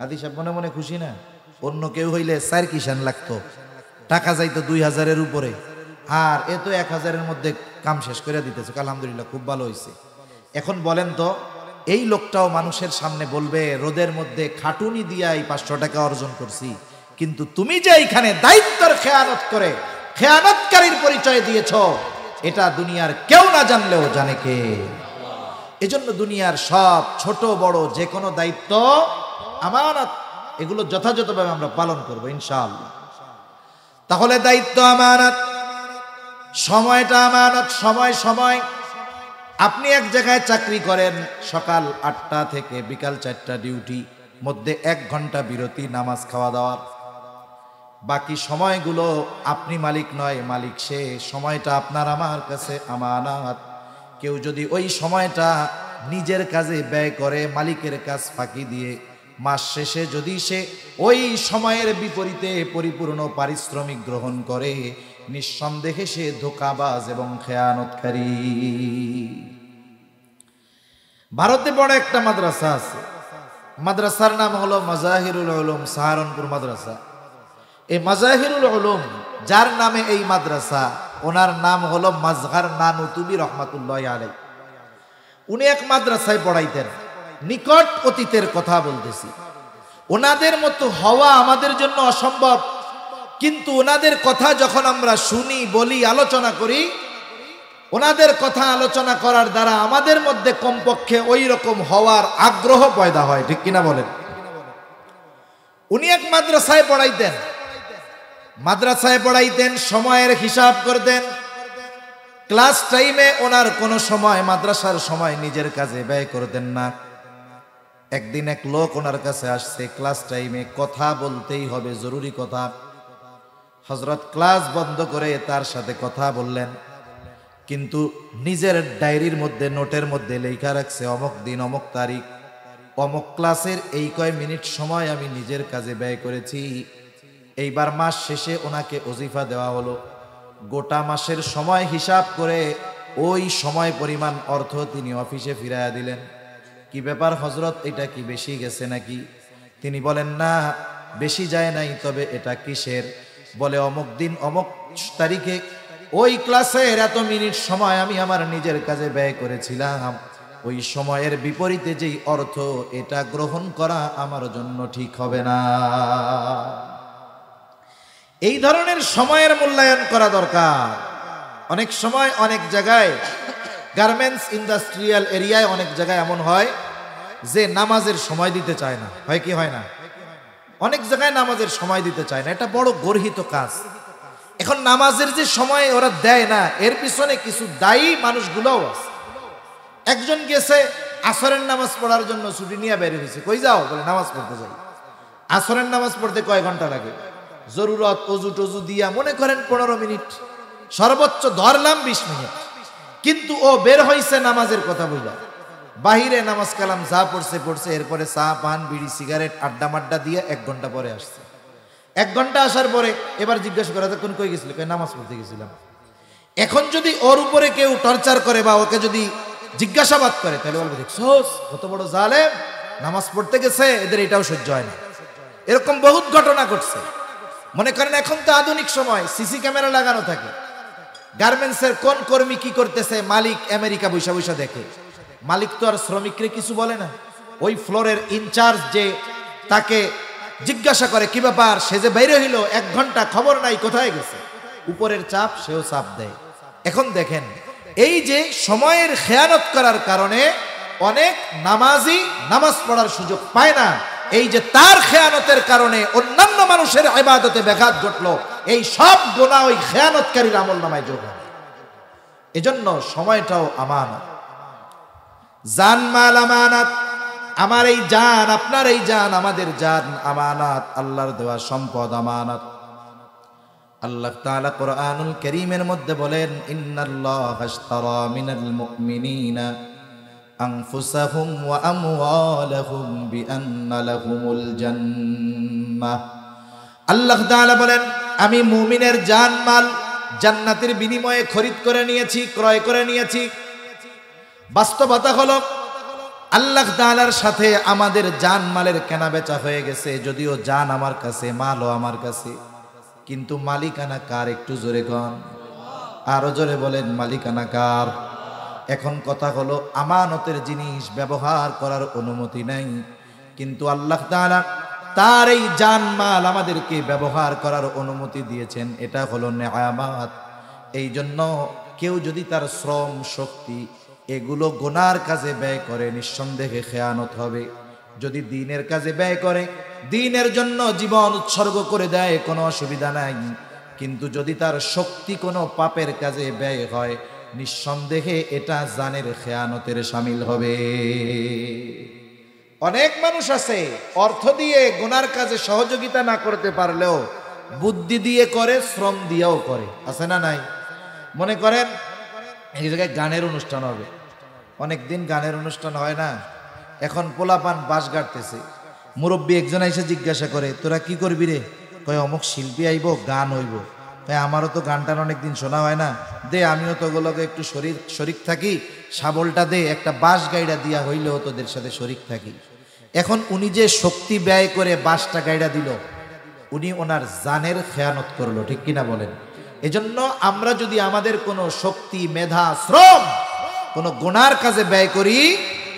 হাজী সাহেব মনে মনে খুশি না? অন্য কেউ হইলে 4 কিষান লাগতো, টাকা যাইতো 2000-এর উপরে, আর এ তো 1000-এর মধ্যে কাম শেষ করে দিতেছে, আলহামদুলিল্লাহ খুব ভালো হয়েছে। এখন বলেন তো এই লোকটাও মানুষের সামনে বলবে রোদের মধ্যে খাটুনি দিয়া এই 500 টাকা অর্জন করছি, কিন্তু তুমি যে এইখানে দায়িত্বের খেয়ানত করে খেয়ানতকারীর পরিচয় দিয়েছ, এটা দুনিয়ার কেউ না জানলেও জানে কে? এজন্য দুনিয়ার সব ছোট বড় যে কোনো দায়িত্ব আমানত, এগুলো যথাযথভাবে আমরা পালন করব ইনশাআল্লাহ। তাহলে দায়িত্ব আমানত, সময়টা আমানত। সময় সময় আপনি এক জায়গায় চাকরি করেন, সকাল 8টা থেকে বিকাল 4টা ডিউটি, মধ্যে 1 ঘন্টা বিরতি নামাজ খাওয়া দাওয়ার, বাকি সময়গুলো আপনি মালিক নয়, মালিক সে, সময়টা আপনার আমার কাছে আমানত। কেউ যদি ওই সময়টা নিজের কাজে ব্যয় করে, মালিকের কাজ ফাঁকি দিয়ে, মাস শেষে যদি সে ওই সময়ের বিপরীতে পরিপূর্ণ পারিশ্রমিক গ্রহণ করে, নিঃসন্দেহে সে ধোঁকাবাজ এবং খেয়ানতকারী। ভারতে বড় একটা মাদ্রাসা আছে, মাদ্রাসার নাম হলো মাজাহিরুল উলুম সাহারানপুর মাদ্রাসা। এই মাজাহিরুল উলুম যার নামে এই মাদ্রাসা, ওনার নাম হলো মাজহার নানুতুবি রহমাতুল্লাহ আলাইহি। উনি এক মাদ্রাসায় পড়াইতেন, নিকট অতীতের কথা বলতেছি। ওনাদের মতো হওয়া আমাদের জন্য অসম্ভব, কিন্তু ওনাদের কথা যখন আমরা শুনি, বলি, আলোচনা করি, ওনাদের কথা আলোচনা করার দ্বারা আমাদের মধ্যে কমপক্ষে ওই রকম হওয়ার আগ্রহ পয়দা হয়, ঠিক কিনা বলেন? উনি এক মাদ্রাসায় পড়াইতেন, মাদ্রাসায় পড়াইতেন, সময়ের হিসাব করতেন। ক্লাস টাইমে ওনার কোনো সময়, মাদ্রাসার সময় নিজের কাজে ব্যয় করতেন না। একদিন এক লোক ওনার কাছে আসছে ক্লাস টাইমে, কথা বলতেই হবে, জরুরি কথা। হযরত ক্লাস বন্ধ করে তার সাথে কথা বললেন, কিন্তু নিজের ডায়েরির মধ্যে, নোটের মধ্যে লেখা রাখছে অমুক দিন অমুক তারিখ অমুক ক্লাসের এই কয় মিনিট সময় আমি নিজের কাজে ব্যয় করেছি। এইবার মাস শেষে ওনাকে ওজিফা দেওয়া হলো, গোটা মাসের সময় হিসাব করে ওই সময় পরিমাণ অর্থ তিনি অফিসে ফিরাইয়া দিলেন। কি ব্যাপার হযরত, এটা কি বেশি গেছে নাকি? তিনি বলেন, না বেশি যায় নাই, তবে এটা কিসের? বলে অমুক দিন অমুক তারিখে ওই ক্লাসের এত মিনিট সময় আমি আমার নিজের কাজে ব্যয় করেছিলাম, ওই সময়ের বিপরীতে যেই অর্থ, এটা গ্রহণ করা আমার জন্য ঠিক হবে না। এই ধরনের সময়ের মূল্যায়ন করা দরকার। অনেক সময় অনেক জায়গায়, গার্মেন্টস ইন্ডাস্ট্রিয়াল এরিয়ায় অনেক জায়গায় এমন হয় যে নামাজের সময় দিতে চায় না, হয় কি হয় না? অনেক জায়গায় নামাজের সময় দিতে চায় না, এটা বড় গর্হিত কাজ। এখন নামাজের যে সময় ওরা দেয় না, এর পিছনে কিছু দায়ী মানুষগুলোও আছে। একজন গেছে আসরের নামাজ পড়ার জন্য, ছুটি নিয়ে বের হয়েছে, কই যাও? বলে নামাজ পড়তে যাই। আসরের নামাজ পড়তে কয় ঘন্টা লাগে? জরুরত অজু টজু দিয়া মনে করেন 15 মিনিট, সর্বোচ্চ ধরলাম 20 মিনিট। কিন্তু ও বের হয়েছে নামাজের কথা বলল, বাহিরে নামাজ কালাম যা পড়ছে, এরপরে চা পান বিড়ি সিগারেট আড্ডা মাড্ডা দিয়ে 1 ঘন্টা পরে আসছে। 1 ঘন্টা আসার পরে এবার জিজ্ঞাসা করা, কোন কই গেছিল? কই নামাজ পড়তে গেছিলাম। এখন যদি ওর উপরে কেউ টর্চার করে বা ওকে যদি জিজ্ঞাসাবাদ করে, তাহলে বলবে দেখছোস কত বড় জালেম, নামাজ পড়তে গেছে, এদের এটাও সহ্য হয় না। এরকম বহুত ঘটনা ঘটছে। মনে করেন এখন তো আধুনিক সময়, সিসি ক্যামেরা লাগানো থাকে। গার্মেন্টসের কোন কর্মী কি করতেছে মালিক আমেরিকা বৈশা বৈশা দেখে। মালিক তো আর শ্রমিকরে কিছু বলে না, ওই ফ্লোরের ইনচার্জ যে তাকে জিজ্ঞাসা করে কি ব্যাপার, সে যে বাইরে হইল 1 ঘন্টা, খবর নাই কোথায় গেছে। উপরের চাপ, সেও চাপ দেয়। এখন দেখেন, এই যে সময়ের খেয়ানত করার কারণে অনেক নামাজি নামাজ পড়ার সুযোগ পায় না। এই যে তার খেয়ানতের কারণে অন্যান্য মানুষের ইবাদতে ব্যাঘাত ঘটলো, এই সব গুনাহ ওই খেয়ানতকারীর আমলনামায় যোগ হবে। এজন্য সময়টাও আমানত, জানমাল আমানত। আমার এই জান, আপনার এই জান, আমাদের জান আমানত, আল্লাহর দেওয়া সম্পদ আমানত। আল্লাহ তাআলা কোরআনুল কারীমের মধ্যে বলেন, ইন্নাল্লাহা আশতারা মিনাল মুমিনিনা আনফুসাহুম ওয়া আমওয়ালাহুম বিআন্না লাহুমুল জান্নাহ। আল্লাহ তাআলা বলেন, আমি মুমিনের জানমাল জান্নাতের বিনিময়ে খরিদ করে নিয়েছি, ক্রয় করে নিয়েছি। বাস্তবতা হলো আল্লাহ তাআলার সাথে আমাদের জানমালের কেনা বেচা হয়ে গেছে। যদিও জান আমার কাছে, মালও আমার কাছে, কিন্তু মালিকানা কার? একটু জোরে কন, আরো জোরে বলেন, মালিকানা কার? এখন কথা হলো, আমানতের জিনিস ব্যবহার করার অনুমতি নাই, কিন্তু আল্লাহ তাআলা তার এই জানমাল আমাদেরকে ব্যবহার করার অনুমতি দিয়েছেন। এটা হলো নেয়ামত। এই জন্য কেউ যদি তার শ্রম শক্তি এগুলো গুনার কাজে ব্যয় করে, নিঃসন্দেহে খেয়ানত হবে। যদি দ্বীনের কাজে ব্যয় করে, দ্বীনের জন্য জীবন উৎসর্গ করে দেয়, কোনো অসুবিধা নাই। কিন্তু যদি তার শক্তি কোনো পাপের কাজে ব্যয় হয়, নিঃসন্দেহে এটা জানের খেয়ানতের শামিল হবে। অনেক মানুষ আছে অর্থ দিয়ে গুনার কাজে সহযোগিতা না করতে পারলেও বুদ্ধি দিয়ে করে, শ্রম দিয়েও করে, আছে না নাই? মনে করেন এই জায়গায় গানের অনুষ্ঠান হবে, অনেকদিন গানের অনুষ্ঠান হয় না, এখন পোলাপান বাঁশ গাড়তেছে। মুরব্বী একজন এসে জিজ্ঞাসা করে, তোরা কি করবি রে? কয় অমুক শিল্পী আইব, গান হইব। তাই আমারও তো গানটার অনেকদিন শোনা হয় না, দে আমিও তো ওগুলোকে একটু শরিক থাকি, শাবলটা দে, একটা বাঁশ গাইড়া দিয়া হইলেও তোদের সাথে শরিক থাকি। এখন উনি যে শক্তি ব্যয় করে বাঁশটা গাইড়া দিল, উনি ওনার জানের খেয়ানত করলো, ঠিক কিনা বলেন? এজন্য আমরা যদি আমাদের কোনো শক্তি, মেধা, শ্রম কোনো গুনার কাজে ব্যয় করি,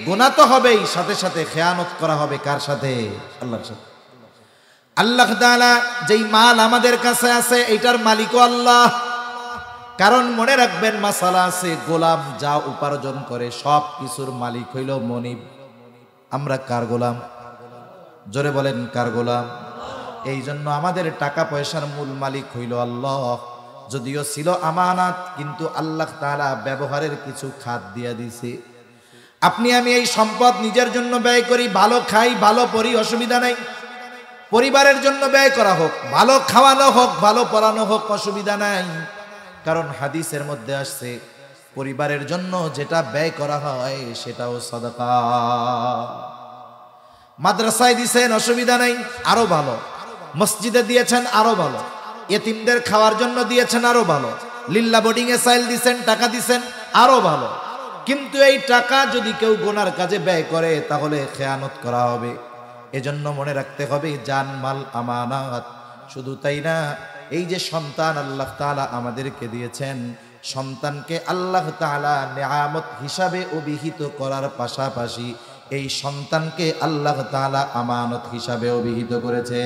গুনাহ তো হবেই, সাথে সাথে খেয়ানত করা হবে। কার সাথে? আল্লাহর সাথে। আল্লাহ তাআলা যেই মাল আমাদের কাছে আছে, এইটার মালিকও আল্লাহ। কারণ মনে রাখবেন, মাসালা আছে, গোলাম যা উপার্জন করে সব কিছুর মালিক হইল মনিব। আমরা কার গোলাম? জোরে বলেন, কার গোলাম? এই জন্য আমাদের টাকা পয়সার মূল মালিক হইল আল্লাহ। যদিও ছিল আমানত, কিন্তু আল্লাহ তাআলা ব্যবহারের কিছু খাত দিয়া দিছে। আপনি আমি এই সম্পদ নিজের জন্য ব্যয় করি, ভালো খাই, ভালো পড়ি, অসুবিধা নাই। পরিবারের জন্য ব্যয় করা হোক, ভালো খাওয়ানো হোক, ভালো পড়ানো হোক, অসুবিধা নাই। কারণ হাদিসের মধ্যে আসছে পরিবারের জন্য যেটা ব্যয় করা হয় সেটাও সাদাকা। মাদ্রাসায় দিয়েছেন, অসুবিধা নাই, আরো ভালো। মসজিদে দিয়েছেন, আরো ভালো। এতিমদের খাওয়ার জন্য দিয়েছেন, আরো ভালো। লিল্লা বোর্ডিং এ চাইল দিয়েছেন, টাকা দিয়েছেন, আরো ভালো। কিন্তু এই টাকা যদি কেউ গুনার কাজে ব্যয় করে তাহলে খেয়ানত করা হবে। এজন্য মনে রাখতে হবে জান মাল আমানাত। শুধু তাই না, এই যে সন্তান আল্লাহ তাআলা আমাদেরকে দিয়েছেন, সন্তানকে আল্লাহ তাআলা নেয়ামত হিসাবে অভিহিত করার পাশাপাশি এই সন্তানকে আল্লাহ তাআলা আমানত হিসাবে অভিহিত করেছে।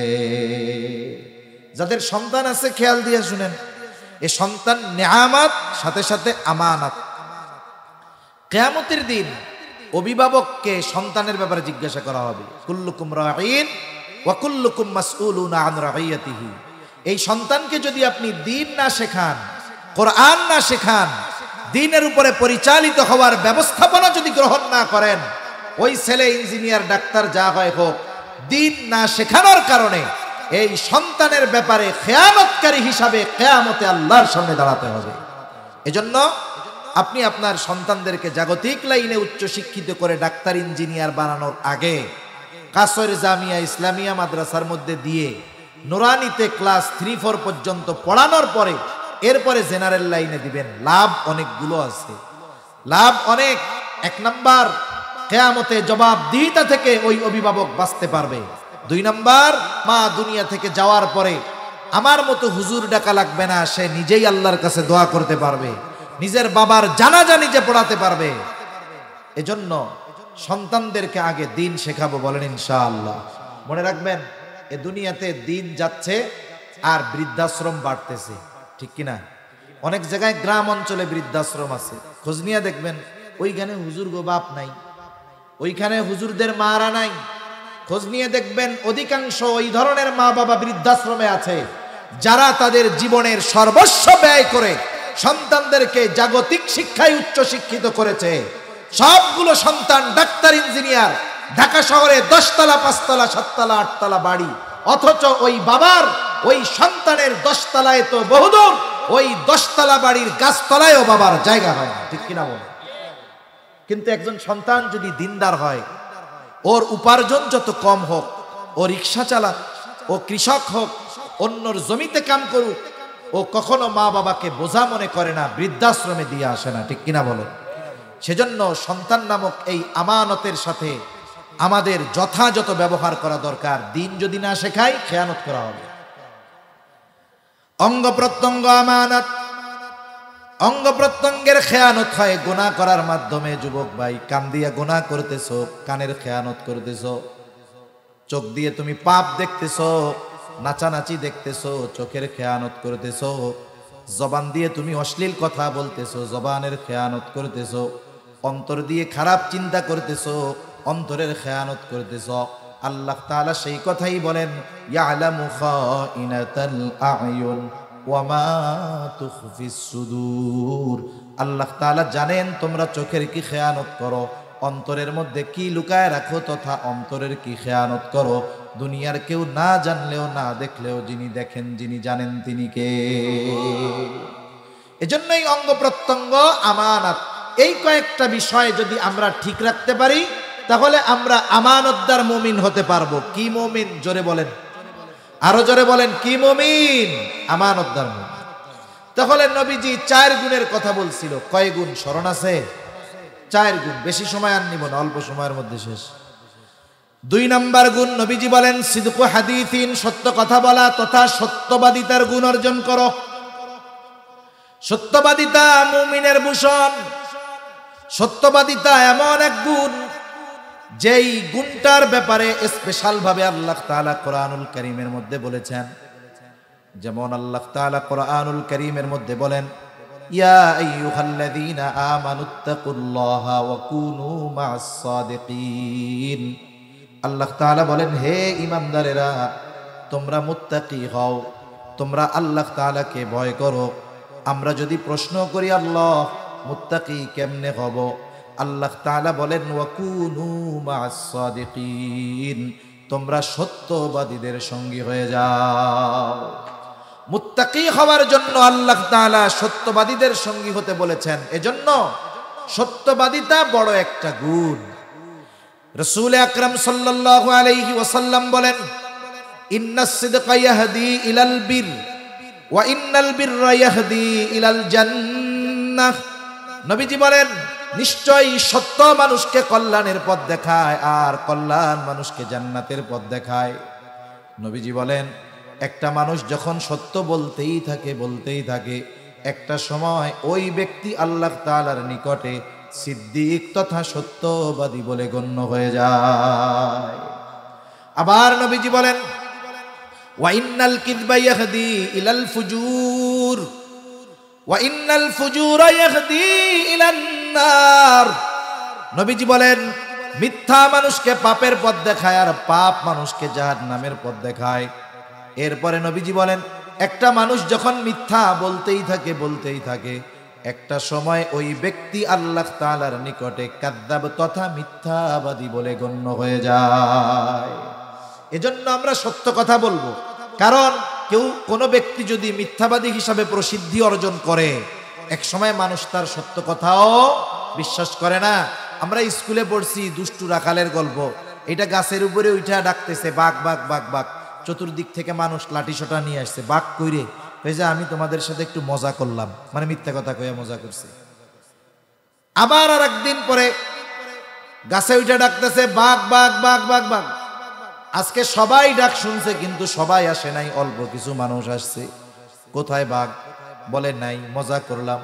যাদের সন্তান আছে খেয়াল দিয়ে শুনেন, এই সন্তান নেয়ামত, সাথে সাথে আমানত। কিয়ামতের দিন অভিভাবককে সন্তানের ব্যাপারে জিজ্ঞাসা করা হবে, কুল্লুকুম রাঈন ওয়া কুল্লুকুম মাসউলুনা আন রাঈয়াতিহি। এই সন্তানকে যদি আপনি দ্বীন না শেখান, কোরআন না শেখান, দ্বীনের উপরে পরিচালিত হওয়ার ব্যবস্থাপনা যদি গ্রহণ না করেন, ওই ছেলে ইঞ্জিনিয়ার, ডাক্তার যা হয় হোক, দ্বীন না শেখানোর কারণে এই সন্তানের ব্যাপারে খেয়ানতকারী হিসাবে কিয়ামতে আল্লাহর সামনে দাঁড়াতে হবে। এজন্য আপনি আপনার সন্তানদেরকে জাগতিক লাইনে উচ্চ শিক্ষিত করে ডাক্তার, ইঞ্জিনিয়ার বানানোর আগে কাসর জামিয়া ইসলামিয়া মাদ্রাসার মধ্যে দিয়ে নুরানিতে ক্লাস 3-4 পর্যন্ত পড়ানোর পরে এরপরে জেনারেল লাইনে দিবেন। লাভ অনেকগুলো আছে, লাভ অনেক। 1 নাম্বার, কিয়ামতে জবাবদিহিতা থেকে ওই অভিভাবক বাঁচতে পারবে। 2 নাম্বার, মা দুনিয়া থেকে যাওয়ার পরে আমার মতো হুজুর ডাকা লাগবে না, সে নিজেই আল্লাহর কাছে দোয়া করতে পারবে, নিজের বাবার জানাজা নিজে পড়াতে পারবে। এজন্য সন্তানদেরকে আগে দ্বীন শেখাবো, বলেন ইনশাআল্লাহ। মনে রাখবেন, এ দুনিয়াতে দিন যাচ্ছে আর বৃদ্ধাশ্রম বাড়তেছে, ঠিক কিনা? অনেক জায়গায় গ্রাম অঞ্চলে বৃদ্ধাশ্রম আছে, খোঁজ নিয়ে দেখবেন ওইখানে হুজুর গো বাপ নাই, ওইখানে হুজুরদের মারা নাই। খোঁজ নিয়ে দেখবেন অধিকাংশ ওই ধরনের মা বাবা বৃদ্ধাশ্রমে আছে যারা তাদের জীবনের সর্বস্ব ব্যয় করে সন্তানদেরকে জাগতিক শিক্ষায় উচ্চ শিক্ষিত করেছে। সবগুলো সন্তান ডাক্তার, ইঞ্জিনিয়ার, ঢাকা শহরে 10 তলা, 5 তলা, 7 তলা, 8 তলা বাড়ি, অথচ ওই বাবার, ওই সন্তানের 10 তলায় তো বহুদূর, ওই 10 তলা বাড়ির গাছতলায়ও বাবার জায়গা হয় না, ঠিক কিনা বলে? কিন্তু একজন সন্তান যদি দিনদার হয়, ওর উপার্জন যত কম হোক, ও রিক্সা চালাক, ও কৃষক হোক, অন্যর জমিতে কাম করুক, ও কখনো মা বাবাকে বোঝা মনে করে না, বৃদ্ধাশ্রমে দিয়ে আসে না, ঠিক কিনা বলে? সেজন্য সন্তান নামক এই আমানতের সাথে আমাদের যথাযথ ব্যবহার করা দরকার। দিন যদি না শেখাই, খেয়ানত করা হবে। অঙ্গ প্রত্যঙ্গ আমানত, অঙ্গ প্রত্যঙ্গের খেয়ানত হয় গুনাহ করার মাধ্যমে। যুবক ভাই, কান দিয়ে গুনাহ করতেছো, কানের খেয়ানত করতেছো। চোখ দিয়ে তুমি পাপ দেখতেছো, নাচানাচি দেখতেছো, চোখের খেয়ানত করতেছো। জবান দিয়ে তুমি অশ্লীল কথা বলতেছো, জবানের খেয়ানত করতেছো। অন্তর দিয়ে খারাপ চিন্তা করতেছো, অন্তরের খেয়ানত করতেছো। আল্লাহ তাআলা সেই কথাই বলেন, ইয়ালামু খাইনাতাল আয়ুন ওয়া মা তুখফিস সুদূর। আল্লাহ তাআলা জানেন তোমরা চোখের কি খেয়ানত করো, অন্তরের মধ্যে কি লুকায় রাখো, তথা অন্তরের কি খেয়ানত করো। দুনিয়ার কেউ না জানলেও, না দেখলেও যিনি দেখেন, যিনি জানেন, তিনি কে? এজন্যই অঙ্গ প্রত্যঙ্গ আমানত। এই কয়েকটা বিষয় যদি আমরা ঠিক রাখতে পারি, তাহলে আমরা আমানতদার মুমিন হতে পারবো। কি মুমিন? জোরে বলেন, আরো জোরে বলেন, কি মুমিন? আমানতদার মুমিন। তাহলে নবীজি 4 গুণের কথা বলছিল। কয় গুণ স্মরণ আছে? 4 গুণ। বেশি সময় আর নিব না, অল্প সময়ের মধ্যে শেষ। 2 নাম্বার গুণ নবীজি বলেন, সিদকু হাদিসিন, সত্য কথা বলা তথা সত্যবাদিতার গুণ অর্জন করো। সত্যবাদিতা মুমিনের ভূষণ। সত্যবাদিতা এমন এক গুণ, যেই গুণটার ব্যাপারে স্পেশাল ভাবে আল্লাহ তাআলা কোরআনুল কারীমের মধ্যে বলেছেন। যেমন আল্লাহ তাআলা কোরআনুল কারীমের মধ্যে বলেন, ইয়া আইয়ুহাল্লাযীনা আমানুত্তাকুল্লাহা ওয়া কুনু মা'আস সাদিকিন। আল্লাহ তাআলা বলেন, হে ঈমানদারেরা, তোমরা মুত্তাকি হও, তোমরা আল্লাহ তাআলাকে ভয় করো। আমরা যদি প্রশ্ন করি, আল্লাহ মুত্তাকি কেমনে হব, আল্লাহ তাআলা বলেন ওয়াকুনু মা'আস সাদিকিন, তোমরা সত্যবাদীদের সঙ্গী হয়ে যাও। মুত্তাকি হওয়ার জন্য আল্লাহ তাআলা সত্যবাদীদের সঙ্গী হতে বলেছেন। এজন্য সত্যবাদিতা বড় একটা গুণ। রাসূল আকরাম সাল্লাল্লাহু আলাইহি ওয়াসাল্লাম বলেন ইন্নাস সিদকা ইয়াহদি ইলাল বির ওয়া ইন্নাল বিররা ইয়াহদি ইলাল জান্নাহ। নবীজি বলেন নিশ্চয়ই সত্য মানুষকে কল্যাণের পথ দেখায় আর কল্যাণ মানুষকে জান্নাতের পথ দেখায়। নবীজি বলেন একটা মানুষ যখন সত্য বলতেই থাকে একটা সময় ওই ব্যক্তি আল্লাহ তাআলার নিকটে সিদ্দিক তথা সত্যবাদী বলে গণ্য হয়ে যায়। আবার নবীজি বলেন ওয়া ইন্নাল কিযবা ইয়াহদি ইলাল ফুজুর ওয়া ইন্নাল ফুজুরা ইয়াহদি ইলান নার। নবীজি বলেন মিথ্যা মানুষকে পাপের পথ দেখায় আর পাপ মানুষকে জাহান্নামের পথ দেখায়। এরপরে নবীজি বলেন একটা মানুষ যখন মিথ্যা বলতেই থাকে একটা সময় ওই ব্যক্তি আল্লাহ তাআলার নিকটে কাযযাব তথা মিথ্যাবাদী বলে গণ্য হয়ে যায়। এজন্য আমরা সত্য কথা বলবো, কারণ কোনো ব্যক্তি যদি মিথ্যাবাদী হিসাবে প্রসিদ্ধি অর্জন করে এক সময় মানুষ তার সত্য কথাও বিশ্বাস করে না। আমরা স্কুলে পড়ছি দুষ্টু রাখালের গল্প, এটা গাছের উপরে উঠা ডাকতেছে বাঘ বাঘ বাঘ বাঘ, চতুর্দিক থেকে মানুষ লাঠিসোঁটা নিয়ে আসছে, বাঘ কইরে যে আমি তোমাদের সাথে একটু মজা করলাম, মানে মিথ্যা কথা কইয়া মজা করছে। আবার আর একদিন পরে গাছে উঠে ডাকতেছে বাঘ বাঘ বাঘ বাঘ বাঘ। আজকে সবাই ডাক শুনছে কিন্তু সবাই আসে নাই, অল্প কিছু মানুষ আসছে। কোথায় বাঘ? বলে নাই, মজা করলাম।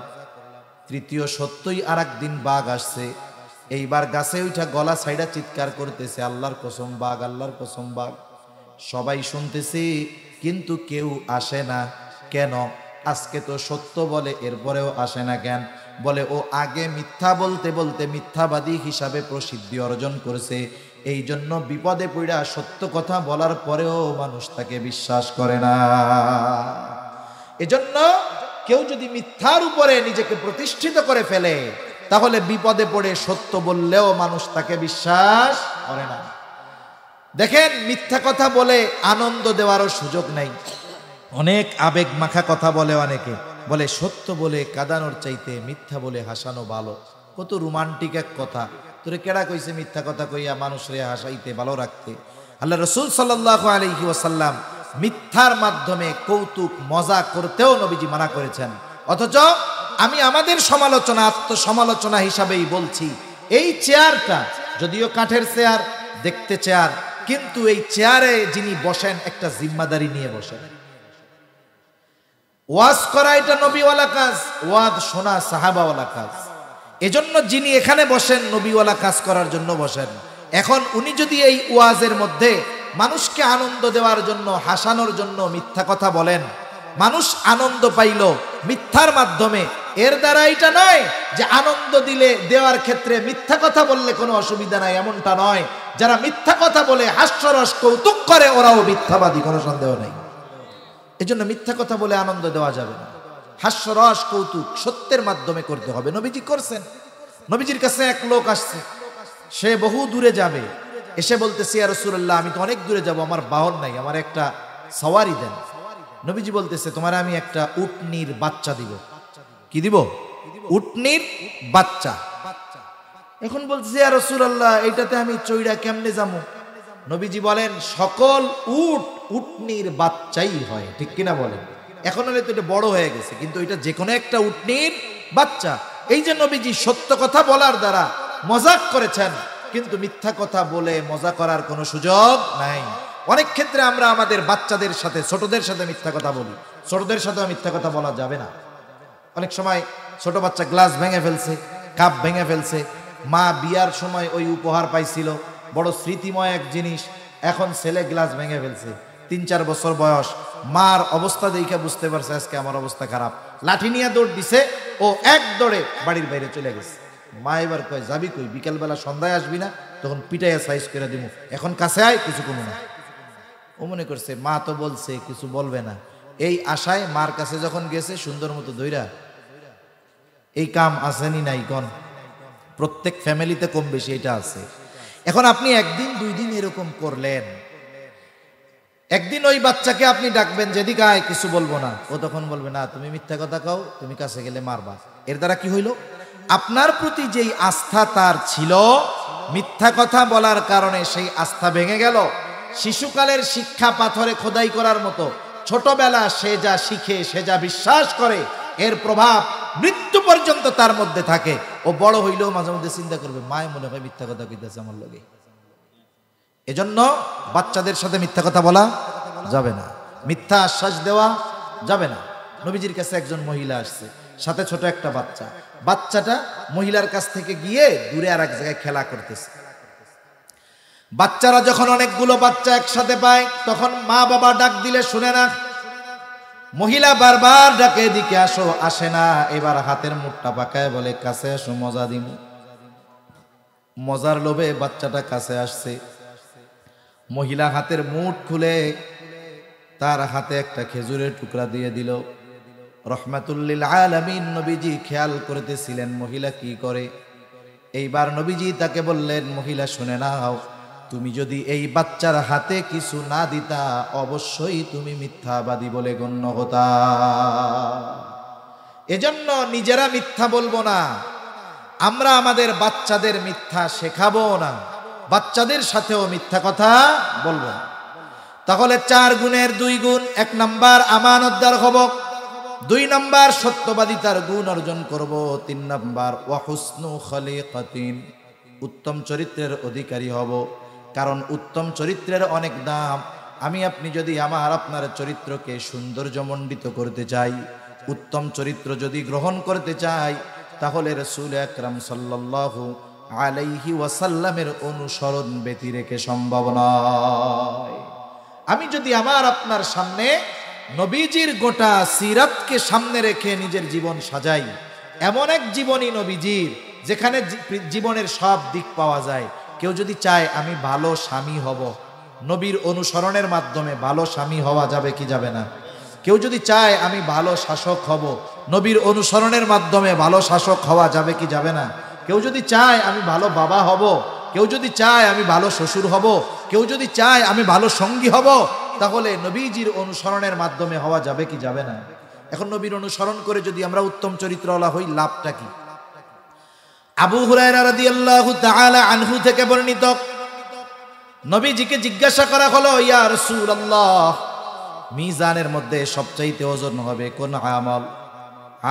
তৃতীয় সত্যই আর একদিন বাঘ আসছে। এইবার গাছে উঠা গলা সাইডা চিৎকার করতেছে আল্লাহর কসম বাঘ, আল্লাহর কসম বাঘ। সবাই শুনতেছে কিন্তু কেউ আসে না। কেন? আজকে তো সত্য বলে এরপরেও আসে না কেন? বলে ও আগে মিথ্যা বলতে বলতে মিথ্যাবাদী হিসাবে প্রসিদ্ধি অর্জন করেছে, এই জন্য বিপদে পড়া সত্য কথা বলার পরেও মানুষ তাকে বিশ্বাস করে না। এজন্য কেউ যদি মিথ্যার উপরে নিজেকে প্রতিষ্ঠিত করে ফেলে তাহলে বিপদে পড়ে সত্য বললেও মানুষ তাকে বিশ্বাস করে না। দেখেন মিথ্যা কথা বলে আনন্দ দেওয়ারও সুযোগ নাই, অনেক আবেগ মাখা কথা বলে অনেকে, বলে সত্য বলে কাঁদানোর চাইতে মিথ্যা বলে হাসানো ভালো। কত রোমান্টিক এক কথা, তোরে কেডা কইছে মিথ্যা কথা কইয়া মানুষরে হাসাইতে ভালো রাখতে। আল্লাহ রাসূল সাল্লাল্লাহু আলাইহি ওয়াসাল্লাম মিথ্যার মাধ্যমে কৌতুক মজা করতেও নবীজি মানা করেছেন। অথচ আমি আমাদের সমালোচনা আত্মসমালোচনা হিসাবেই বলছি, এই চেয়ারটা যদিও কাঠের চেয়ার, দেখতে চেয়ার, কিন্তু এই চেয়ারে যিনি বসেন একটা জিম্মাদারি নিয়ে বসেন। ওয়াজ করা এটা নবীওয়ালা কাজ, ওয়াজ শোনা সাহাবাওয়ালা কাজ। এজন্য যিনি এখানে বসেন নবীওয়ালা কাজ করার জন্য বসেন। এখন উনি যদি এই ওয়াজের মধ্যে মানুষকে আনন্দ দেওয়ার জন্য, হাসানোর জন্য মিথ্যা কথা বলেন, মানুষ আনন্দ পাইল মিথ্যার মাধ্যমে, এর দ্বারা এটা নয় যে আনন্দ দেওয়ার ক্ষেত্রে মিথ্যা কথা বললে কোনো অসুবিধা নাই, এমনটা নয়। যারা মিথ্যা কথা বলে হাস্যরস কৌতুক করে ওরাও মিথ্যাবাদী, কোনো সন্দেহ নেই। এজন্য মিথ্যা কথা বলে আনন্দ দেওয়া যাবে না, হাস্যরস কৌতুক সত্যের মাধ্যমে করতে হবে। নবীজি করছেন। নবীজির কাছে এক লোক আসছে, সে বহু দূরে যাবে, এসে বলতেছে ইয়া রাসূলুল্লাহ আমি তো অনেক দূরে যাব, আমার বাহন নাই, আমার একটা সওয়ারি দেন। নবীজি বলতেছে তোমার আমি একটা উটনির বাচ্চা দিব। কি দিব? উটনির বাচ্চা। এখন বলতেছে ইয়া রাসূলুল্লাহ এইটাতে আমি চইড়া কেমনে যাবো? নবীজি বলেন সকল উটনির বাচ্চাই হয়, ঠিক কিনা বলেন? এখন হলে তো এটা বড় হয়ে গেছে, কিন্তু এটা যে কোনো একটা উটনির বাচ্চা। এই যে নবীজি সত্য কথা বলার দ্বারা মজাক করেছেন, কিন্তু মিথ্যা কথা বলে মজা করার কোনো সুযোগ নাই। অনেক ক্ষেত্রে আমরা আমাদের বাচ্চাদের সাথে, ছোটদের সাথে মিথ্যা কথা বলি, ছোটদের সাথেও মিথ্যা কথা বলা যাবে না। অনেক সময় ছোট বাচ্চা গ্লাস ভেঙে ফেলছে, কাপ ভেঙে ফেলছে, মা বিয়ার সময় ওই উপহার পাইছিল, বড় স্মৃতিময় এক জিনিস, এখন ছেলে গ্লাস ভেঙে ফেলছে, 3-4 বছর বয়স, মার অবস্থা দেখে বুঝতে পারছে আজকে আমার অবস্থা খারাপ, লাঠি নিয়ে দৌড় দিছে, ও এক দৌড়ে বাড়ির বাইরে চলে গেছে। মা এবার কয় যাবি কই? বিকেলবেলা সন্ধ্যায় আসবি না? তখন পিটাইয়া সাইজ করে দিব, এখন কাছে আয়, কিছু কোনো না। ও মনে করছে মা তো বলছে কিছু বলবে না, এই আশায় মার কাছে যখন গেছে সুন্দর মতো ধইরা এই কাম আসেনি নাই কন প্রত্যেক ফ্যামিলিতে কম বেশি এটা আছে। এখন আপনি একদিন দুই দিন এরকম করলেন, একদিন ওই বাচ্চাকে আপনি ডাকবেন যেদিকে আয়, কিছু বলবো না, ও তখন বলবে না তুমি মিথ্যা কথা কও, তুমি কাছে গেলে মারবা। এর দ্বারা কি হইল? আপনার প্রতি যেই আস্থা তার ছিল, মিথ্যা কথা বলার কারণে সেই আস্থা ভেঙে গেল। শিশুকালের শিক্ষা পাথরে খোদাই করার মতো, ছোটবেলা সে যা শিখে, সে যা বিশ্বাস করে, এর প্রভাব মৃত্যু পর্যন্ত তার মধ্যে থাকে। ও বড় হইলেও মাঝে মধ্যে চিন্তা করবে, মায় মনে হয় মিথ্যা কথা কইতেছে আমার লগে। এজন্য বাচ্চাদের সাথে মিথ্যা কথা বলা যাবে না, মিথ্যা আশ্বাস দেওয়া যাবে না। নবীজির কাছে একজন মহিলা আসছে, সাথে ছোট একটা বাচ্চা। বাচ্চাটা মহিলার কাছ থেকে গিয়ে দূরে আর এক জায়গায় খেলা করতেছে। বাচ্চারা যখন অনেকগুলো বাচ্চা একসাথে পায়, তখন মা বাবা ডাক দিলে শুনে না। মহিলা বারবার ডাকে, এদিকে আসো, আসে না। এবার হাতের মুঠটা পাকায় বলে, কাছে আসো, মজা দিম। মজার লোভে বাচ্চাটা কাছে আসছে। মহিলা হাতের মুঠ খুলে তার হাতে একটা খেজুরের টুকরা দিয়ে দিল। রহমাতুল্লিল আলামিন নবীজি খেয়াল করতেছিলেন মহিলা কি করে। এইবার নবীজি তাকে বললেন, মহিলা শুনে নাও, তুমি যদি এই বাচ্চার হাতে কিছু না দিতা, অবশ্যই তুমি মিথ্যাবাদী বলে গণ্য হতা। এজন্য নিজেরা মিথ্যা বলবো না, আমরা আমাদের বাচ্চাদের মিথ্যা শেখাবো না, বাচ্চাদের সাথেও মিথ্যা কথা বলবো না। তাহলে 4 গুণের 2 গুণ। 1 নাম্বার আমানতদার হব, 2 নাম্বার সত্যবাদিতার গুণ অর্জন করব, 3 নাম্বার ওয়া হুসনু খলিকাতিন, উত্তম চরিত্রের অধিকারী হব। কারণ উত্তম চরিত্রের অনেক দাম। আমি আপনি যদি আপনার চরিত্রকে সৌন্দর্যমণ্ডিত করতে চাই, উত্তম চরিত্র যদি গ্রহণ করতে চাই, তাহলে রাসূল আকরাম সাল্লাল্লাহু আলাইহি ওয়াসাল্লামের অনুসরণ ব্যতি রেখে সম্ভব নয়। আমি যদি আপনার সামনে নবীজির গোটা সিরাতকে সামনে রেখে নিজের জীবন সাজাই, এমন এক জীবনী নবীজির যেখানে জীবনের সব দিক পাওয়া যায়। কেউ যদি চায় আমি ভালো স্বামী হব, নবীর অনুসরণের মাধ্যমে ভালো স্বামী হওয়া যাবে কি যাবে না? কেউ যদি চায় আমি ভালো শাসক হব, নবীর অনুসরণের মাধ্যমে ভালো শাসক হওয়া যাবে কি যাবে না? কেউ যদি চায় আমি ভালো বাবা হব, কেউ যদি চায় আমি ভালো শ্বশুর হব, কেউ যদি চায় আমি ভালো সঙ্গী হব, তাহলে নবীজির অনুসরণের মাধ্যমে হওয়া যাবে কি যাবে না? এখন নবীর অনুসরণ করে যদি আমরা উত্তম চরিত্রওয়ালা হই, লাভটা কি? আবু হুরায়রা রাদিয়াল্লাহু তাআলা আনহু থেকে বর্ণিত, নবীজিকে জিজ্ঞাসা করা হলো, ইয়া রাসূলুল্লাহ, মিজানের মধ্যে সবচাইতে ওজন হবে কোন আমল?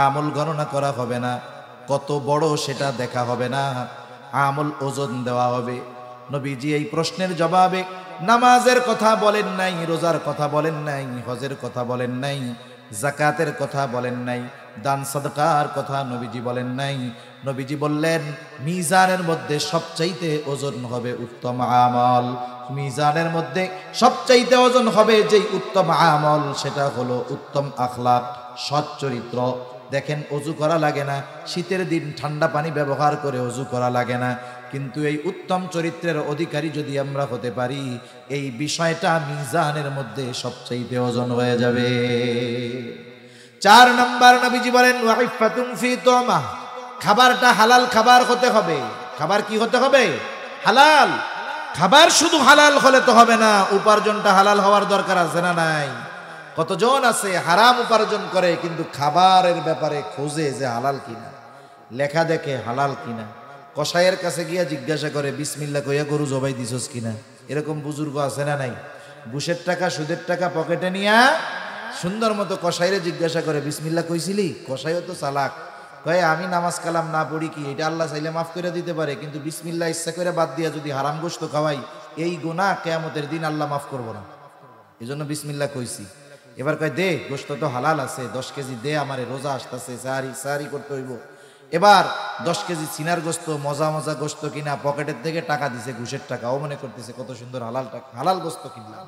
আমল গণনা করা হবে না, কত বড় সেটা দেখা হবে না, আমল ওজন দেওয়া হবে। নবীজি এই প্রশ্নের জবাবে নামাজের কথা বলেন নাই, রোজার কথা বলেন নাই, হজের কথা বলেন নাই, যাকাতের কথা বলেন নাই, দান সাদকার কথা নবীজি বলেন নাই। নবীজি বললেন মিজানের মধ্যে সবচাইতে ওজন হবে উত্তম আমল। মিজানের মধ্যে সবচাইতে ওজন হবে যেই উত্তম আমল, সেটা হলো উত্তম আখলাক, সৎ চরিত্র। দেখেন অজু করা লাগে না, শীতের দিন ঠান্ডা পানি ব্যবহার করে অজু করা লাগে না, কিন্তু এই উত্তম চরিত্রের অধিকারী যদি আমরা হতে পারি, এই বিষয়টা মিজানের মধ্যে সবচাইতে ওজন হয়ে যাবে। 4 নাম্বার নবীজি বলেন ওয়াইফাতুন ফি তুমা, খাবারটা হালাল খাবার হতে হবে। খাবার কি হতে হবে? হালাল। খাবার শুধু হালাল হলে তো হবে না, উপার্জনটা হালাল হওয়ার দরকার আছে না নাই? কতজন আছে হারাম উপার্জন করে, কিন্তু খাবারের ব্যাপারে খোঁজে যে হালাল কিনা, লেখা দেখে হালাল কিনা, কসাইয়ের কাছে গিয়া জিজ্ঞাসা করে বিসমিল্লাহ কইয়া গরু জবাই দিছস কিনা। এরকম বুজুর্গ আছে না নাই? ঘুষের টাকা সুদের টাকা পকেটে নিয়া সুন্দর মতো কসাইরে জিজ্ঞাসা করে বিসমিল্লাহ কইছিলি? কসাইও তো চালাক, কয়ে আমি নামাজ কালাম না পড়ি কি এটা আল্লাহ চাইলে মাফ করে দিতে পারে, কিন্তু বিসমিল্লাহ ইচ্ছা করে বাদ দিয়া যদি হারাম গোশত খাওয়াই, এই গুনাহ কিয়ামতের দিন আল্লাহ মাফ করবো না, এই জন্য বিসমিল্লাহ কইছি। এবার কয় দে, গোশত তো হালাল আছে, 10 কেজি দে, আমারে রোজা আসতেছে, সাহারি করতে হইব। এবার 10 কেজি সিনার গোস্ত, মজা মজা গোস্ত কিনা পকেটের থেকে টাকা দিছে, ঘুষের টাকা। ও মনে করতেছে কত সুন্দর হালাল টাকা, হালাল গোস্ত কিনলাম।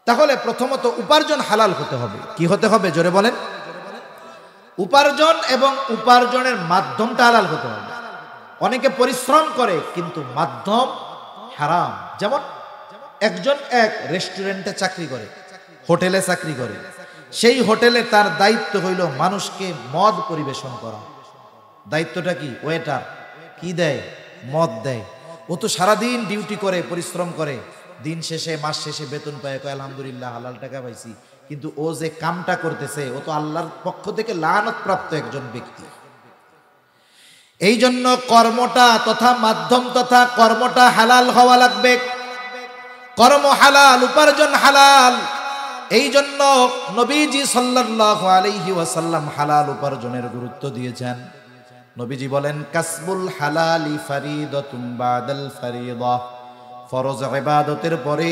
তাহলে প্রথমত উপার্জন হালাল হতে হবে। কি হতে হবে জোরে বলেন? উপার্জন, এবং উপার্জনের মাধ্যমটা হালাল হতে হবে। অনেকে পরিশ্রম করে কিন্তু মাধ্যম হারাম। যেমন একজন এক রেস্টুরেন্টে চাকরি করে, হোটেলে চাকরি করে, সেই হোটেলে তার দায়িত্ব হইল মানুষকে মদ পরিবেশন করা। দায়িত্বটা কি? ওয়েটার, কি দেয়? মদ দেয়। ও তো সারাদিন ডিউটি করে, পরিশ্রম করে, দিন শেষে মাস শেষে বেতন পায়, কয় আলহামদুলিল্লাহ হালাল টাকা পাইছি, কিন্তু ও যে কামটা করতেছে ও তো আল্লাহর পক্ষ থেকে লানত প্রাপ্ত একজন ব্যক্তি। এই জন্য কর্মটা তথা মাধ্যম তথা কর্মটা হালাল হওয়া লাগবে। কর্ম হালাল, উপার্জন হালাল। এই জন্য নবীজি সাল্লাল্লাহু আলাইহি ওয়াসাল্লাম হালাল উপার্জনের গুরুত্ব দিয়েছেন। নবীজি বলেন, কাসবুল হালালি ফারিদাতুম বাদাল ফারিদা, ফরজ ইবাদতের পরে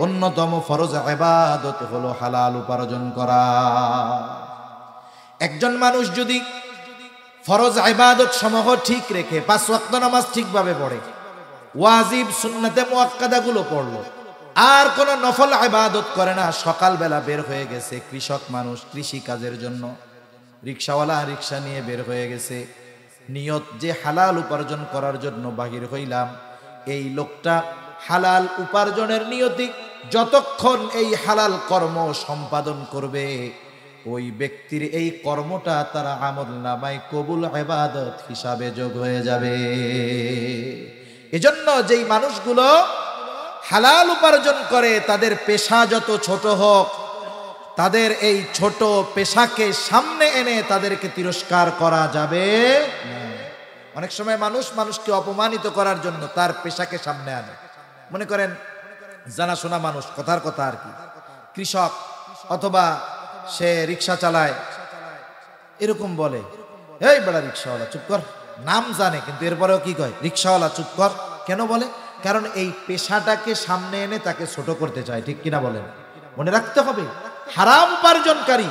অন্যতম ফরজ ইবাদত হলো হালাল উপার্জন করা। একজন মানুষ যদি ফরজ ইবাদত সমূহ ঠিক রেখে 5 ওয়াক্ত নামাজ ঠিকভাবে পড়ে, ওয়াজিব সুন্নাতে মুআক্কাদা গুলো পড়লো, আর কোন নফল ইবাদত করে না, সকালবেলা বের হয়ে গেছে, কৃষক মানুষ কৃষি কাজের জন্য, রিকশাওয়ালা রিকশা নিয়ে বের হয়ে গেছে, নিয়ত যে হালাল উপার্জন করার জন্য বাহির হইলাম, এই লোকটা হালাল উপার্জনের নিয়তি যতক্ষণ এই হালাল কর্ম সম্পাদন করবে, ওই ব্যক্তির এই কর্মটা তার আমলনামায় কবুল ইবাদত হিসাবে যোগ হয়ে যাবে। এজন্য যেই মানুষগুলো হালাল উপার্জন করে তাদের পেশা যত ছোট হোক, তাদের এই ছোট পেশাকে সামনে এনে তাদেরকে তিরস্কার করা যাবে না। অনেক সময় মানুষকে অপমানিত করার জন্য তার পেশাকে সামনে আনে। মনে করেন জানাশোনা মানুষ, কথার কথা আর কি, কৃষক অথবা সে রিক্সা চালায়, এরকম বলে, এই বড় রিক্সাওয়ালা চুপ কর, নাম জানে কিন্তু এরপরেও কি কয়, রিক্সাওয়ালা চুপ কর। কেন বলে? কারণ এই পেশাটাকে সামনে এনে তাকে ছোট করতে চায়। ঠিক কিনা বলেন? মনে রাখতে হবে, হারাম উপার্জনকারী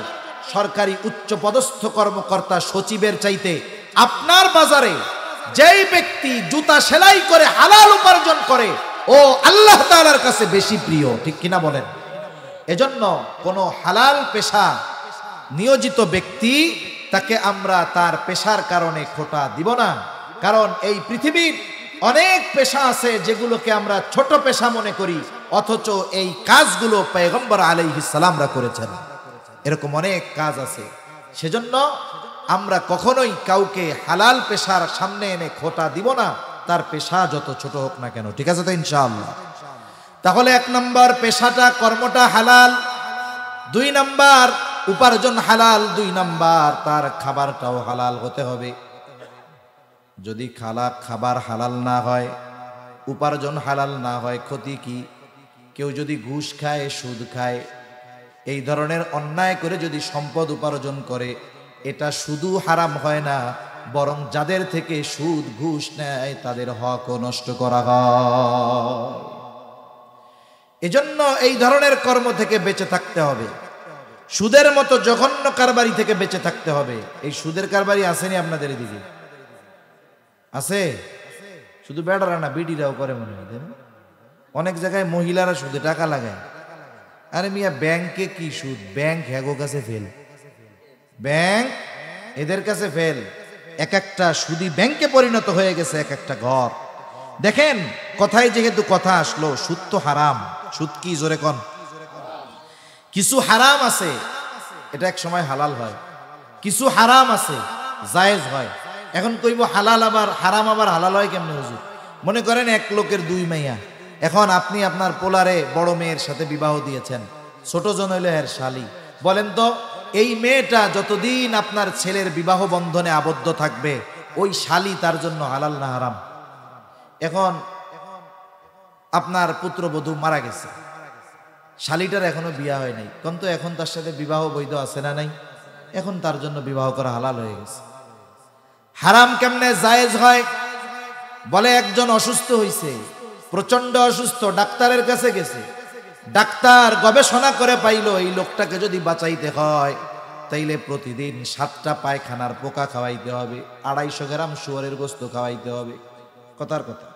সরকারি উচ্চ পদস্থ কর্মকর্তা সচিবের চাইতে আপনার বাজারে যেই ব্যক্তি জুতা সেলাই করে হালাল উপার্জন করে ও আল্লাহ তাআলার কাছে বেশি প্রিয়। ঠিক কিনা বলেন? এজন্য কোন হালাল পেশা নিয়োজিত ব্যক্তি তাকে আমরা তার পেশার কারণে খোটা দিব না। কারণ এই পৃথিবীর অনেক পেশা আছে যেগুলোকে আমরা ছোট পেশা মনে করি, অথচ এই কাজগুলো পয়গম্বর আলাইহিস সালামরা করেছেন। এরকম অনেক কাজ আছে। সেজন্য আমরা কখনোই কাউকে হালাল পেশার সামনে এনে খোটা দিব না, তার পেশা যত ছোট হোক না কেন। ঠিক আছে তো ইনশাআল্লাহ? তাহলে 1 নম্বর পেশাটা, কর্মটা হালাল, 2 নম্বর উপার্জন হালাল, 2 নম্বর তার খাবারটাও হালাল হতে হবে। যদি খাবার হালাল না হয়, উপার্জন হালাল না হয়, ক্ষতি কি? কেউ যদি ঘুষ খায়, সুদ খায়, এই ধরনের অন্যায় করে যদি সম্পদ উপার্জন করে, এটা শুধু হারাম হয় না, বরং যাদের থেকে সুদ ঘুষ নেয় তাদের হকও নষ্ট করা হয়। এজন্য এই ধরনের কর্ম থেকে বেঁচে থাকতে হবে। সুদের মতো জঘন্য কারবারি থেকে বেঁচে থাকতে হবে। এই সুদের কারবারি আসেনি আপনাদের এদিকে? আছে? শুধু বেড়ারা না, বিডিরাও করে মনে হয়। অনেক জায়গায় মহিলারা সুদে টাকা লাগায়। আরে মিয়া, ব্যাংকে কি সুদ? ব্যাংক হ্যাগো কাছে ফেল, ব্যাংক এদের কাছে ফেল। এক একটা সুদি ব্যাংকে পরিণত হয়ে গেছে এক একটা ঘর। দেখেন কথায় যেহেতু কথা আসলো, সুদ তো হারাম। সুদ কি? জোরে কোন। কিছু হারাম আছে, এটা এক সময় হালাল হয়, কিছু হারাম আছে জায়েজ হয়। এখন কইব হালাল আবার হারাম আবার হালাল হয় কেমনে হুজুর? মনে করেন এক লোকের 2 মাইয়া, এখন আপনি আপনার পোলারে বড় মেয়ের সাথে বিবাহ দিয়েছেন, ছোট জন হইল এর শালি। বলেন তো এই মেয়েটা যতদিন আপনার ছেলের বিবাহ বন্ধনে আবদ্ধ থাকবে, ওই শালি তার জন্য হালাল না হারাম? এখন আপনার পুত্রবধূ মারা গেছে, শালিটার এখনো বিয়ে হয় নাই, কিন্তু এখন তার সাথে বিবাহ বৈধ আছে না নাই? এখন তার জন্য বিবাহ করা হালাল হয়ে গেছে। হারাম কেমনে জায়েজ হয়? বলে একজন অসুস্থ হইছে, প্রচন্ড অসুস্থ, ডাক্তারের কাছে গেছে, ডাক্তার গবেষণা করে পাইলো এই লোকটাকে যদি বাঁচাইতে হয় তাইলে প্রতিদিন 7টা পায়খানার পোকা খাওয়াইতে হবে, 250 গ্রাম শুয়োরের গোস্ত খাওয়াইতে হবে। কথার কথা।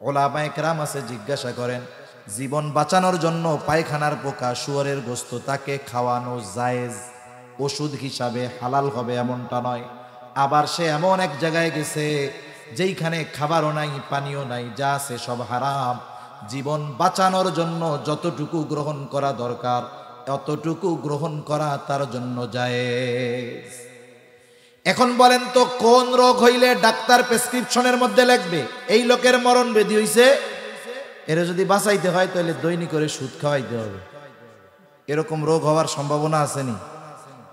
ওলামায়ে কেরাম আছে, জিজ্ঞাসা করেন জীবন বাঁচানোর জন্য পায়খানার পোকা, শুয়োরের গোস্ত তাকে খাওয়ানো জায়েজ, ওষুধ হিসাবে হালাল হবে এমনটা নয়। আবার সে এমন এক জায়গায় গেছে যেইখানে খাবারও নাই, পানিও নাই, যা আছে সব হারাম। জীবন বাঁচানোর জন্য যতটুকু গ্রহণ করা দরকার অতটুকু গ্রহণ করা তার জন্য জায়েজ। এখন বলেন তো কোন রোগ হইলে ডাক্তার প্রেসক্রিপশনের মধ্যে লিখবে এই লোকের মরণ ব্যাধি হইছে, এরা যদি বাঁচাইতে হয় তাহলে দৈনিক করে সুদ খাওয়াইতে হবে। এরকম রোগ হওয়ার সম্ভাবনা আসেনি?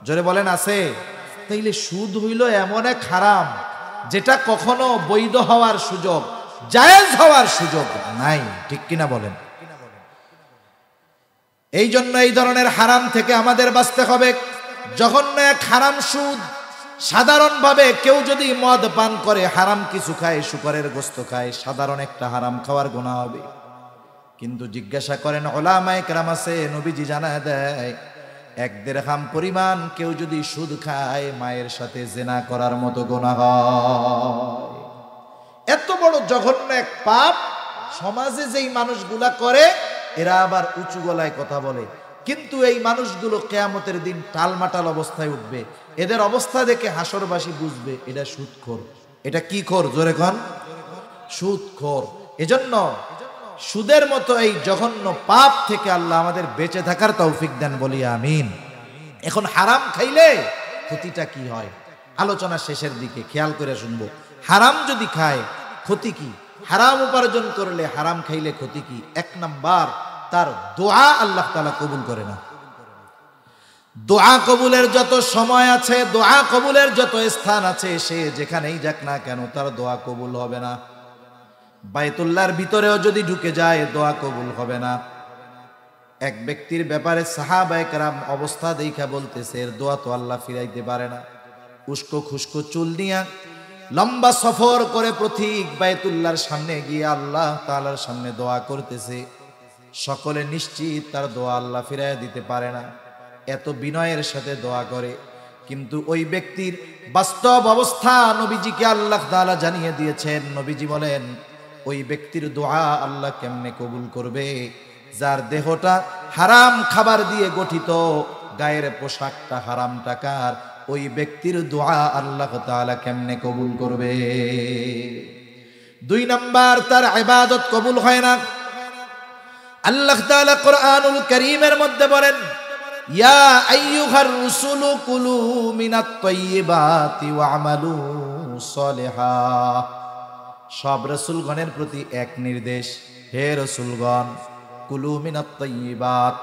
জোরে বলেন আছে? তাইলে সুদ হইল এমন এক হারাম যেটা কখনো বৈধ হওয়ার সুযোগ, জায়েজ হওয়ার সুযোগ নাই, ঠিক কিনা বলেন? এই জন্য এই ধরনের হারাম থেকে আমাদের বাঁচতে হবে। জঘন্য এক হারাম সুদ। সাধারণভাবে কেউ যদি মদ পান করে, হারাম কিছু খায়, শুকরের গোশত খায়, সাধারণ একটা হারাম খাওয়ার গুনাহ হবে। কিন্তু জিজ্ঞাসা করেন উলামায়ে কেরাম আছে, নবীজি জানায় দেয় 1 দিরহাম পরিমাণ কেউ যদি সুদ খায় মায়ের সাথে জিনা করার মতো গুনাহ হয়। এত বড় জঘন্য এক পাপ সমাজে যেই মানুষগুলা করে এরা আবার উঁচু গলায় কথা বলে, কিন্তু এই মানুষগুলো কিয়ামতের দিন টালমাটাল অবস্থায় উঠবে। এদের অবস্থা দেখে হাসরবাসী বুঝবে এটা সুদখোর। এটা কি খোর? জোরে কোন? সুদখোর। এজন্য সুদের মতো এই জঘন্য পাপ থেকে আল্লাহ আমাদের বেঁচে থাকার তৌফিক দেন, বলি আমিন। এখন হারাম খাইলে ক্ষতিটা কি হয় আলোচনা শেষের দিকে খেয়াল করে শুনবো। হারাম যদি খায় ক্ষতি কি? হারাম উপার্জন করলে, হারাম খাইলে ক্ষতি কি? 1 নাম্বার, তার দোয়া আল্লাহ তাআলা কবুল করে না। দোয়া কবুলের যত সময় আছে, দোয়া কবুলের যত স্থান আছে, সে যেখানেই যাক না কেন তার দোয়া কবুল হবে না। বাইতুল্লাহর ভিতরেও যদি ঢুকে যায় দোয়া কবুল হবে না। এক ব্যক্তির ব্যাপারে সাহাবায়ে কেরাম অবস্থা দেখা বলতেছে এর দোয়া তো আল্লাহ ফিরাইতে পারে না। উস্কো খুস্কো চুল নিয়া লম্বা সফর করে প্রতীক বাইতুল্লাহর সামনে গিয়ে আল্লাহ তাআলার সামনে দোয়া করতেছে। সকলে নিশ্চিত তার দোয়া আল্লাহ ফিরাইয়া দিতে পারে না। এত বিনয়ের সাথে দোয়া করে, কিন্তু ওই ব্যক্তির বাস্তব অবস্থা নবীজিকে আল্লাহ তাআলা জানিয়ে দিয়েছেন। নবীজি বলেন ওই ব্যক্তির দোয়া আল্লাহ কেমনে কবুল করবে? যার দেহটা হারাম খাবার দিয়ে গঠিত, গায়ের পোশাকটা হারাম টাকার, ওই ব্যক্তির দোয়া আল্লাহ তাআলা কেমনে কবুল করবে? 2 নাম্বার, তার ইবাদত কবুল হয় না। আল্লাহ তাআলা কোরআনুল কারীমের মধ্যে বলেন ইয়া আইয়ুহার রুসুলু কুলু মিনাত তাইয়্যিবাতি ওয়া'মালু সলিহা। সব রাসূলগণের প্রতি এক নির্দেশ, হে রাসূলগণ কুলু মিনাত তাইয়্যিবাত,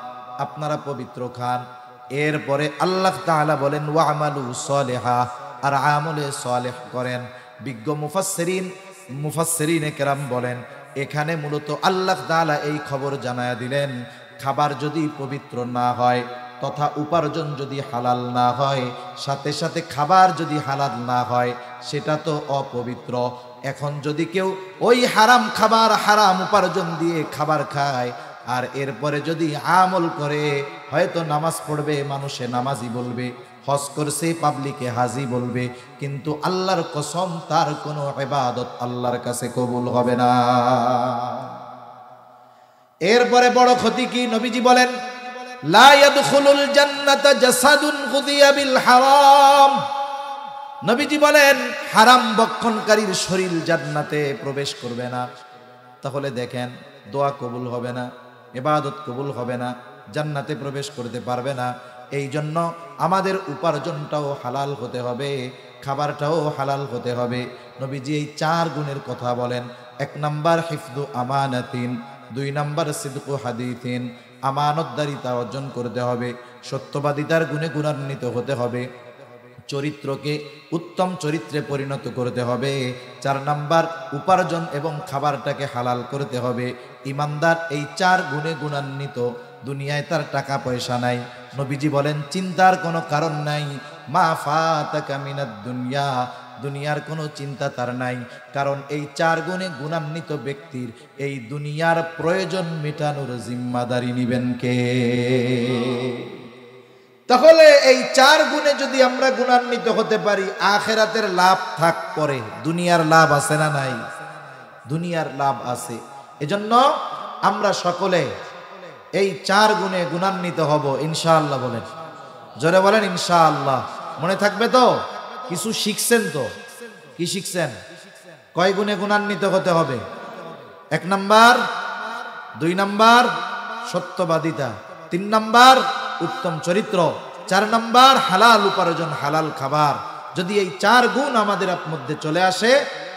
আপনারা পবিত্র খান। এরপরে আল্লাহ তাআলা বলেন ওয়া'মালু সলিহা, আর আমলে সালেহ করেন। বিজ্ঞ মুফাসসিরিনে কেরাম বলেন এখানে মূলত আল্লাহ তাআলা এই খবর জানায়া দিলেন, খাবার যদি পবিত্র না হয় তথা উপার্জন যদি হালাল না হয়, সাথে সাথে খাবার যদি হালাল না হয়, সেটা তো অপবিত্র। এখন যদি কেউ ওই হারাম খাবার, হারাম উপার্জন দিয়ে খাবার খায়, আর এরপরে যদি আমল করে, হয়তো নামাজ পড়বে, মানুষে নামাজি বলবে, হজ করছে পাবলিকে হাজি বলবে, কিন্তু আল্লাহর কসম তার কোনো ইবাদত আল্লাহর কাছে কবুল হবে না। এরপরে বড় ক্ষতি কি? নবীজি বলেন লা ইয়াদখুলুল জান্নাতা জাসাদুন গুযিয়া বিল হারাম। নবীজি বলেন হারাম ভক্ষণকারীর শরীর জান্নাতে প্রবেশ করবে না। তাহলে দেখেন দোয়া কবুল হবে না, ইবাদত কবুল হবে না, জান্নাতে প্রবেশ করতে পারবে না। এই জন্য আমাদের উপার্জনটাও হালাল হতে হবে, খাবারটাও হালাল হতে হবে। নবীজি এই 4 গুণের কথা বলেন। 1 নাম্বার হিফযু আমানাতিন, 2 নাম্বার সিদকু হাদিসিন, আমানতদারিতা অর্জন করতে হবে, সত্যবাদিতার গুণে গুণান্বিত হতে হবে, চরিত্রকে উত্তম চরিত্রে পরিণত করতে হবে। 4 নাম্বার উপার্জন এবং খাবারটাকে হালাল করতে হবে। ইমানদার এই 4 গুণে গুণান্বিত, দুনিয়ায় তার টাকা পয়সা নাই, নবীজি বলেন চিন্তার কোনো কারণ নাই। মা ফাতাকা মিনাদ দুনিয়া, দুনিয়ার কোনো চিন্তা তার নাই, কারণ এই 4 গুণে গুণান্বিত ব্যক্তির এই দুনিয়ার প্রয়োজন মেটানোর জিম্মাদারি নিবেন কে? তাহলে এই 4 গুণে যদি আমরা গুণান্বিত হতে পারি, আখিরাতের লাভ থাক পরে, দুনিয়ার লাভ আছে না নাই? দুনিয়ার লাভ আছে। এজন্য আমরা সকলে এই 4 গুণে গুণান্বিত হব ইনশাআল্লাহ। বলেন, জোরে বলেন ইনশাআল্লাহ। মনে থাকবে তো? কিছু শিখছেন তো? কি শিখছেন? কয় গুণে গুণান্বিত হতে হবে? 1 নাম্বার, 2 নাম্বার সত্যবাদিতা, 3 নাম্বার উত্তম চরিত্র, 4 নাম্বার হালাল উপার্জন, হালাল খাবার, যদি এই 4 গুণ আমাদের মধ্যে চলে আসে,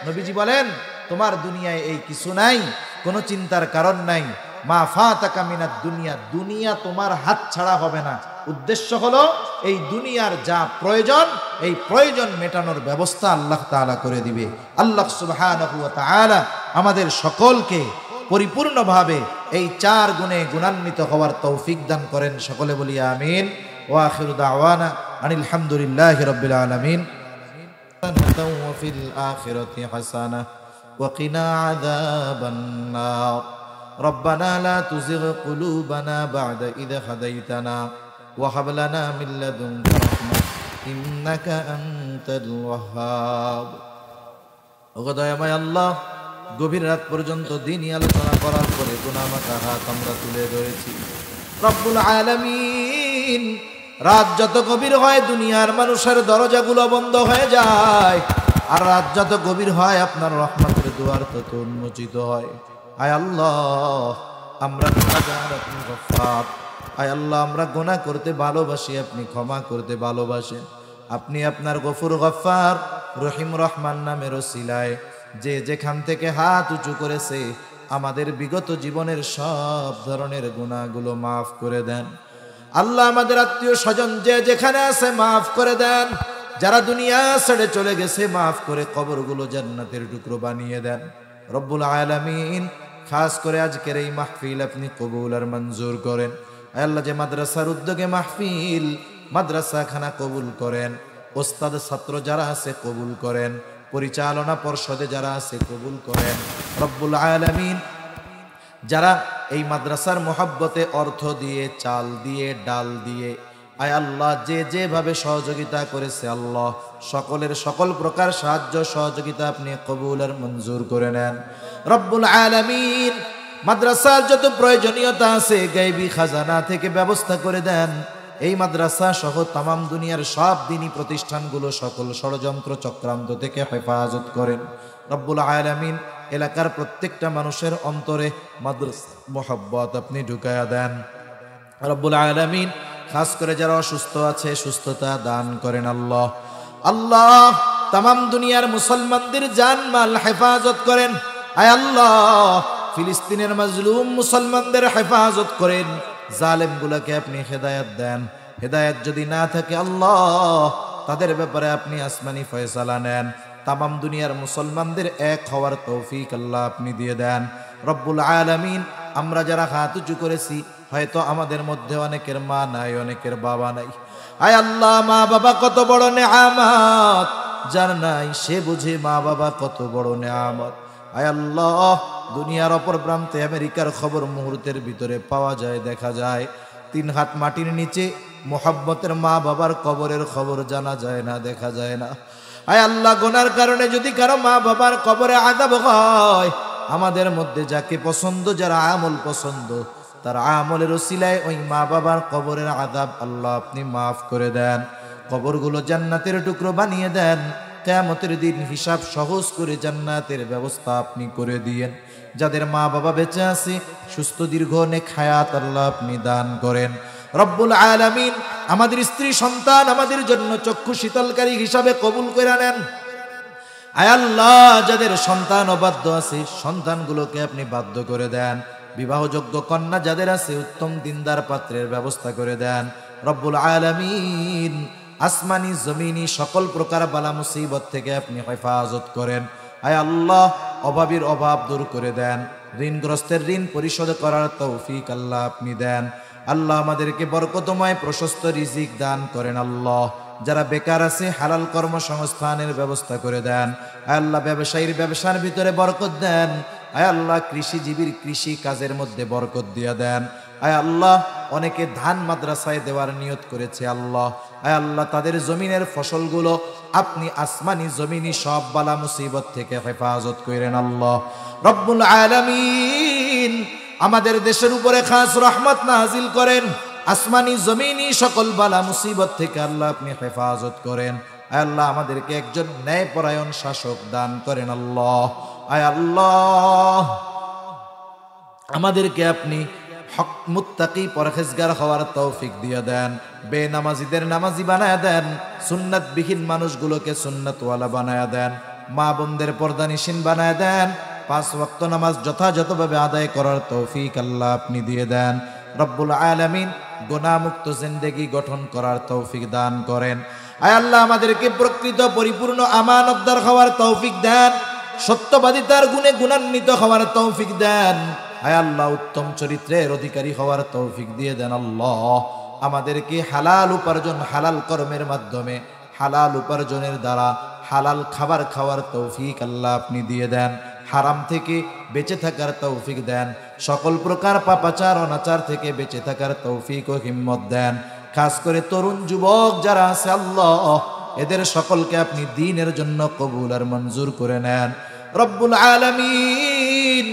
নবীজি বলেন তোমার দুনিয়ায় এই কিছু নাই, কোনো চিন্তার কারণ নাই। মা ফাতাকা মিনাদ দুনিয়া, দুনিয়া তোমার হাত ছাড়া হবে না। উদ্দেশ্য হলো এই দুনিয়ার যা প্রয়োজন, এই প্রয়োজন মেটানোর ব্যবস্থা আল্লাহ তাআলা করে দিবে। আল্লাহ সুবহানাহু ওয়া তাআলা আমাদের সকলকে পরিপূর্ণভাবে এই 4 গুণে গুণান্বিত হওয়ার তৌফিক দান করেন। সকলে বলি আমিন। ওয়া আখিরু দাওয়ানা আনিল হামদুলিল্লাহি রাব্বিল আলামিন। ওয়া ফিল আখিরাতি হাসানাহ ওয়া কিনা আযাবান নার। ربنا لا تزغ قلوبنا بعد إذ هديتنا وهب لنا من لدنك رحمة إنك أنت الوهاب। ওগো দয়াময় আল্লাহ, গভীর রাত পর্যন্ত দিনই আলোচনা করার পরে গুনাহমাখা হাত আমরা তুলে ধরেছি। রব্বুল আলামিন, রাত যত গভীর হয় দুনিয়ার মানুষের দরজাগুলো বন্ধ হয়ে যায়, আর রাত যত গভীর হয় আপনার রহমতের দুয়ার তত উন্মোচিত হয়। আয় আল্লাহ, আমরা গুনাহগার, আপনি গফফার। আয় আল্লাহ, আমরা গুনাহ করতে ভালোবাসি, আপনি ক্ষমা করতে ভালোবাসেন। আপনি আপনার গফুর গফফার রহিম রহমান নামের ওসিলায় যে যেখান থেকে হাত উঁচু করেছে আমাদের বিগত জীবনের সব ধরনের গুনাহগুলো মাফ করে দেন। আল্লাহ, আমাদের আত্মীয় স্বজন যে যেখানে আছে মাফ করে দেন। যারা দুনিয়া ছেড়ে চলে গেছে মাফ করে কবরগুলো জান্নাতের টুকরো বানিয়ে দেন। রব্বুল আলামিন, খাস করে আজকের এই মাহফিল আপনি কবুল আর মঞ্জুর করেন। আল্লাহ, যে মাদ্রাসার উদ্যোগে মাহফিল, মাদ্রাসাখানা কবুল করেন। ওস্তাদ ছাত্র যারা আছে কবুল করেন। পরিচালনা পর্ষদে যারা আছে কবুল করেন। রব্বুল আলামিন, যারা এই মাদ্রাসার মোহাব্বতে অর্থ দিয়ে, চাল দিয়ে, ডাল দিয়ে, আয় আল্লাহ যে যেভাবে সহযোগিতা করেছে আল্লাহ সকলের সকল প্রকার সাহায্য সহযোগিতা আপনি কবুল আর মঞ্জুর করে নেন। রব্বুল আলামিন, মাদ্রাসার যত প্রয়োজনীয়তা আছে গায়বী খাজানা থেকে ব্যবস্থা করে দেন। এই মাদ্রাসা সহ তামাম দুনিয়ার সব দ্বীনি প্রতিষ্ঠানগুলো সকল ষড়যন্ত্র চক্রান্ত থেকে হেফাজত করেন। রব্বুল আলামিন, এলাকার প্রত্যেকটা মানুষের অন্তরে মাদ্রাসা মোহাব্বত আপনি ঢুকায়া দেন। রব্বুল আলামিন, খাস করে যারা অসুস্থ আছে সুস্থতা দান করেন আল্লাহ। আল্লাহ, তামাম দুনিয়ার মুসলমানদের জানমাল হেফাজত করেন। আয় আল্লাহ, ফিলিস্তিনের মাজলুম মুসলমানদের হেফাজত করেন। জালেমগুলোকে আপনি হেদায়েত দেন। হেদায়েত যদি না থাকে আল্লাহ, তাদের ব্যাপারে আপনি আসমানি ফয়সালা নেন। তামাম দুনিয়ার মুসলমানদের এক হওয়ার তৌফিক আল্লাহ আপনি দিয়ে দেন। রব্বুল আলামিন, আমরা যারা হাত উঁচু করেছি, হয়তো আমাদের মধ্যে অনেকের মা নাই, অনেকের বাবা নাই। আয় আল্লাহ, মা বাবা কত বড় নেয়ামত, যার নাই সে বুঝে মা বাবা কত বড় নেয়ামত। আয় আল্লাহ, দুনিয়ার অপর প্রান্তে আমেরিকার খবর মুহূর্তের ভিতরে পাওয়া যায়, দেখা যায়। 3 হাত মাটির নিচে মোহাব্বতের মা বাবার কবরের খবর জানা যায় না, দেখা যায় না। আয় আল্লাহ, গুনার কারণে যদি কারো মা বাবার কবরে আযাব হয়, আমাদের মধ্যে যাকে পছন্দ, যারা আমল পছন্দ, তার আমলের ওসিলায় ওই মা বাবার কবরের আযাব আল্লাহ আপনি মাফ করে দেন। কবরগুলো জান্নাতের টুকরো বানিয়ে দেন। কিয়ামতের দিন হিসাব সহজ করে জান্নাতের ব্যবস্থা আপনি করে দিয়েন। যাদের মা বাবা বেঁচে আছে সুস্থ দীর্ঘ নেক হায়াত আল্লাহ আপনি দান করেন। রব্বুল আলামিন, আমাদের স্ত্রী সন্তান আমাদের জন্য চক্ষু শীতলকারী হিসাবে কবুল করে নেন। আয় আল্লাহ, যাদের সন্তান অবাধ্য আছে সন্তানগুলোকে আপনি বাধ্য করে দেন। বিবাহযোগ্য কন্যা যাদের আছে উত্তম দিনদার পাত্রের ব্যবস্থা করে দেন। রব্বুল আলামিন, আসমানি জমিনি সকল প্রকার বালা মুসিবত থেকে আপনি হেফাজত করেন। আয় আল্লাহ, অভাবীর অভাব দূর করে দেন। ঋণগ্রস্তের ঋণ পরিশোধ করার তৌফিক আল্লাহ আপনি দেন। আল্লাহ, আমাদেরকে বরকতময় প্রশস্ত রিজিক দান করেন। আল্লাহ, যারা বেকার আছে হালাল কর্মসংস্থানের ব্যবস্থা করে দেন। আয় আল্লাহ, ব্যবসায়ীর ব্যবসার ভিতরে বরকত দেন। আয় আল্লাহ, কৃষিজীবীর কৃষি কাজের মধ্যে বরকত দিয়ে দেন। আয় আল্লাহ, অনেকে ধান মাদ্রাসায় দেওয়ার নিয়ত করেছে আল্লাহ। আয় আল্লাহ, তাদের জমিনের ফসলগুলো আপনি আসমানি জমিনি সব বালা মুসিবত থেকে হেফাজত করেন আল্লাহ। রব্বুল আলামিন, আমাদের দেশের উপরে খাস রহমত নাজিল করেন। আসমানি জমিনি সকল বালা মুসিবত থেকে আল্লাহ আপনি হেফাজত করেন। আয় আল্লাহ, আমাদেরকে একজন ন্যায়পরায়ণ শাসক দান করেন আল্লাহ। আয় আল্লাহ, আমাদেরকে আপনি হক মুত্তাকি পরহেজগার হওয়ার তৌফিক দিয়ে দেন, বেনামাজিদের নামাজি বানায় দেন, সুন্নাতবিহীন মানুষগুলোকে সুন্নাতওয়ালা বানায় দেন, মা বোনদের পর্দানিশীন বানায় দেন, 5 ওয়াক্ত নামাজ যথাযথভাবে আদায় করার তৌফিক আল্লাহ আপনি দিয়ে দেন। রব্বুল আলামিন গুনাহমুক্ত জিন্দেগি গঠন করার তৌফিক দান করেন। আয় আল্লাহ আমাদেরকে প্রকৃত পরিপূর্ণ আমানতদার হওয়ার তৌফিক দেন, সত্যবাদিতার গুণে গুণান্বিত হওয়ার তৌফিক দেন। আয় আল্লাহ উত্তম চরিত্রের অধিকারী হওয়ার তৌফিক দিয়ে দেন। আল্লাহ আমাদেরকে হালাল উপার্জন, হালাল কর্মের মাধ্যমে, হালাল উপার্জনের দ্বারা হালাল খাবার খাওয়ার তৌফিক আল্লাহ আপনি দিয়ে দেন। হারাম থেকে বেঁচে থাকার তৌফিক দেন, সকল প্রকার পাপাচার অনাচার থেকে বেঁচে থাকার তৌফিক ও হিম্মত দেন। খাস করে তরুণ যুবক যারা আছে আল্লাহ, এদের সকলকে আপনি দ্বীনের জন্য কবুল আর মঞ্জুর করে নেন। রব্বুল আলামিন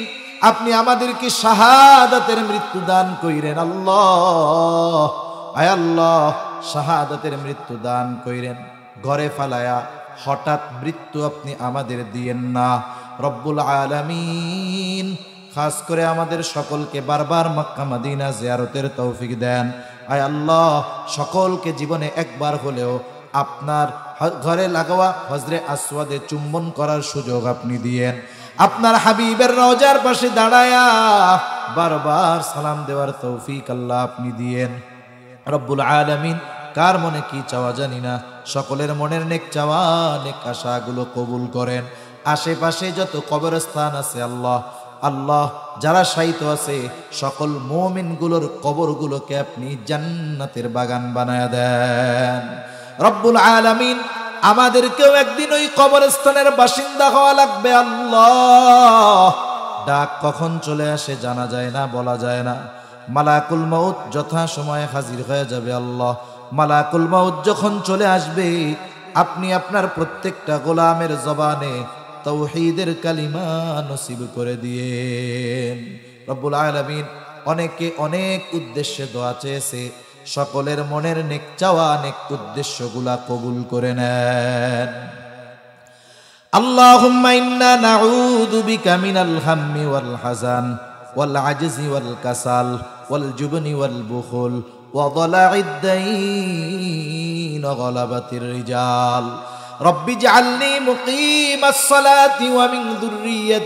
আপনি আমাদেরকে শাহাদাতের মৃত্যু দান কইরেন। আল্লাহ আয় আল্লাহ শাহাদাতের মৃত্যু দান কইরেন, ঘরে ফালায়া হঠাৎ মৃত্যু আপনি আমাদের দিয়েন না। রব্বুল আলামিন খাস করে আমাদের সকলকে বারবার মক্কা মদিনা জিয়ারতের তৌফিক দেন। আয় আল্লাহ সকলকে জীবনে একবার হলেও আপনার ঘরে লাগাওয়া হজরে আসওয়াদে চুম্বন করার সুযোগ আপনি দিয়েন। আপনার হাবিবের রওজার পাশে দাঁড়ায়া বারবার সালাম দেওয়ার তৌফিক আল্লাহ আপনি দিয়েন। রব্বুল আলামিন কার মনে কি চাওয়া জানি না, সকলের মনের নেক চাওয়া নেক আশাগুলো কবুল করেন। আশেপাশে যত কবরস্থান আছে আল্লাহ, আল্লাহ যারা শায়িত আছে সকল মুমিনগুলোর কবরগুলোকে আপনি জান্নাতের বাগান বানায়া দেন। রব্বুল আলামিন আমাদেরকেও একদিন ওই কবরস্থানের বাসিন্দা হওয়া লাগবে। আল্লাহ ডাক কখন চলে আসে জানা যায় না, বলা যায় না। মালাকুল মউত যথা সময়ে হাজির হয়ে যাবে। আল্লাহ মালাকুল মউত যখন চলে আসবে, আপনি আপনার প্রত্যেকটা গোলামের জবানে তাওহীদের কালিমা নসিব করে দিয়েন। রব্বুল আলামিন অনেকে অনেক উদ্দেশ্যে দোয়া চেয়েছে, সকলের মনের নেক চাওয়া নেক উদ্দেশ্যগুলা কবুল করে নেন। আল্লাহুম্মা ইন্না নাউযু বিকা মিনাল হাম্মি ওয়াল হাযান ওয়াল আজজি ওয়াল কাসাল ওয়াল জুবনি ওয়াল বুখুল ওয়া দালা'id দাইন ওয়া গলাবাতির রিজাল। রব্বি ইজআলনি মুকিমাস সালাতি ওয়া মিন যুররিয়্যাতি